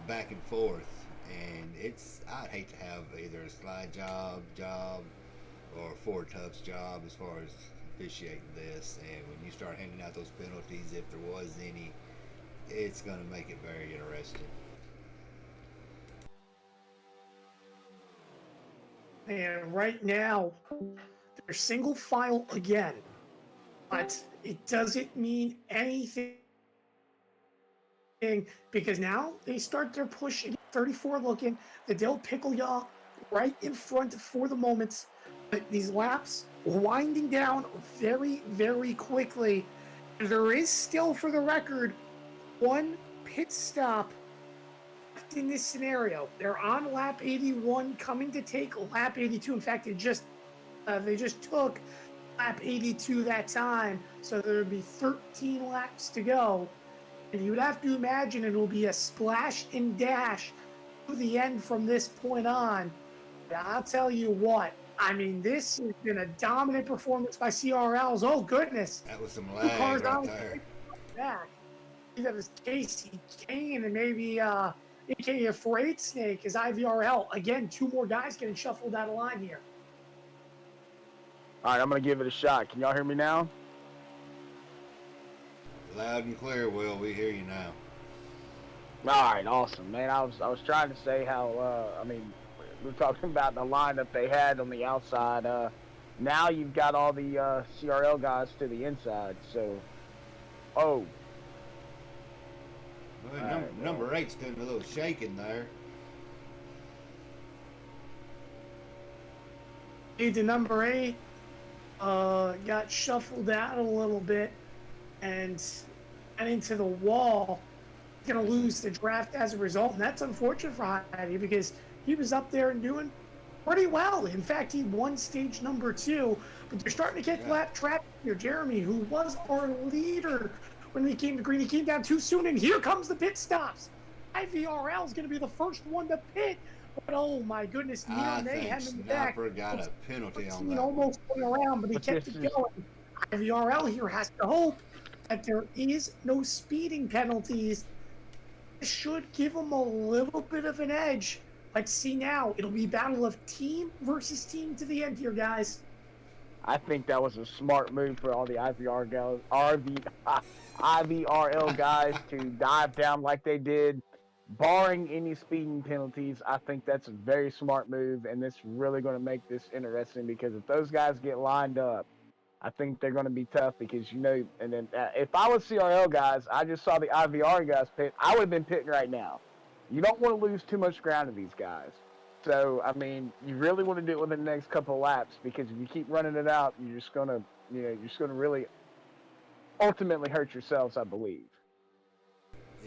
back and forth. And I'd hate to have either a slide job, or Ford Tough's job as far as officiating this. And when you start handing out those penalties, if there was any, it's going to make it very interesting. And right now, they're single file again, but it doesn't mean anything because now they start their push. 34 looking, the Dill Pickle Yaw right in front for the moment. But these laps winding down very, very quickly. And there is still, for the record, 1 pit stop in this scenario. They're on lap 81, coming to take lap 82. In fact, they just took lap 82 that time, so there would be 13 laps to go. And you'd have to imagine it will be a splash and dash to the end from this point on. But I'll tell you what, I mean, this has been a dominant performance by CRLs. Oh, goodness. That was some 2 lag cars right out there. back. That was Casey Kane and maybe aka Afraid Snake is IVRL. Again, 2 more guys getting shuffled out of line here. All right, I'm going to give it a shot. Can y'all hear me now? Loud and clear, Will. We hear you now. All right, awesome, man. I was trying to say how I mean, we're talking about the lineup they had on the outside. Now you've got all the CRL guys to the inside. So, Well, number 8's doing a little shaking there. The number 8 got shuffled out a little bit and into the wall. Going to lose the draft as a result, and that's unfortunate for Heidi because he was up there and doing pretty well. In fact, he won stage number 2, but they're starting to get lap traffic here. Jeremy, who was our leader when we came to green, he came down too soon, and here comes the pit stops. IVRL is going to be the first one to pit, but oh my goodness, I Mayhem think in the back. Sniper got a penalty on He that. almost went around, but he kept it going. IVRL here has to hope that there is no speeding penalties. This should give them a little bit of an edge. Let's see now. It'll be battle of team versus team to the end here, guys. I think that was a smart move for all the IVRL guys to dive down like they did, barring any speeding penalties. I think that's a very smart move, and it's really going to make this interesting because if those guys get lined up, I think they're going to be tough because, and then if I was CRL guys, I just saw the IVR guys pit, I would have been pitting right now. You don't want to lose too much ground to these guys. So, I mean, you really want to do it within the next couple of laps because if you keep running it out, you're just going to, really ultimately hurt yourselves, I believe.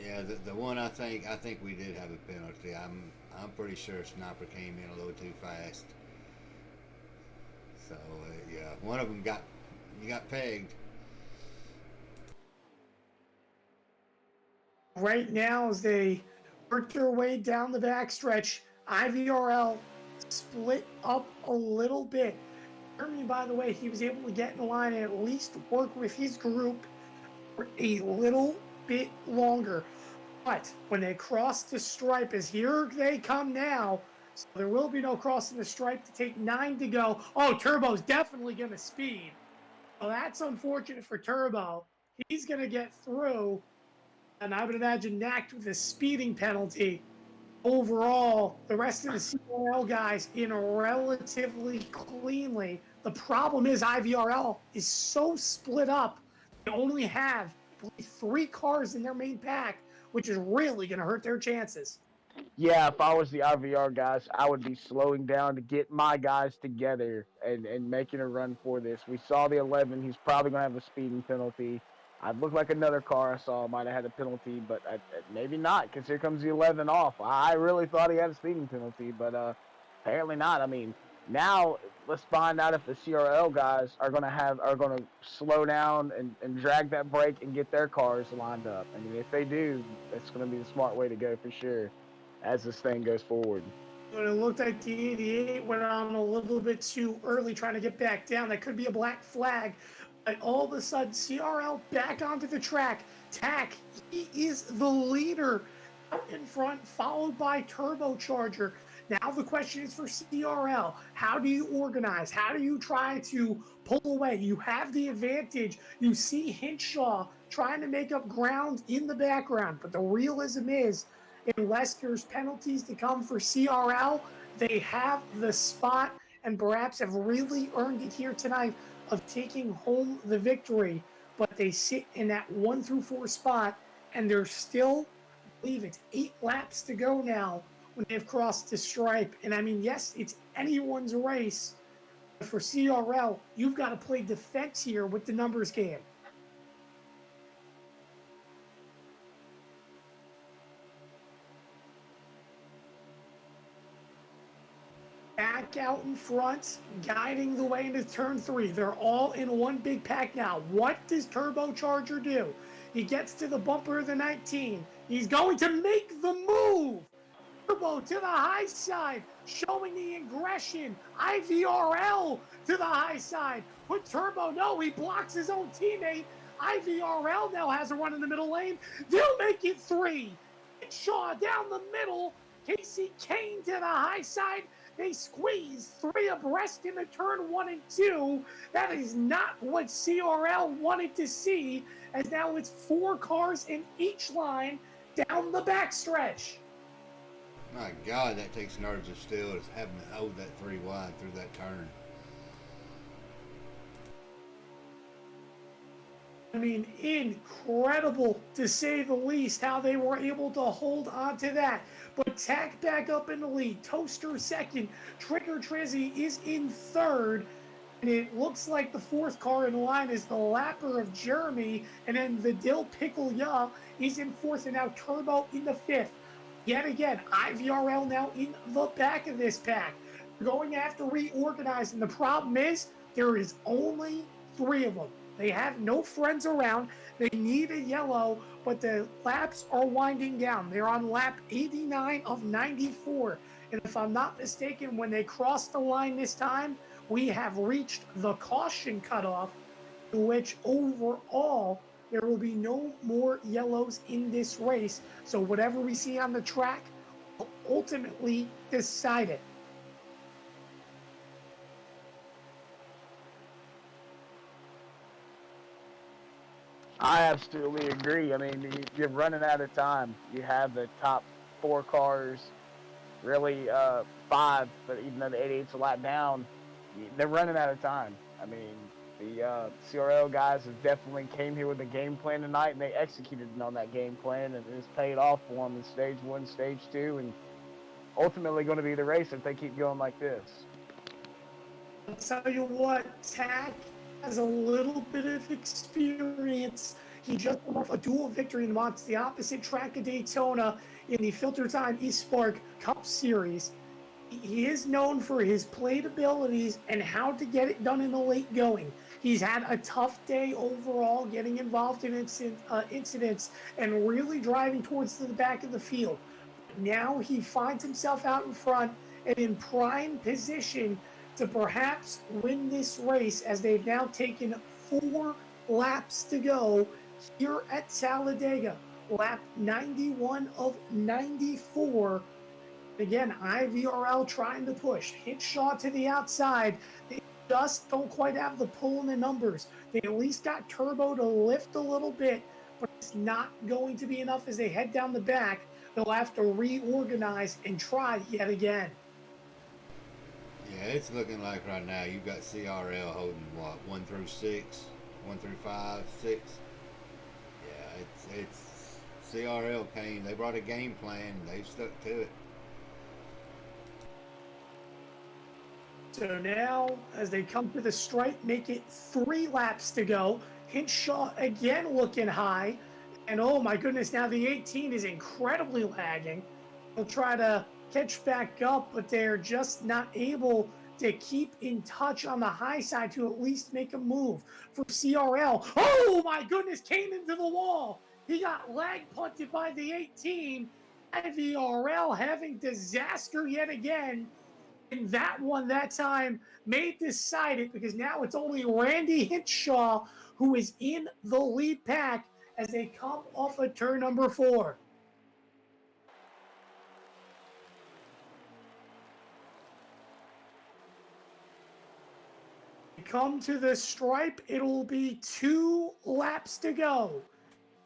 Yeah, the one I think we did have a penalty. I'm pretty sure Sniper came in a little too fast. So yeah, one of them got pegged. Right now, as they work their way down the backstretch, IVRL split up a little bit. Jeremy, by the way, he was able to get in the line and at least work with his group for a little bit longer. But when they cross the stripe, as here they come now, so there will be no crossing the stripe to take 9 to go. Oh, Turbo's definitely going to speed. Well, that's unfortunate for Turbo. He's going to get through, and I would imagine Nacked with a speeding penalty. Overall, the rest of the CRL guys in relatively cleanly. The problem is IVRL is so split up. They only have 3 cars in their main pack, which is really going to hurt their chances. Yeah, if I was the IVR guys, I would be slowing down to get my guys together and making a run for this. We saw the 11. He's probably going to have a speeding penalty. I'd look like another car I saw might have had a penalty, but maybe not because here comes the 11 off. I really thought he had a speeding penalty, but apparently not. I mean, now let's find out if the CRL guys are going to slow down and drag that brake and get their cars lined up. I mean, if they do, that's going to be the smart way to go for sure as this thing goes forward. But it looked like the 88 went on a little bit too early trying to get back down. That could be a black flag. But all of a sudden, CRL back onto the track. Tack, he is the leader out in front, followed by Turbocharger. Now the question is for CRL. How do you organize? How do you try to pull away? You have the advantage. You see Hinshaw trying to make up ground in the background. But the realism is, unless there's penalties to come for CRL, they have the spot and perhaps have really earned it here tonight of taking home the victory. But they sit in that 1 through 4 spot, and there's still, I believe it's 8 laps to go now when they've crossed the stripe. And I mean, yes, it's anyone's race. But for CRL, you've got to play defense here with the numbers game. Back out in front, guiding the way into turn 3. They're all in one big pack now. What does Turbocharger do? He gets to the bumper of the 19. He's going to make the move. Turbo to the high side, showing the aggression. IVRL to the high side. Put Turbo, no, he blocks his own teammate. IVRL now has a run in the middle lane. They'll make it 3. Shaw down the middle. Casey Kane to the high side. They squeeze 3 abreast in the turn 1 and 2. That is not what CRL wanted to see, as now it's 4 cars in each line down the backstretch. My God, that takes nerves of steel is having to hold that 3 wide through that turn. I mean, incredible to say the least how they were able to hold on to that. But Tack back up in the lead. Toaster second. Trigger Trizzy is in third. And it looks like the 4th car in line is the lapper of Jeremy. And then the Dill Pickle Ya is in 4th. And now Turbo in the 5th. Yet again, IVRL now in the back of this pack. Going after reorganizing. The problem is there is only 3 of them. They have no friends around. They need a yellow, but the laps are winding down. They're on lap 89 of 94. And if I'm not mistaken, when they cross the line this time, we have reached the caution cutoff, in which overall there will be no more yellows in this race. So whatever we see on the track will ultimately decide it. I absolutely agree. I mean, you're running out of time. You have the top 4 cars, really 5, but even though the 88's a lap down, they're running out of time. I mean, The CRL guys have definitely came here with a game plan tonight, and they executed on that game plan, and it's paid off for them in stage 1, stage 2, and ultimately going to be the race if they keep going like this. I'll tell you what, Tack has a little bit of experience. He just won a dual victory amongst the opposite track of Daytona in the Filter Time East Spark Cup Series. He is known for his plate abilities and how to get it done in the late going. He's had a tough day overall getting involved in incidents and really driving towards the back of the field. Now he finds himself out in front and in prime position to perhaps win this race, as they've now taken 4 laps to go here at Talladega. Lap 91 of 94. Again, IVRL trying to push. Hinshaw to the outside. They just don't quite have the pull in the numbers. They at least got Turbo to lift a little bit, but it's not going to be enough as they head down the back. They'll have to reorganize and try yet again. Yeah, it's looking like right now you've got CRL holding what, 1 through 6, 1 through 5, 6. Yeah, it's CRL came. They brought a game plan. They've stuck to it. So now, as they come to the stripe, make it 3 laps to go. Hinshaw again looking high. And oh my goodness, now the 18 is incredibly lagging. They'll try to catch back up, but they're just not able to keep in touch on the high side to at least make a move for CRL. Oh my goodness, came into the wall. He got lag punted by the 18. IVRL having disaster yet again. And that one that time may decide it, because now it's only Randy Hinshaw who is in the lead pack as they come off of turn number 4. Come to the stripe, it'll be 2 laps to go.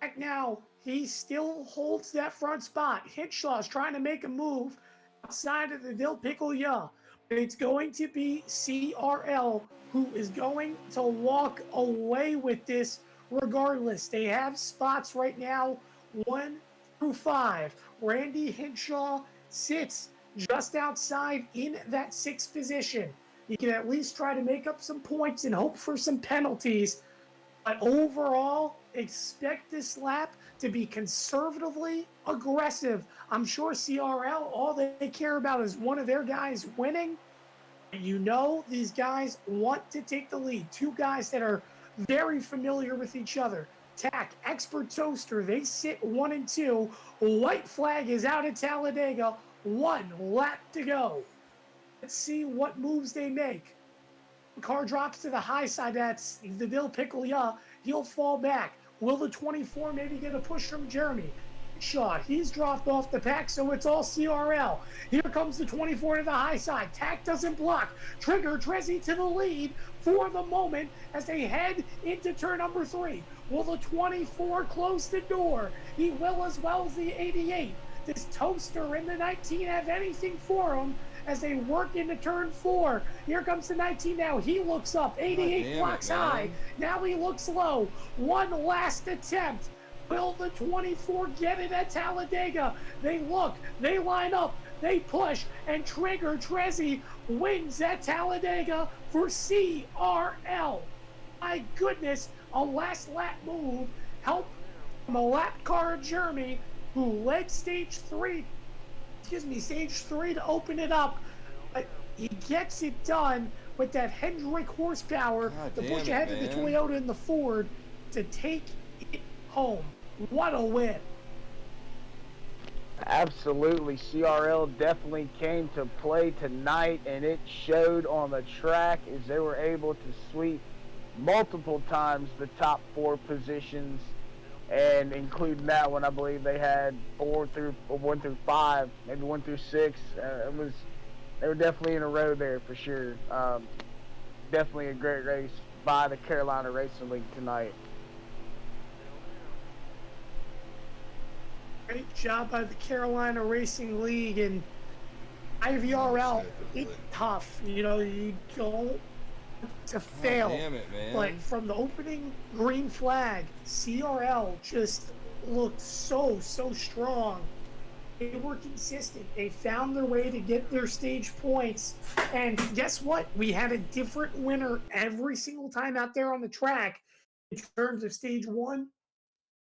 Back now, he still holds that front spot. Hinshaw's trying to make a move outside of the Dill Pickle Ya. But it's going to be CRL who is going to walk away with this regardless. They have spots right now 1 through 5. Randy Hinshaw sits just outside in that 6th position. He can at least try to make up some points and hope for some penalties. But overall, expect this lap to be conservatively aggressive. I'm sure CRL, all they care about is one of their guys winning. You know these guys want to take the lead. 2 guys that are very familiar with each other. Tack, Expert Toaster, they sit 1 and 2. White flag is out at Talladega. 1 lap to go. Let's see what moves they make. Car drops to the high side. That's the Dill Pickle Ya. He'll fall back. Will the 24 maybe get a push from Jeremy? Shot. He's dropped off the pack, so it's all CRL. Here comes the 24 to the high side. Tack doesn't block. Trigger Trezzy to the lead for the moment as they head into turn number 3. Will the 24 close the door? He will, as well as the 88. Does Toaster and the 19 have anything for him as they work into turn 4? Here comes the 19 now. He looks up. 88 blocks high. Now he looks low. 1 last attempt. Will the 24 get it at Talladega? They look. They line up. They push. And Trigger Trezzy wins at Talladega for CRL. My goodness. A last lap move. Help from a lap car of Jeremy, who led stage 3 to open it up. But he gets it done with that Hendrick horsepower to push ahead of the Toyota and the Ford to take it home. What a win. Absolutely. CRL definitely came to play tonight, and it showed on the track as they were able to sweep multiple times the top 4 positions. And including that one, I believe they had 1 through 5, maybe 1 through 6. They were definitely in a row there for sure. Definitely a great race by the Carolina Racing League tonight. Great job by the Carolina Racing League, and IVRL. It's tough. You know, you don't to fail. damn it, man. But from the opening green flag, CRL just looked so strong. They were consistent. They found their way to get their stage points. And guess what? We had a different winner every single time out there on the track in terms of stage 1,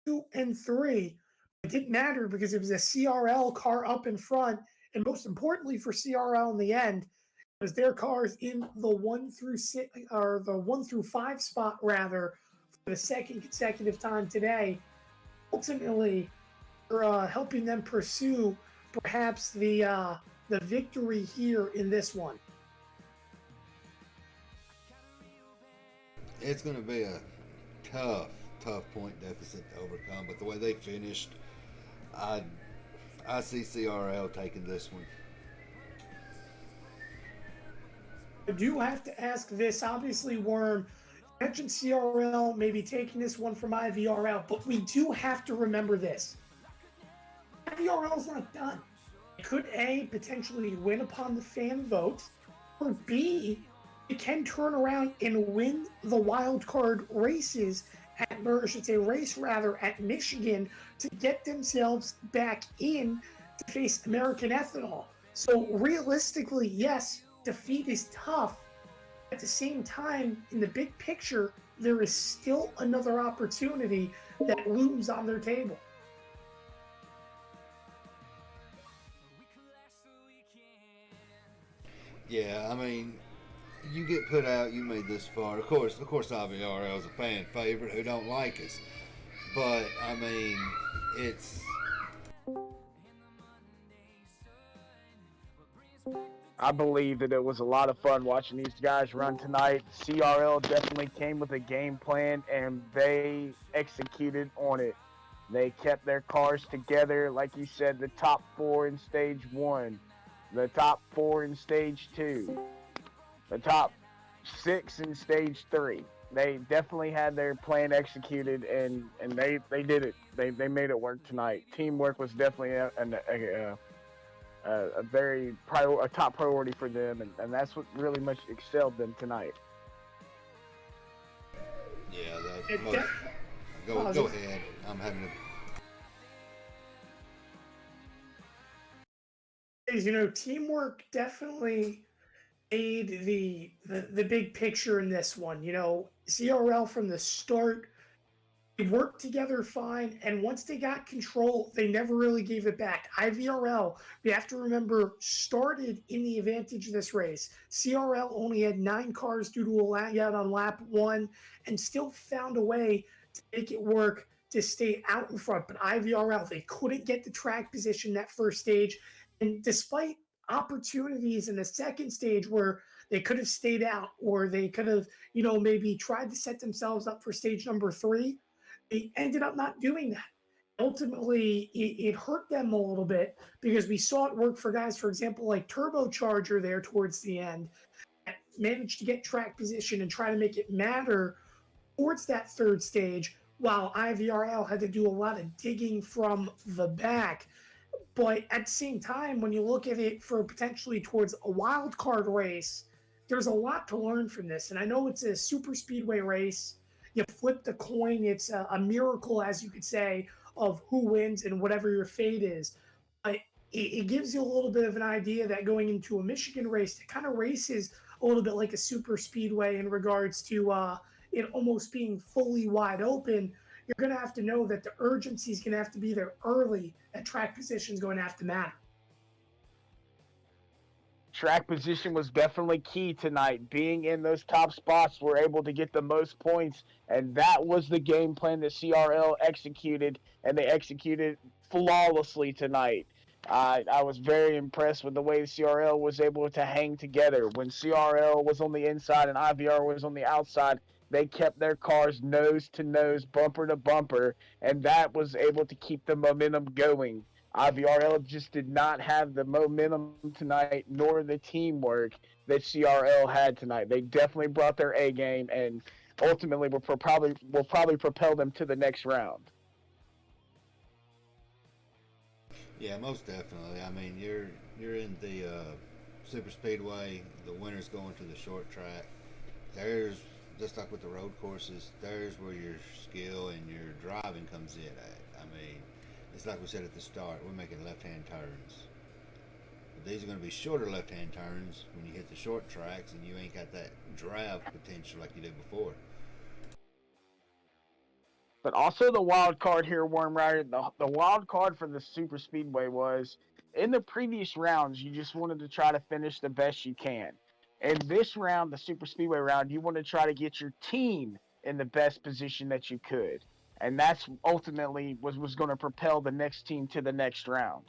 2, and 3. It didn't matter because it was a CRL car up in front. And most importantly for CRL in the end, was their cars in the 1 through 6 or the 1 through 5 spot rather for the second consecutive time today. Ultimately, helping them pursue perhaps the victory here in this one. It's going to be a tough point deficit to overcome, but the way they finished, I see CRL taking this one. I do have to ask this. Obviously, Worm mentioned CRL maybe taking this one from IVRL, but we do have to remember this. IVRL is not done. It could A, potentially win upon the fan vote, or B, it can turn around and win the wild card races or I should say race rather, at Michigan to get themselves back in to face American Ethanol. So realistically, yes, defeat is tough. At the same time, in the big picture, there is still another opportunity that looms on their table. Yeah, I mean, you get put out, you made this far. Of course, IVRL is a fan favorite who don't like us. But, I mean, it's... I believe that it was a lot of fun watching these guys run tonight. CRL definitely came with a game plan, and they executed on it. They kept their cars together, like you said, the top 4 in stage 1, the top 4 in stage 2, the top 6 in stage 3. They definitely had their plan executed, and they did it. They made it work tonight. Teamwork was definitely a top priority for them, and that's what really much excelled them tonight. Yeah, go ahead. I'm having a... Teamwork definitely made the big picture in this one. CRL from the start, they worked together fine, and once they got control, they never really gave it back. IVRL, we have to remember, started in the advantage of this race. CRL only had 9 cars due to a layout on lap 1 and still found a way to make it work to stay out in front. But IVRL, they couldn't get the track position that first stage, and despite opportunities in the second stage where they could have stayed out or they could have, maybe tried to set themselves up for stage number 3, they ended up not doing that. Ultimately, it hurt them a little bit because we saw it work for guys, for example, like Turbocharger there towards the end, that managed to get track position and try to make it matter towards that third stage, while IVRL had to do a lot of digging from the back. But at the same time, when you look at it for potentially towards a wild card race, there's a lot to learn from this. And I know it's a super speedway race. You flip the coin. It's a miracle, as you could say, of who wins and whatever your fate is. But it gives you a little bit of an idea that going into a Michigan race, it kind of races a little bit like a super speedway in regards to it almost being fully wide open. You're going to have to know that the urgency is going to have to be there early, and track position is going to have to matter. Track position was definitely key tonight. Being in those top spots, we're able to get the most points, and that was the game plan that CRL executed, and they executed flawlessly tonight. I was very impressed with the way CRL was able to hang together. When CRL was on the inside and IVR was on the outside, they kept their cars nose to nose, bumper to bumper, and that was able to keep the momentum going. IVRL just did not have the momentum tonight, nor the teamwork that CRL had tonight. They definitely brought their A game, and ultimately will probably propel them to the next round. Yeah, most definitely. I mean, you're in the super speedway. The winner's going to the short track. there's just like with the road courses, there's where your skill and your driving comes in at. I mean, it's like we said at the start, we're making left-hand turns. But these are going to be shorter left-hand turns when you hit the short tracks, and you ain't got that drive potential like you did before. But also the wild card here, Worm Rider. The wild card for the super speedway was in the previous rounds. You just wanted to try to finish the best you can. In this round, the super speedway round, you want to try to get your team in the best position that you could, and that's ultimately was going to propel the next team to the next round.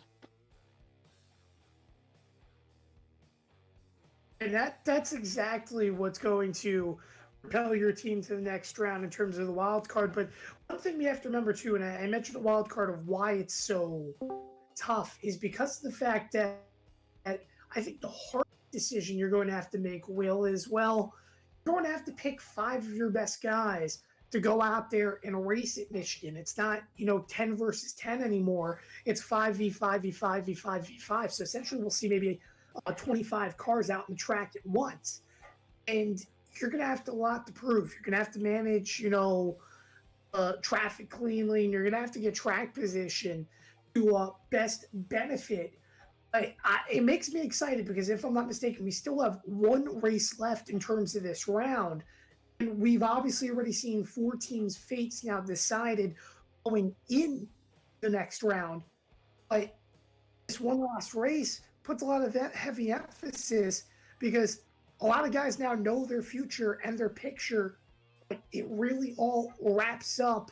And that's exactly what's going to propel your team to the next round in terms of the wild card. But one thing we have to remember too, and I mentioned the wild card of why it's so tough, is because of the fact that I think the hard decision you're going to have to make, Will, is well, you're going to have to pick 5 of your best guys to go out there and race at Michigan. It's not, 10 versus 10 anymore. It's 5v5v5v5v5. So essentially, we'll see maybe 25 cars out in the track at once. And you're going to have to a lot to prove. You're going to have to manage, traffic cleanly, and you're going to have to get track position to best benefit. It makes me excited because if I'm not mistaken, we still have one race left in terms of this round. And we've obviously already seen 4 teams' fates now decided going in the next round. But this one last race puts a lot of that heavy emphasis because a lot of guys now know their future and their picture. It really all wraps up.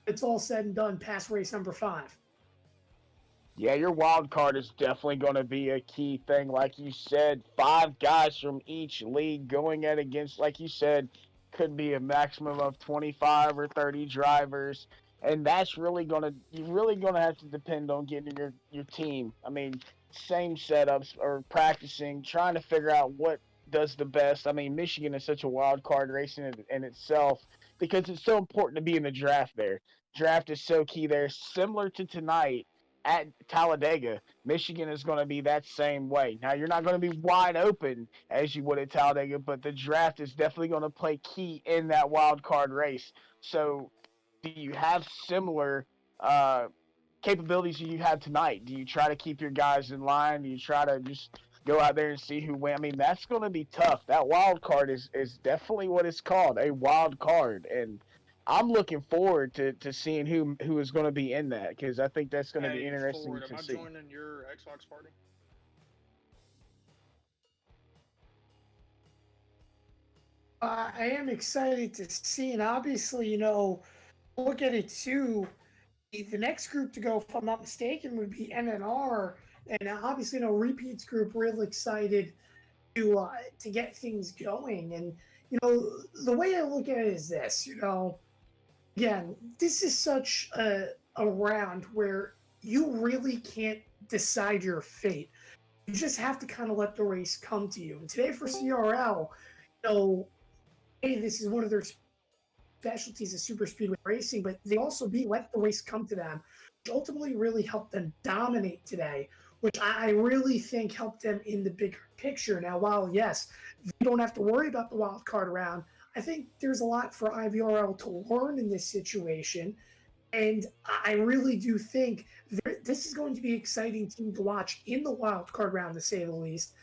It's all said and done past race number 5. Yeah, your wild card is definitely going to be a key thing. Like you said, 5 guys from each league going at against, like you said, could be a maximum of 25 or 30 drivers. And that's really you're really gonna have to depend on getting your team. I mean, same setups or practicing, trying to figure out what does the best. I mean, Michigan is such a wild card race in itself because it's so important to be in the draft there. Draft is so key there. Similar to tonight, at Talladega, Michigan is going to be that same way. Now, you're not going to be wide open as you would at Talladega, but the draft is definitely going to play key in that wild card race. So, do you have similar capabilities you have tonight? Do you try to keep your guys in line? Do you try to just go out there and see who wins? I mean, that's going to be tough. That wild card is definitely what it's called, a wild card. And I'm looking forward to seeing who is going to be in that because I think that's going to be Hey, interesting Ford, am to I see. joining your Xbox party? I am excited to see, and obviously, look at it too. The next group to go, if I'm not mistaken, would be NNR, and obviously, repeats group real excited to get things going. And the way I look at it is this. Again, this is such a round where you really can't decide your fate. You just have to kind of let the race come to you. And today for CRL, hey, this is one of their specialties is super speedway racing, but they also let the race come to them, which ultimately really helped them dominate today, which I really think helped them in the bigger picture. Now, while yes, they don't have to worry about the wild card round, I think there's a lot for IVRL to learn in this situation. And I really do think this is going to be an exciting team to watch in the wild card round, to say the least.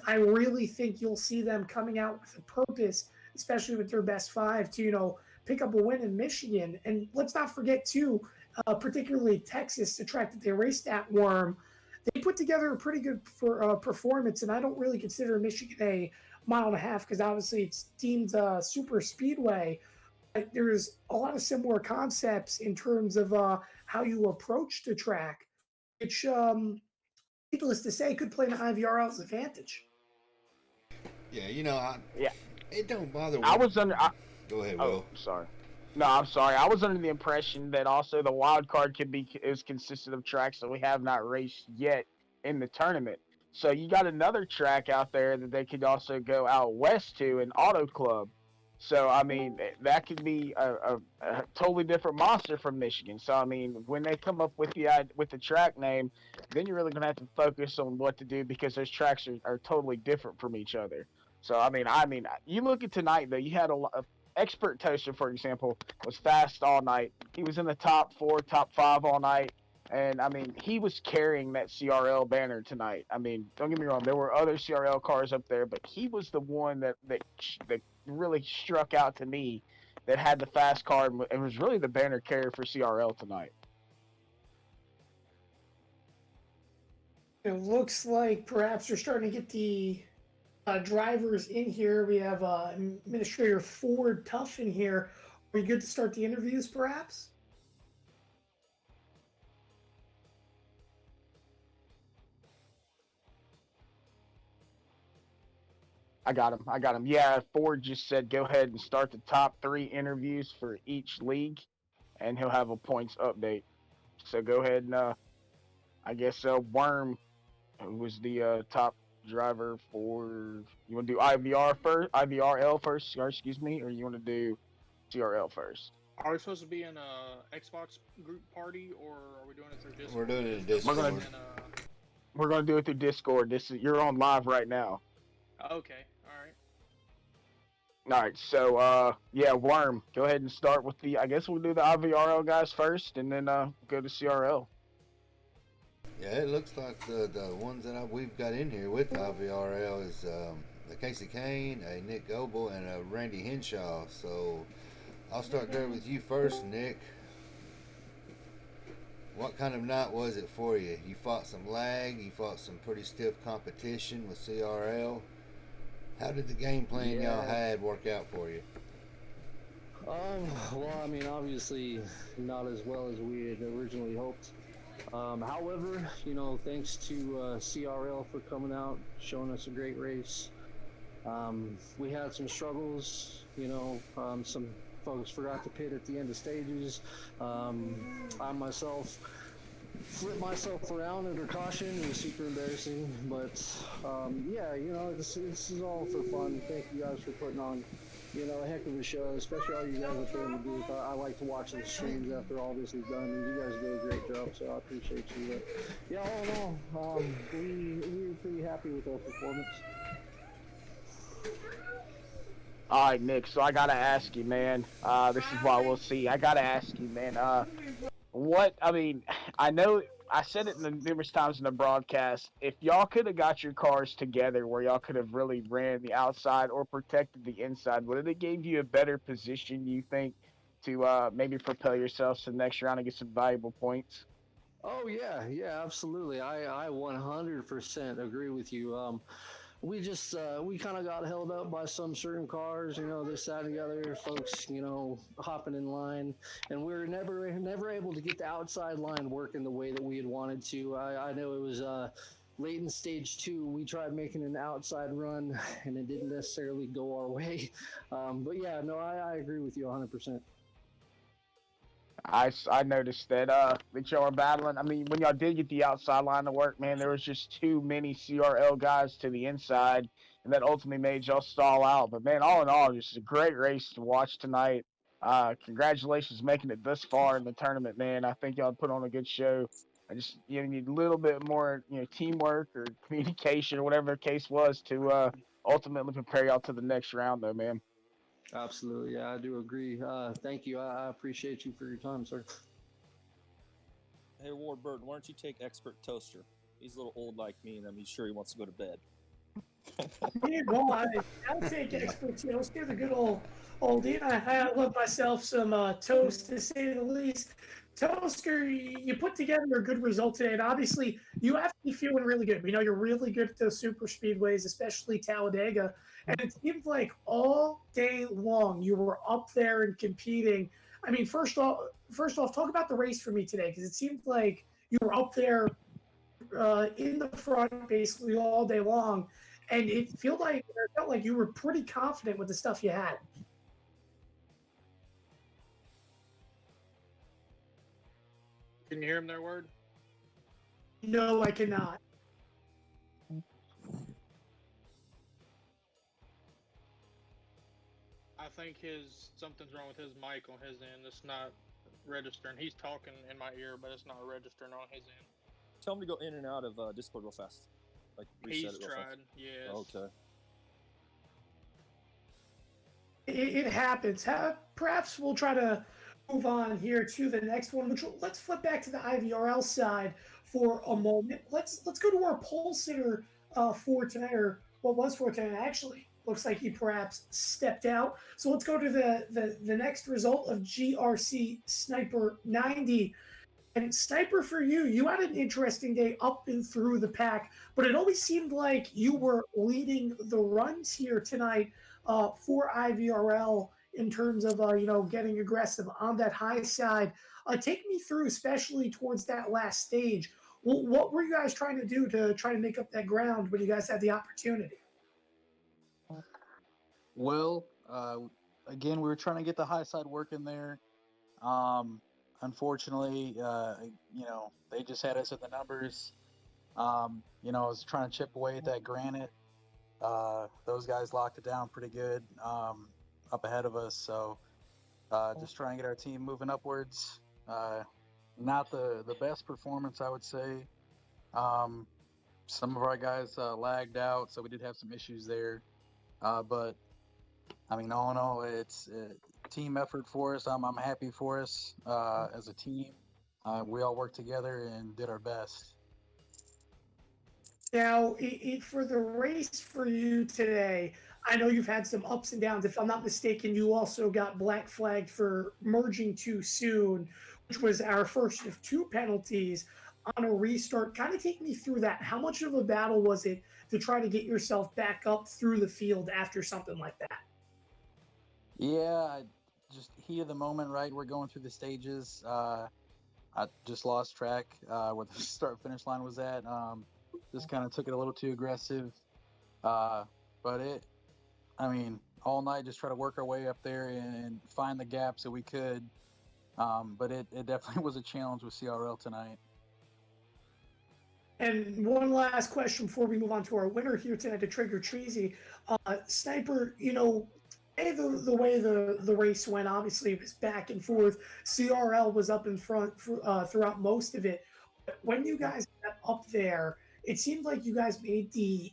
I really think you'll see them coming out with a purpose, especially with their best 5, to pick up a win in Michigan. And let's not forget too, particularly Texas, the track that they raced at Worm. They put together a pretty good performance, and I don't really consider Michigan a mile and a half because obviously it's deemed super speedway. But there's a lot of similar concepts in terms of how you approach the track, which, needless to say, could play to IVRL's advantage. Yeah, Yeah, it don't bother I me. was under. Go ahead, Oh, Will. sorry. No, I'm sorry. I was under the impression that also the wild card is consistent of tracks that we have not raced yet in the tournament. So you got another track out there that they could also go out west to, an auto club. So I mean that could be a totally different monster from Michigan. So I mean when they come up with the track name, then you're really gonna have to focus on what to do because those tracks are totally different from each other. So you look at tonight though. You had Expert Toaster, for example, was fast all night. He was in the top 4, top 5 all night. And I mean, he was carrying that CRL banner tonight. I mean, don't get me wrong, there were other CRL cars up there, but he was the one that really struck out to me, that had the fast car and was really the banner carrier for CRL tonight. It looks like perhaps we're starting to get the drivers in here. We have Administrator Ford Tuff in here. Are you good to start the interviews, perhaps? I got him. Yeah, Ford just said go ahead and start the top 3 interviews for each league, and he'll have a points update. So go ahead and I guess Worm, who was the top driver for, you want to do IVRL first, or excuse me, or you want to do CRL first? Are we supposed to be in a Xbox group party, or are we doing it through Discord? We're doing it in Discord. We're gonna do it through Discord. You're on live right now. Okay, all right. All right, so yeah, Worm, go ahead and start with I guess we'll do the IVRL guys first, and then go to CRL. Yeah, it looks like the ones that we've got in here with IVRL is a Casey Kane, a Nick Goebel, and a Randy Henshaw. So I'll start there with you first, Nick. What kind of night was it for you? You fought some lag, you fought some pretty stiff competition with CRL. How did the game plan y'all had work out for you? Well, I mean, obviously not as well as we had originally hoped. However, you know, thanks to CRL for coming out, showing us a great race. We had some struggles, you know, some folks forgot to pit at the end of stages. I myself flipped myself around under caution. It was super embarrassing, but yeah, you know, this is all for fun. Thank you guys for putting on, you know, a heck of a show, especially all you guys up there in the booth. I like to watch the streams after all this is done, and you guys do a great job, so I appreciate you. But yeah, all in all, we were pretty happy with our performance. All right, Nick. So I gotta ask you, man. This is why we'll see. I gotta ask you, man. I mean, I know I said it numerous times in the broadcast. If y'all could have got your cars together where y'all could have really ran the outside or protected the inside, would it have gave you a better position, you think, to maybe propel yourselves to the next round and get some valuable points? Oh yeah, absolutely. I 100% agree with you. We just we kind of got held up by some certain cars, you know, this, that, and the other, folks, you know, hopping in line, and we were never able to get the outside line working the way that we had wanted to. I know it was late in stage 2, we tried making an outside run, and it didn't necessarily go our way. But yeah, no, I agree with you 100%. I noticed that y'all were battling. I mean, when y'all did get the outside line to work, man, there was just too many CRL guys to the inside, and that ultimately made y'all stall out. But man, all in all, just a great race to watch tonight. Congratulations making it this far in the tournament, man. I think y'all put on a good show. I just need a little bit more, you know, teamwork or communication or whatever the case was to ultimately prepare y'all to the next round, though, man. Absolutely, yeah, I do agree. Thank you. I appreciate you for your time, sir. Hey, Ward Burton, why don't you take Expert Toaster? He's a little old like me, and I'm sure he wants to go to bed. Yeah, well, I'll take experts. Let's get the good oldie. I love myself some toast, to say the least. Toaster, you put together a good result today, and obviously you have to be feeling really good. We know you're really good at those super speedways, especially Talladega, and it seemed like all day long you were up there and competing. I mean, first off, talk about the race for me today, because it seemed like you were up there in the front basically all day long, and it felt like you were pretty confident with the stuff you had. Can you hear him there, Word? No, I cannot. I think something's wrong with his mic on his end. It's not registering. He's talking in my ear, but it's not registering on his end. Tell him to go in and out of Discord real fast. Like reset He's it real tried, fast. yes. Okay. It happens. Perhaps we'll try to move on here to the next one. Let's flip back to the IVRL side for a moment. Let's go to our pole sitter for tonight, or what was for tonight actually. Looks like he perhaps stepped out. So let's go to the next result of GRC Sniper 90. And Sniper, for you, you had an interesting day up and through the pack, but it always seemed like you were leading the runs here tonight for IVRL in terms of getting aggressive on that high side. Take me through, especially towards that last stage. What were you guys trying to do to try to make up that ground when you guys had the opportunity? Well, again, we were trying to get the high side working there. Unfortunately, they just had us at the numbers. I was trying to chip away at that granite. Those guys locked it down pretty good up ahead of us. So just trying to get our team moving upwards. Not the best performance, I would say. Some of our guys lagged out, so we did have some issues there. But I mean, all in all, it's a team effort for us. I'm happy for us as a team. We all worked together and did our best. Now, for the race for you today, I know you've had some ups and downs. If I'm not mistaken, you also got black flagged for merging too soon, which was our first of two penalties on a restart. Kind of take me through that. How much of a battle was it to try to get yourself back up through the field after something like that? Yeah, just heat of the moment, right? We're going through the stages. I just lost track where the start finish line was at. Just kind of took it a little too aggressive. But all night just try to work our way up there and find the gaps that we could. But it definitely was a challenge with CRL tonight. And one last question before we move on to our winner here tonight, to Trigger Treasy. Sniper, the way the race went, obviously it was back and forth. CRL was up in front throughout most of it. But when you guys got up there, it seemed like you guys made the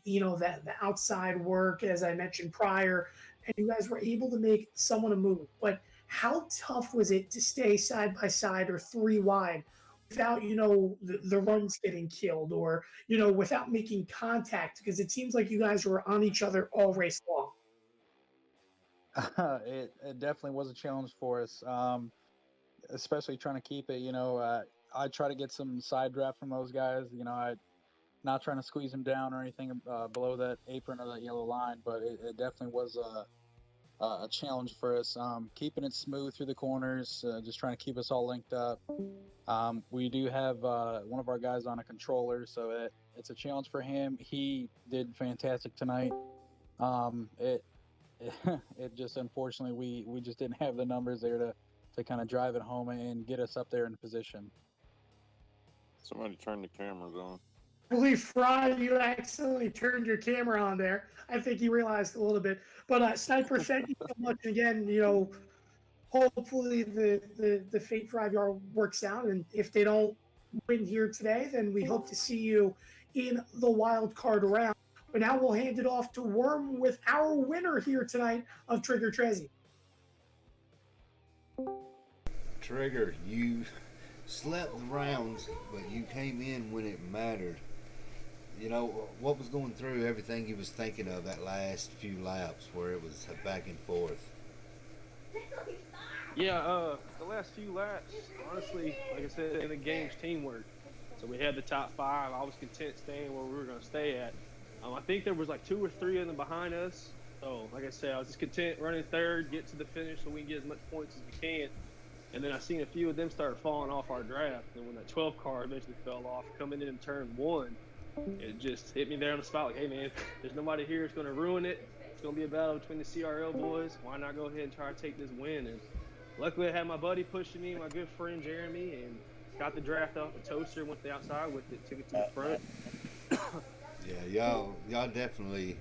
outside work, as I mentioned prior, and you guys were able to make someone a move. But how tough was it to stay side by side or three wide without the runs getting killed, or without making contact? Because it seems like you guys were on each other all race long. It definitely was a challenge for us, especially trying to keep it. I try to get some side draft from those guys. I not trying to squeeze them down or anything below that apron or that yellow line, but it definitely was a challenge for us. Keeping it smooth through the corners, just trying to keep us all linked up. We do have one of our guys on a controller, so it's a challenge for him. He did fantastic tonight. It just, unfortunately, we just didn't have the numbers there to kind of drive it home and get us up there in position. Somebody turned the cameras on. I believe, Fry, you accidentally turned your camera on there. I think you realized a little bit. But Sniper, thank you so much again. Hopefully the fate for IVR works out, and if they don't win here today, then we hope to see you in the wild card round. But now we'll hand it off to Worm with our winner here tonight of Trigger Trezzy. Trigger, you slept the rounds, but you came in when it mattered. What was going through everything you was thinking of that last few laps where it was back and forth? Yeah, the last few laps, honestly, like I said, in the game's teamwork. So we had the top five. I was content staying where we were going to stay at. I think there was like 2 or 3 of them behind us. So, like I said, I was just content running third, get to the finish so we can get as much points as we can. And then I seen a few of them start falling off our draft. And when that 12 car eventually fell off, coming in turn 1, it just hit me there on the spot. Like, hey, man, there's nobody here that's going to ruin it. It's going to be a battle between the CRL boys. Why not go ahead and try to take this win? And luckily, I had my buddy pushing me, my good friend Jeremy, and got the draft off the toaster, went to the outside with it, took it to the front. Yeah, y'all definitely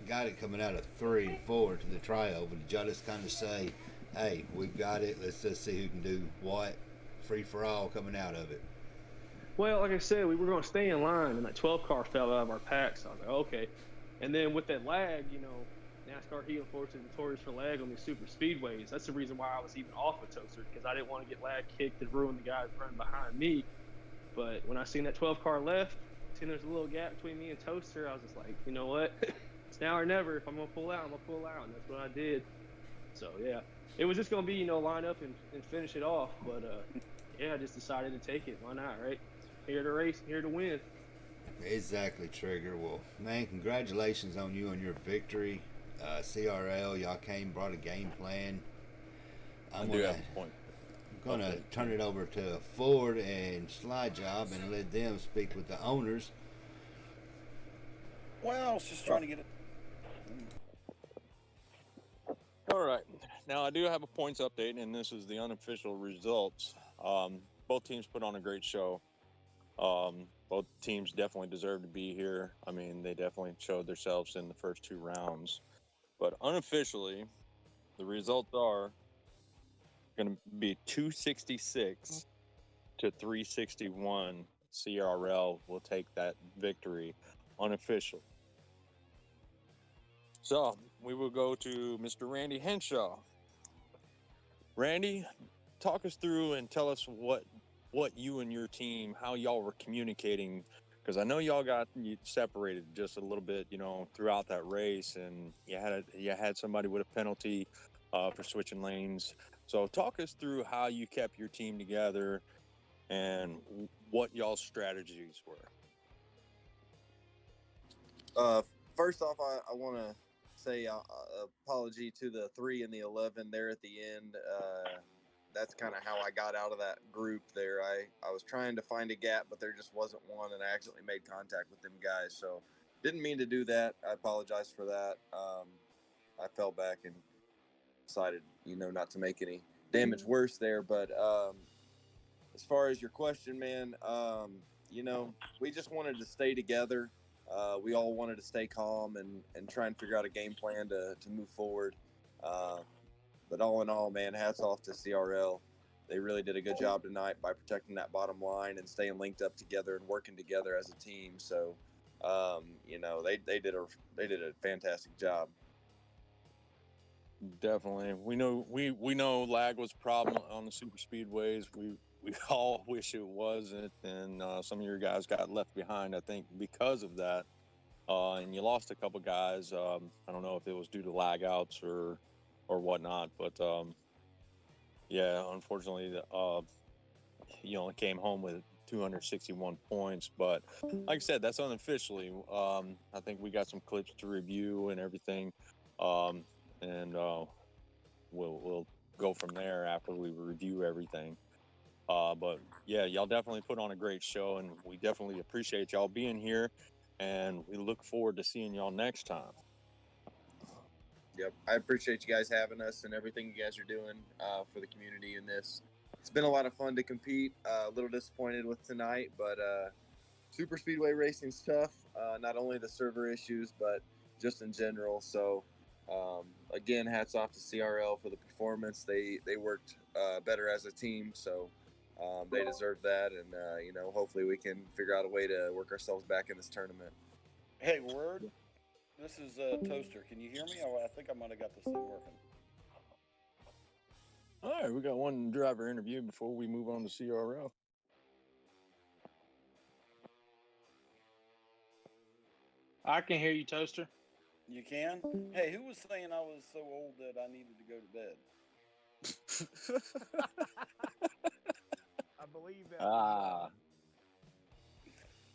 got it coming out of 3 and 4 to the tryover. Did y'all just kind of say, hey, we've got it, let's just see who can do what, free for all coming out of it? Well, like I said, we were going to stay in line, and that 12 car fell out of our pack, so I was like, okay. And then with that lag, now NASCAR heat enforcer notorious for lag on these super speedways. That's the reason why I was even off of Toaster, because I didn't want to get lag kicked and ruin the guys running behind me. But when I seen that 12 car left, seen there's a little gap between me and Toaster, I was just like, you know what? It's now or never. If I'm going to pull out, I'm going to pull out. And that's what I did. So, yeah. It was just going to be, line up and finish it off. But, yeah, I just decided to take it. Why not, right? Here to race, here to win. Exactly, Trigger. Well, man, congratulations on you on your victory. CRL, y'all came, brought a game plan. I'm do have a point. gonna turn it over to Ford and Slide Job and let them speak with the owners. Well, I was just trying to get it. All right. Now, I do have a points update, and this is the unofficial results. Both teams put on a great show. Both teams definitely deserve to be here. I mean, they definitely showed themselves in the first 2 rounds. But unofficially, the results are going to be 266 to 361. CRL will take that victory unofficial. So we will go to Mr. Randy Henshaw. Randy, talk us through and tell us what you and your team, how y'all were communicating, because I know y'all got separated just a little bit, throughout that race, and you had somebody with a penalty for switching lanes. So talk us through how you kept your team together and what y'all's strategies were. First off, I want to say apology to the 3 and the 11 there at the end. That's kind of how I got out of that group there. I was trying to find a gap, but there just wasn't one, and I accidentally made contact with them guys. So didn't mean to do that. I apologize for that. I fell back and decided, not to make any damage worse there. But as far as your question, man, we just wanted to stay together. We all wanted to stay calm and try and figure out a game plan to move forward. But all in all, man, hats off to CRL. They really did a good job tonight by protecting that bottom line and staying linked up together and working together as a team. So, they did a fantastic job. Definitely. We know lag was a problem on the super speedways. We all wish it wasn't, and some of your guys got left behind, I think, because of that. And you lost a couple guys. I don't know if it was due to lag outs or whatnot, but yeah, unfortunately, he only came home with 261 points. But like I said, that's unofficially. I think we got some clips to review and everything, and we'll go from there after we review everything. But yeah, y'all definitely put on a great show, and we definitely appreciate y'all being here, and we look forward to seeing y'all next time. Yep, I appreciate you guys having us and everything you guys are doing for the community in this. It's been a lot of fun to compete. A little disappointed with tonight, but super speedway racing's tough. Not only the server issues, but just in general. So again, hats off to CRL for the performance. They worked better as a team, so they deserve that. And hopefully we can figure out a way to work ourselves back in this tournament. Hey, Word. This is Toaster. Can you hear me? I think I might have got this thing working. All right, we got one driver interview before we move on to CRL. I can hear you, Toaster. You can? Hey, who was saying I was so old that I needed to go to bed? I believe that.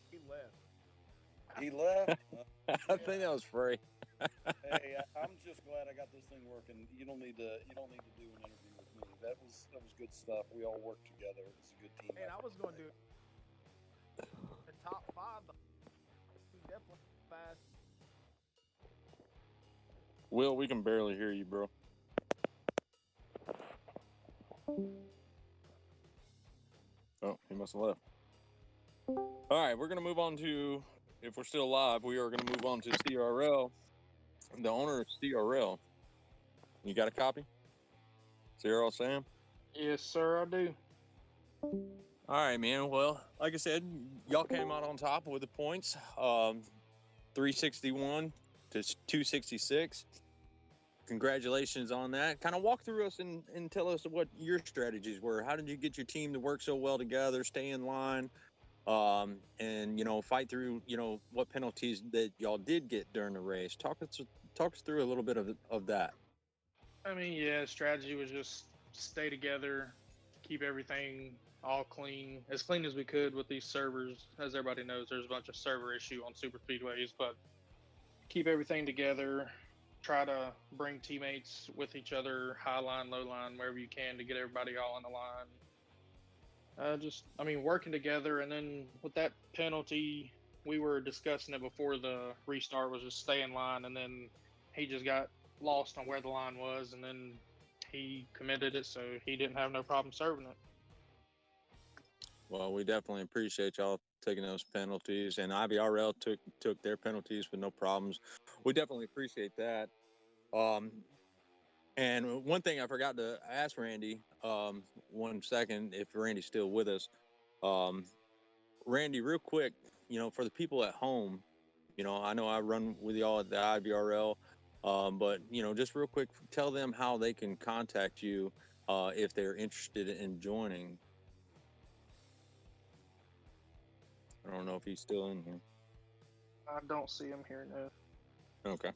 He left. He left? I think that was free. Hey, I'm just glad I got this thing working. You don't need to do an interview with me. That was good stuff. We all worked together. It was a good team. And I was going to do the top 5. Definitely fast. Will, we can barely hear you, bro. Oh, he must have left. All right, we're going to move on to, if we're still live, we are going to move on to CRL. The owner of CRL. You got a copy? CRL Sam? Yes, sir, I do. All right, man. Well, like I said, y'all came out on top with the points. 361 to 266. congratulations on that. Kind of walk through us and tell us what your strategies were. How did you get your team to work so well together, stay in line, and fight through what penalties that y'all did get during the race? Talk us through a little bit of that. I mean, yeah, strategy was just stay together, keep everything all clean, as clean as we could with these servers. As everybody knows, there's a bunch of server issue on super speedways, but keep everything together. Try to bring teammates with each other, high line, low line, wherever you can to get everybody all on the line. Working together, and then with that penalty, we were discussing it before the restart, was just stay in line, and then he just got lost on where the line was, and then he committed it, so he didn't have no problem serving it. Well, we definitely appreciate y'all taking those penalties, and IVRL took their penalties with no problems. We definitely appreciate that. And one thing I forgot to ask Randy, 1 second, if Randy's still with us. Randy, real quick, for the people at home, I know I run with y'all at the IVRL, but, just real quick, tell them how they can contact you if they're interested in joining. I don't know if he's still in here. I don't see him here now. Okay.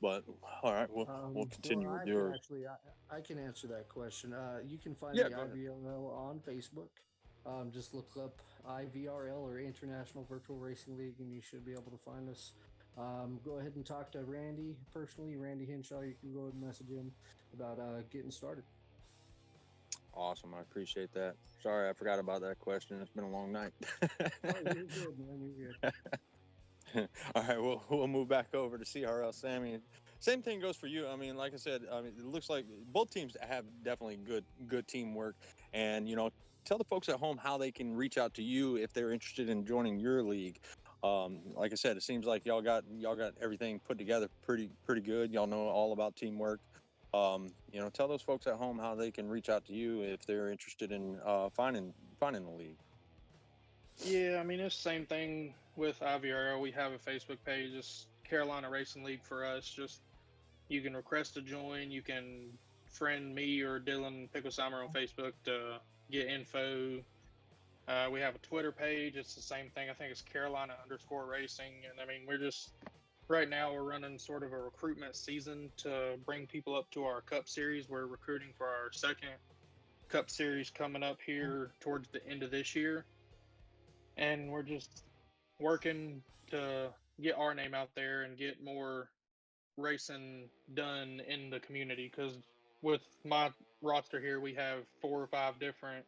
But all right, we'll continue with yours. Actually, I can answer that question. You can find Yeah, the go ahead. IVRL on Facebook. Just look up IVRL or International Virtual Racing League, and you should be able to find us. Go ahead and talk to Randy personally, Randy Hinshaw. You can go ahead and message him about getting started. Awesome, I appreciate that. Sorry, I forgot about that question. It's been a long night. Oh, you're good, man. You're good. All right, we'll move back over to CRL. Sammy, same thing goes for you. I mean, like I said, it looks like both teams have definitely good teamwork. And tell the folks at home how they can reach out to you if they're interested in joining your league. Like I said, it seems like y'all got everything put together pretty good. Y'all know all about teamwork. Tell those folks at home how they can reach out to you if they're interested in finding the league. Yeah, I mean, it's the same thing with IVRL. We have a Facebook page. It's Carolina Racing League for us. Just you can request to join. You can friend me or Dylan Picklesheimer on Facebook to get info. We have a Twitter page. It's the same thing. I think it's Carolina_Racing. And I mean, right now we're running sort of a recruitment season to bring people up to our Cup Series. We're recruiting for our second Cup Series coming up here towards the end of this year. And we're just working to get our name out there and get more racing done in the community, because with my roster here, we have 4 or 5 different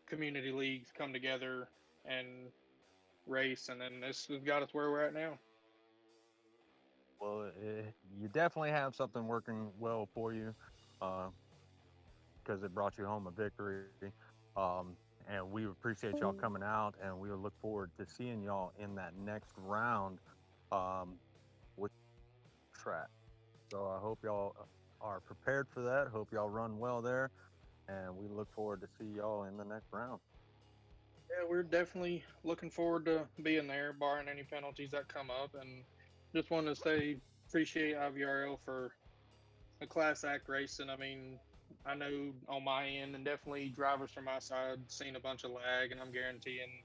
community leagues come together and race, and then this has got us where we're at now. Well, you definitely have something working well for you because it brought you home a victory. And we appreciate y'all coming out, and we look forward to seeing y'all in that next round with track. So I hope y'all are prepared for that. Hope y'all run well there, and we look forward to see y'all in the next round. Yeah, we're definitely looking forward to being there, barring any penalties that come up. And just wanted to say, appreciate IVRL for a class act racing. I mean, I know on my end, and definitely drivers from my side, seen a bunch of lag, and I'm guaranteeing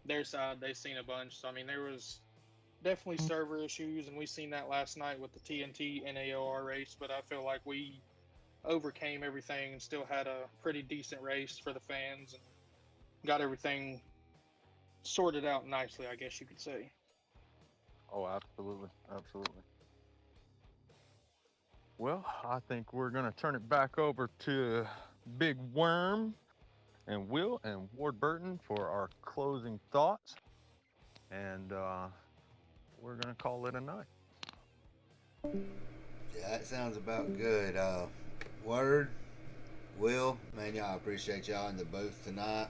their side, they've seen a bunch. So, I mean, there was definitely server issues, and we seen that last night with the TNT NAOR race, but I feel like we overcame everything and still had a pretty decent race for the fans and got everything sorted out nicely, I guess you could say. Oh, absolutely. Well, I think we're going to turn it back over to Big Worm and Will and Ward Burton for our closing thoughts. And we're going to call it a night. Yeah, that sounds about good. Word, Will, man, y'all, appreciate y'all in the booth tonight.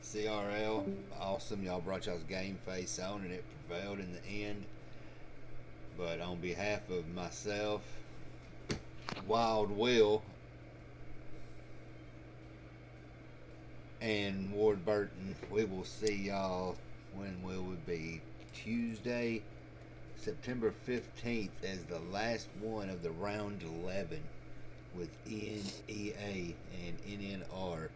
CRL, awesome. Y'all brought y'all's game face on, and it prevailed in the end. But on behalf of myself, Wild Will, and Ward Burton, we will see y'all when will it be? Tuesday, September 15th as the last one of the round 11 with NEA and NNR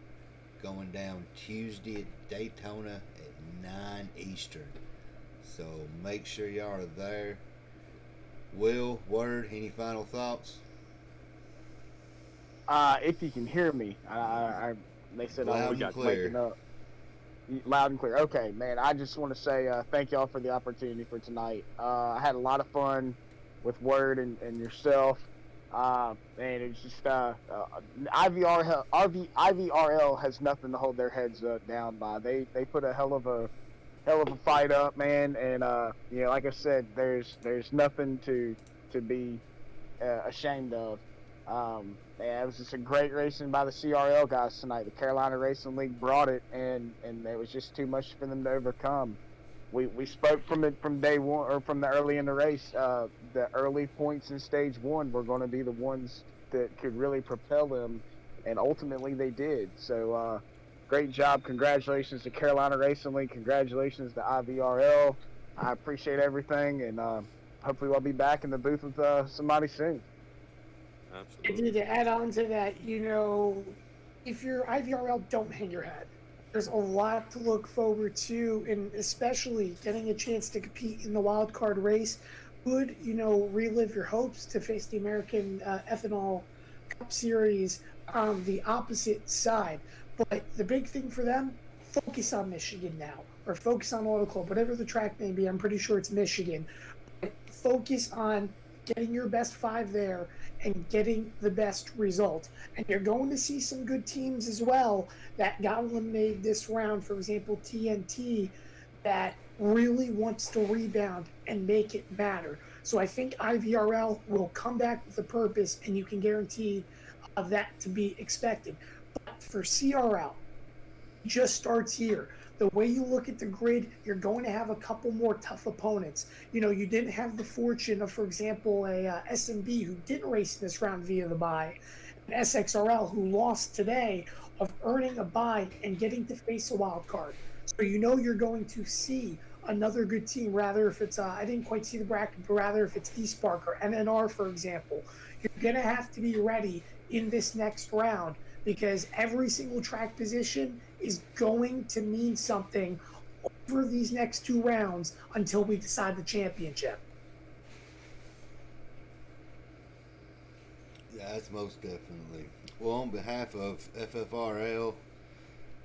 going down Tuesday at Daytona at 9 Eastern. So make sure y'all are there. Will, Word, any final thoughts? If you can hear me, they said I Loud was and waking clear. up. Loud and clear. Okay, man. I just want to say thank y'all for the opportunity for tonight. I had a lot of fun with Word and yourself. And it's just IVRL has nothing to hold their heads down by. They put a hell of a fight up, man. And like I said, there's nothing to be ashamed of. Yeah, it was just a great racing by the CRL guys tonight. The Carolina Racing League brought it, and it was just too much for them to overcome. We spoke from it from day one, or from the early in the race. The early points in stage one were going to be the ones that could really propel them, and ultimately they did. So great job! Congratulations to Carolina Racing League. Congratulations to IVRL. I appreciate everything, and hopefully I'll be back in the booth with somebody soon. And to add on to that, if you're IVRL, don't hang your head. There's a lot to look forward to, and especially getting a chance to compete in the wild card race would, relive your hopes to face the American Ethanol Cup Series on the opposite side. But the big thing for them, focus on Michigan now, or focus on Auto Club, whatever the track may be. I'm pretty sure it's Michigan. But focus on getting your best 5 there and getting the best result. And you're going to see some good teams as well that got eliminated this round. For example, TNT, that really wants to rebound and make it matter. So I think IVRL will come back with a purpose, and you can guarantee that to be expected. But for CRL, it just starts here. The way you look at the grid, you're going to have a couple more tough opponents. You didn't have the fortune of, for example, a SMB who didn't race in this round via the bye, and SXRL who lost today, of earning a bye and getting to face a wild card. So you're going to see another good team, rather if it's, I didn't quite see the bracket, but rather if it's East Park or NNR, for example. You're going to have to be ready in this next round, because every single track position is going to mean something over these next 2 rounds until we decide the championship. Yeah, that's most definitely. Well, on behalf of FFRL,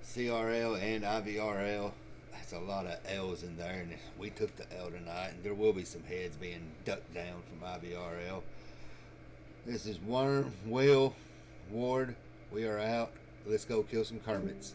CRL, and IVRL, that's a lot of L's in there, and we took the L tonight, and there will be some heads being ducked down from IVRL. This is Worm, Will, Ward. We are out. Let's go kill some Kermits.